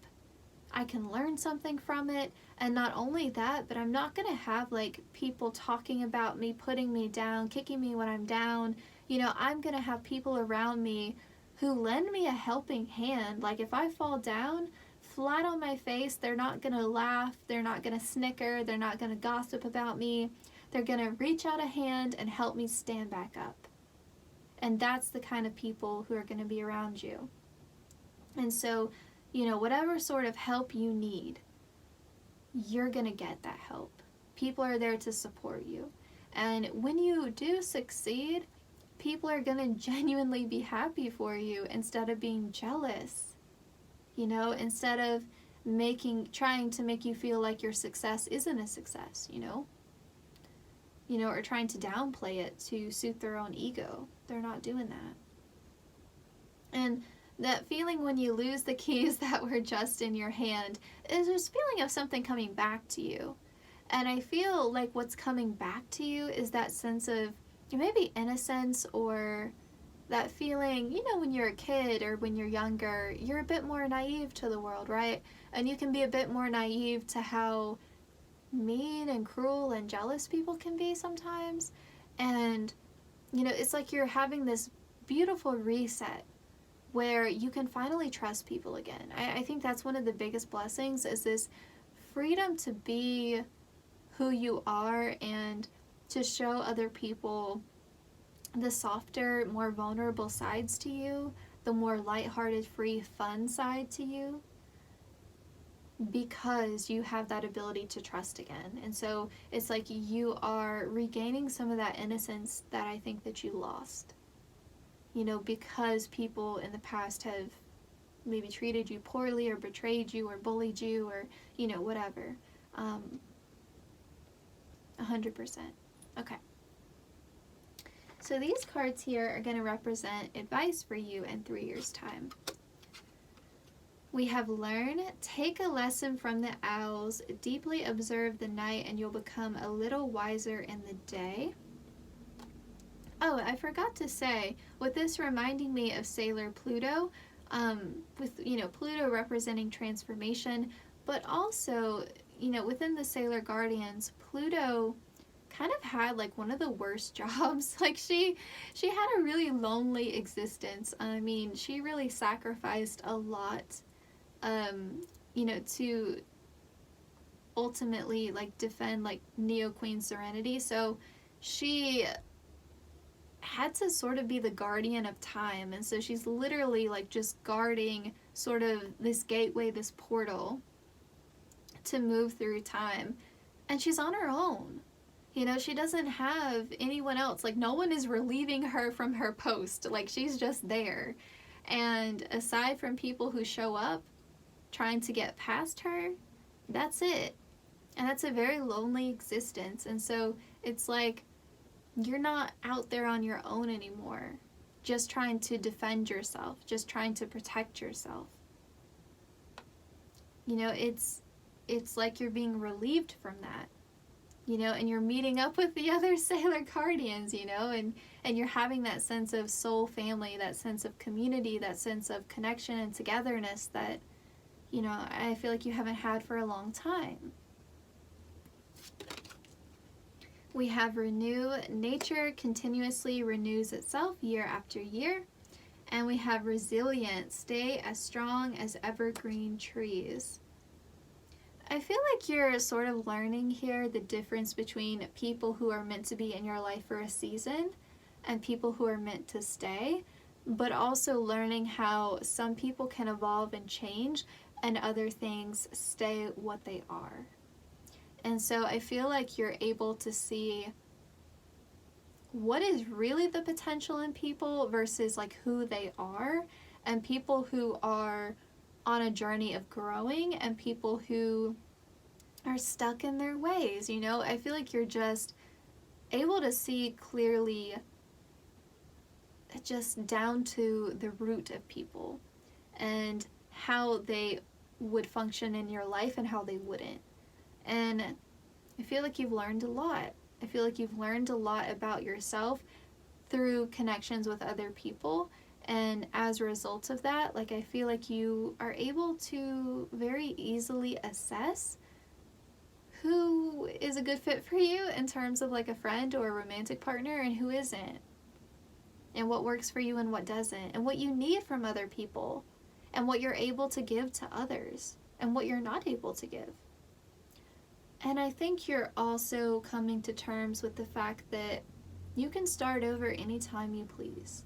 I can learn something from it. And not only that, but I'm not going to have like people talking about me, putting me down, kicking me when I'm down. You know, I'm going to have people around me who lend me a helping hand. Like, if I fall down flat on my face, they're not going to laugh, they're not going to snicker, they're not going to gossip about me. They're going to reach out a hand and help me stand back up. And that's the kind of people who are going to be around you. And so, you know, whatever sort of help you need, you're going to get that help. People are there to support you. And when you do succeed, people are going to genuinely be happy for you instead of being jealous. You know, instead of trying to make you feel like your success isn't a success, you know, or trying to downplay it to suit their own ego. They're not doing that. And that feeling when you lose the keys that were just in your hand is this feeling of something coming back to you. And I feel like what's coming back to you is that sense of maybe innocence, or that feeling, you know, when you're a kid or when you're younger, you're a bit more naive to the world, right? And you can be a bit more naive to how mean and cruel and jealous people can be sometimes. And, you know, it's like you're having this beautiful reset where you can finally trust people again. I think that's one of the biggest blessings, is this freedom to be who you are and to show other people the softer, more vulnerable sides to you, the more lighthearted, free, fun side to you, because you have that ability to trust again. And so it's like you are regaining some of that innocence that I think that you lost, you know, because people in the past have maybe treated you poorly or betrayed you or bullied you or, you know, whatever. 100%. Okay. So these cards here are going to represent advice for you in 3 years' time. We have learn, take a lesson from the owls, deeply observe the night, and you'll become a little wiser in the day. Oh, I forgot to say, with this reminding me of Sailor Pluto, with, you know, Pluto representing transformation, but also, you know, within the Sailor Guardians, Pluto kind of had like one of the worst jobs. Like she had a really lonely existence. I mean, she really sacrificed a lot, you know, to ultimately like defend like Neo Queen Serenity. So she had to sort of be the guardian of time, and so she's literally like just guarding sort of this gateway, this portal to move through time, and she's on her own. You know, she doesn't have anyone else. Like, no one is relieving her from her post. Like, she's just there. And aside from people who show up trying to get past her, that's it. And that's a very lonely existence. And so it's like you're not out there on your own anymore, just trying to defend yourself, just trying to protect yourself. You know, it's like you're being relieved from that. you know, and you're meeting up with the other sailor guardians, you know, and you're having that sense of soul family, that sense of community, that sense of connection and togetherness that, you know, I feel like you haven't had for a long time. We have renew. Nature continuously renews itself year after year. And we have resilient. Stay as strong as evergreen trees. I feel like you're sort of learning here the difference between people who are meant to be in your life for a season and people who are meant to stay, but also learning how some people can evolve and change and other things stay what they are. And so I feel like you're able to see what is really the potential in people versus like who they are, and people who are on a journey of growing and people who are stuck in their ways, you know? I feel like you're just able to see clearly just down to the root of people and how they would function in your life and how they wouldn't. And I feel like you've learned a lot. I feel like you've learned a lot about yourself through connections with other people. And as a result of that, like I feel like you are able to very easily assess who is a good fit for you in terms of like a friend or a romantic partner and who isn't. And what works for you and what doesn't. And what you need from other people. And what you're able to give to others. And what you're not able to give. And I think you're also coming to terms with the fact that you can start over anytime you please.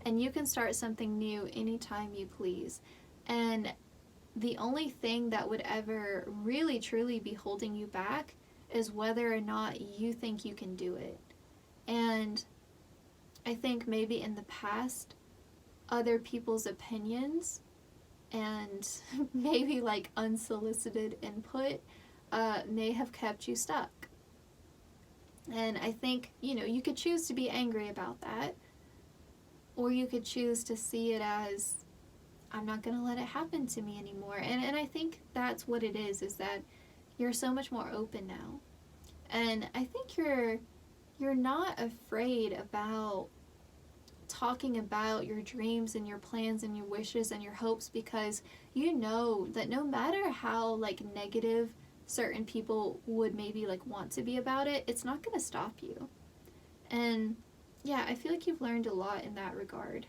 And you can start something new anytime you please. And the only thing that would ever really truly be holding you back is whether or not you think you can do it. And I think maybe in the past, other people's opinions and maybe like unsolicited input may have kept you stuck. And I think, you know, you could choose to be angry about that, or you could choose to see it as, I'm not going to let it happen to me anymore. And I think that's what it is that you're so much more open now. And I think you're not afraid about talking about your dreams and your plans and your wishes and your hopes, because you know that no matter how like negative certain people would maybe like want to be about it, it's not going to stop you. And yeah, I feel like you've learned a lot in that regard.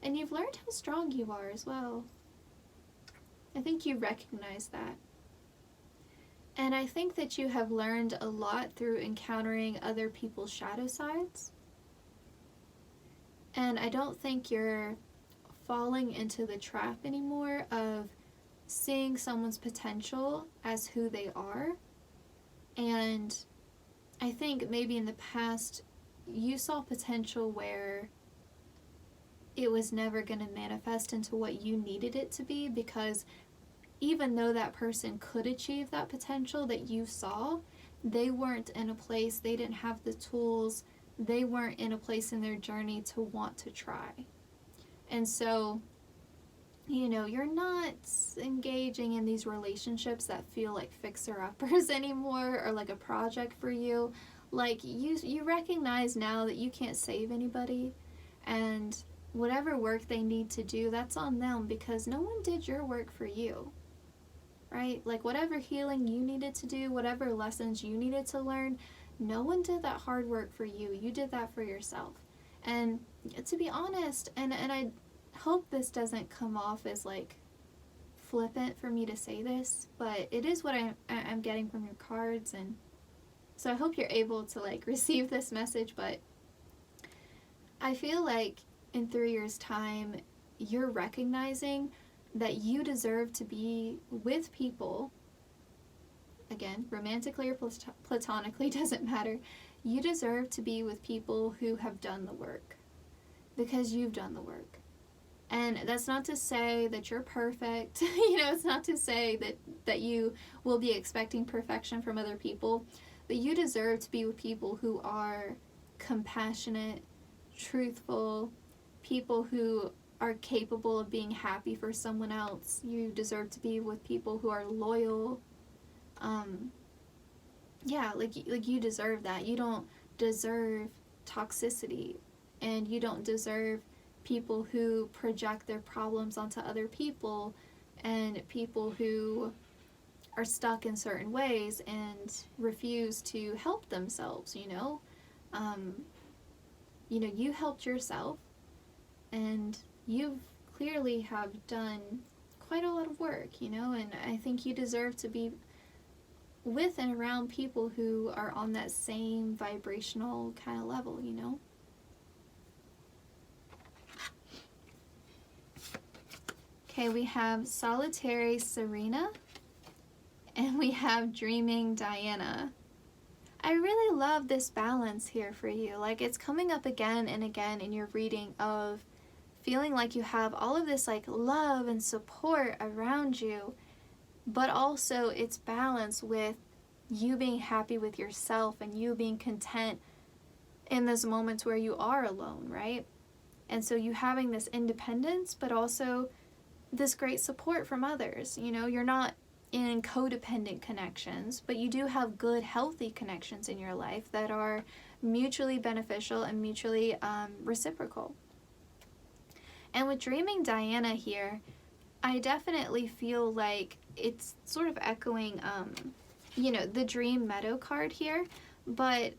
And you've learned how strong you are as well. I think you recognize that. And I think that you have learned a lot through encountering other people's shadow sides. And I don't think you're falling into the trap anymore of seeing someone's potential as who they are. And I think maybe in the past you saw potential where it was never going to manifest into what you needed it to be, because even though that person could achieve that potential that you saw, they weren't in a place, they didn't have the tools, they weren't in a place in their journey to want to try. And so, you know, you're not engaging in these relationships that feel like fixer-uppers anymore, or like a project for you. Like, you recognize now that you can't save anybody, and whatever work they need to do, that's on them, because no one did your work for you, right? Like, whatever healing you needed to do, whatever lessons you needed to learn, no one did that hard work for you. You did that for yourself. And to be honest, and I hope this doesn't come off as like flippant for me to say this, but it is what I'm getting from your cards, and so I hope you're able to like receive this message. But I feel like in 3 years' time, you're recognizing that you deserve to be with people, again, romantically or platonically, doesn't matter. You deserve to be with people who have done the work, because you've done the work. And that's not to say that you're perfect. You know, it's not to say that you will be expecting perfection from other people, but you deserve to be with people who are compassionate, truthful, people who are capable of being happy for someone else. You deserve to be with people who are loyal. yeah, like you deserve that. You don't deserve toxicity, and you don't deserve people who project their problems onto other people, and people who are stuck in certain ways and refuse to help themselves, you know? Um, you helped yourself, and you've clearly have done quite a lot of work, and I think you deserve to be with and around people who are on that same vibrational kind of level. Okay, we have Solitaire Serena, and we have Dreaming Diana. I really love this balance here for you. Like, it's coming up again and again in your reading of feeling like you have all of this like love and support around you, but also it's balanced with you being happy with yourself and you being content in those moments where you are alone, right? And so you having this independence, but also this great support from others. You're not in codependent connections, but you do have good, healthy connections in your life that are mutually beneficial and mutually reciprocal. And with Dreaming Diana here, I definitely feel like it's sort of echoing, the Dream Meadow card here, but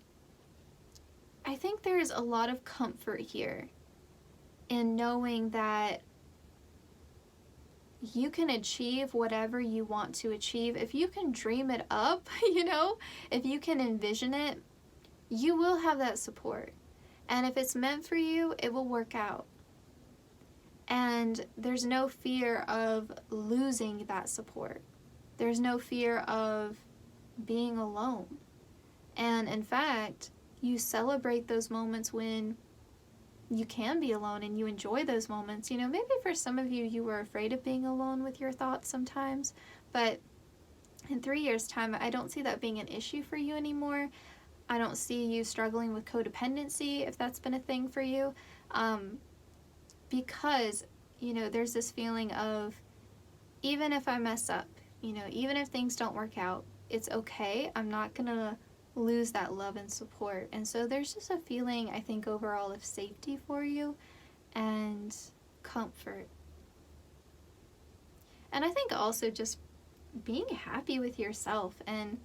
I think there's a lot of comfort here in knowing that you can achieve whatever you want to achieve. If you can dream it up, if you can envision it, you will have that support. And if it's meant for you, it will work out. And there's no fear of losing that support. There's no fear of being alone. And in fact, you celebrate those moments when you can be alone and you enjoy those moments. Maybe for some of you, you were afraid of being alone with your thoughts sometimes, but in 3 years' time, I don't see that being an issue for you anymore. I don't see you struggling with codependency, if that's been a thing for you. Because, there's this feeling of, even if I mess up, even if things don't work out, it's okay. I'm not going to lose that love and support. And so there's just a feeling, I think, overall of safety for you and comfort. And I think also just being happy with yourself. And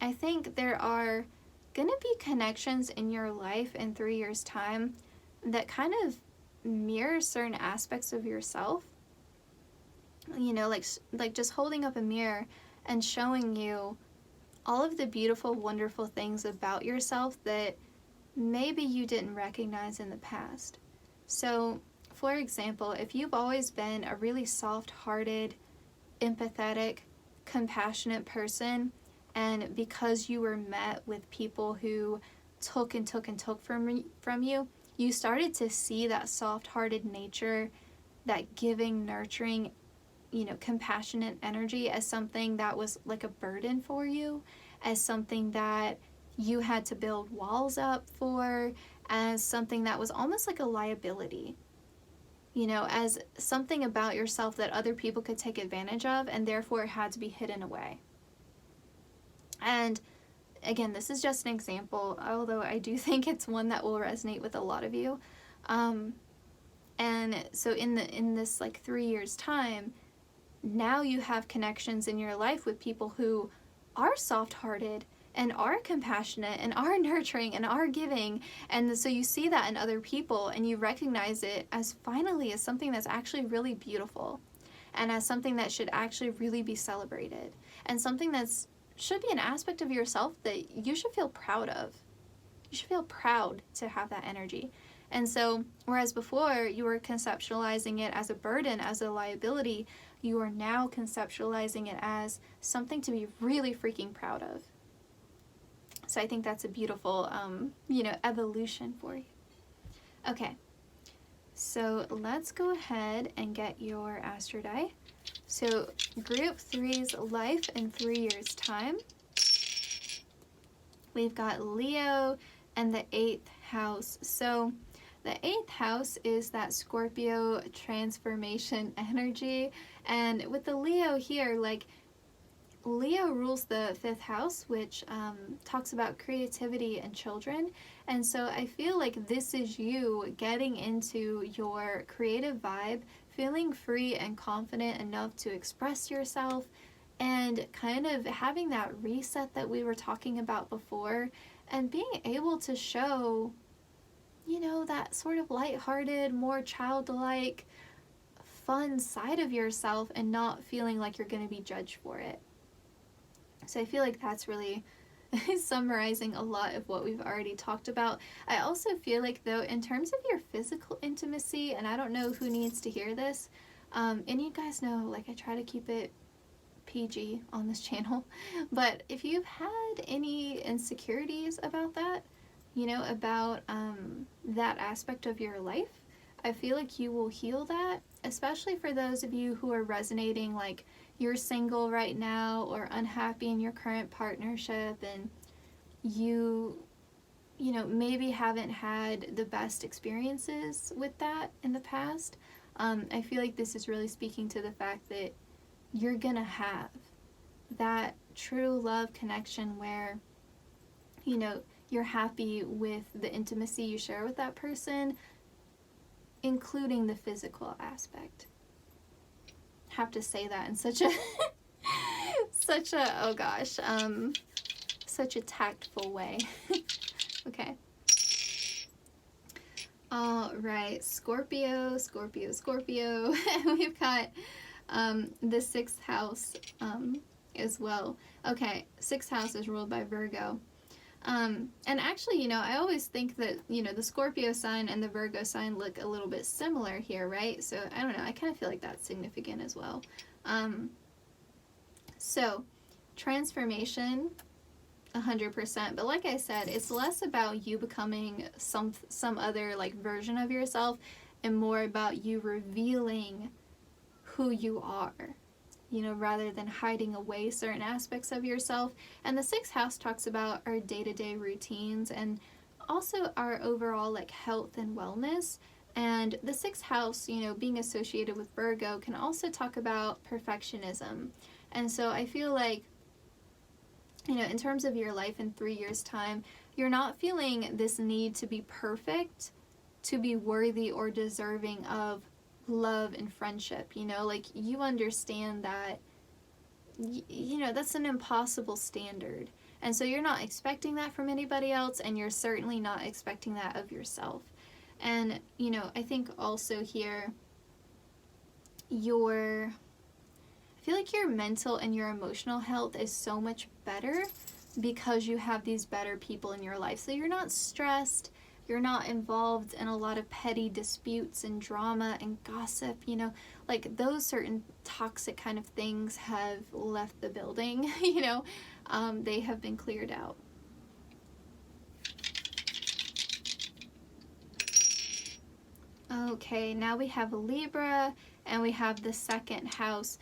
I think there are going to be connections in your life in 3 years' time that kind of mirror certain aspects of yourself. Like just holding up a mirror and showing you all of the beautiful, wonderful things about yourself that maybe you didn't recognize in the past. So, for example, if you've always been a really soft-hearted, empathetic, compassionate person, and because you were met with people who took and took and took from you, you started to see that soft-hearted nature, that giving, nurturing, compassionate energy as something that was like a burden for you, as something that you had to build walls up for, as something that was almost like a liability, as something about yourself that other people could take advantage of, and therefore it had to be hidden away. And again, this is just an example, although I do think it's one that will resonate with a lot of you. And so in this like 3 years' time, now you have connections in your life with people who are soft-hearted and are compassionate and are nurturing and are giving. And so you see that in other people, and you recognize it as finally as something that's actually really beautiful, and as something that should actually really be celebrated, and something that's should be an aspect of yourself that you should feel proud of. You should feel proud to have that energy. And so, whereas before you were conceptualizing it as a burden, as a liability, you are now conceptualizing it as something to be really freaking proud of. So I think that's a beautiful, evolution for you. Okay, so let's go ahead and get your Astro Die. So Group 3's life in 3 years' time. We've got Leo and the 8th house. So the 8th house is that Scorpio transformation energy. And with the Leo here, like Leo rules the 5th house, which talks about creativity and children. And so I feel like this is you getting into your creative vibe, feeling free and confident enough to express yourself, and kind of having that reset that we were talking about before, and being able to show, you know, that sort of lighthearted, more childlike, fun side of yourself, and not feeling like you're going to be judged for it. So I feel like that's really summarizing a lot of what we've already talked about. I also feel like, though, in terms of your physical intimacy, and I don't know who needs to hear this, and you guys know, like, I try to keep it PG on this channel, but if you've had any insecurities about that, you know, about that aspect of your life, I feel like you will heal that, especially for those of you who are resonating, like, you're single right now or unhappy in your current partnership, and you know, maybe haven't had the best experiences with that in the past. I feel like this is really speaking to the fact that you're gonna have that true love connection where, you know, you're happy with the intimacy you share with that person, including the physical aspect. Have to say that in such a such a tactful way. Okay. All right, Scorpio. We've got the 6th house as well. Okay, 6th house is ruled by Virgo. And actually, you know, I always think that, you know, the Scorpio sign and the Virgo sign look a little bit similar here, right? So, I don't know, I kind of feel like that's significant as well. So, transformation, 100%. But like I said, it's less about you becoming some other, like, version of yourself, and more about you revealing who you are, you know, rather than hiding away certain aspects of yourself. And the 6th house talks about our day-to-day routines and also our overall, like, health and wellness. And the 6th house, you know, being associated with Virgo, can also talk about perfectionism. And so I feel like, you know, in terms of your life in 3 years' time, you're not feeling this need to be perfect to be worthy or deserving of love and friendship. You know, like, you understand that, you know, that's an impossible standard. And so you're not expecting that from anybody else, and you're certainly not expecting that of yourself. And, you know, I think also here, I feel like your mental and your emotional health is so much better because you have these better people in your life. So you're not stressed, you're not involved in a lot of petty disputes and drama and gossip, you know, like, those certain toxic kind of things have left the building, you know, they have been cleared out. Okay, now we have Libra, and we have the 2nd house.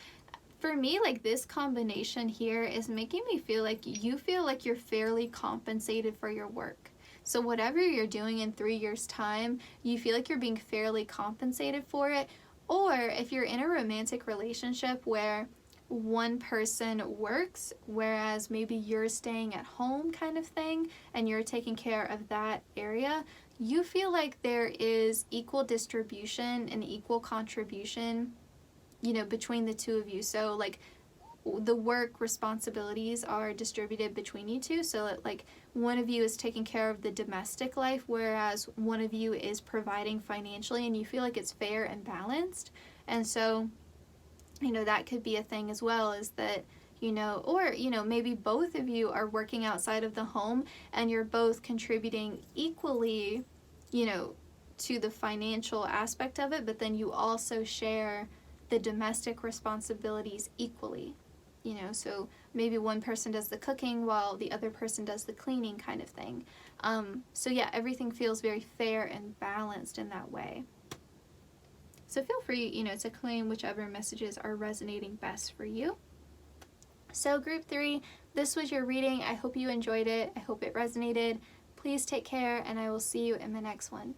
For me, like, this combination here is making me feel like you feel like you're fairly compensated for your work. So whatever you're doing in 3 years' time, you feel like you're being fairly compensated for it. Or if you're in a romantic relationship where one person works, whereas maybe you're staying at home kind of thing, and you're taking care of that area, you feel like there is equal distribution and equal contribution, you know, between the two of you. So, like, the work responsibilities are distributed between you two, so that, like, one of you is taking care of the domestic life, whereas one of you is providing financially, and you feel like it's fair and balanced. And so, you know, that could be a thing as well, is that, you know, or, you know, maybe both of you are working outside of the home and you're both contributing equally, you know, to the financial aspect of it, but then you also share the domestic responsibilities equally, you know, so maybe one person does the cooking while the other person does the cleaning kind of thing. So yeah, everything feels very fair and balanced in that way. So feel free, you know, to claim whichever messages are resonating best for you. So group 3, this was your reading. I hope you enjoyed it. I hope it resonated. Please take care, and I will see you in the next one.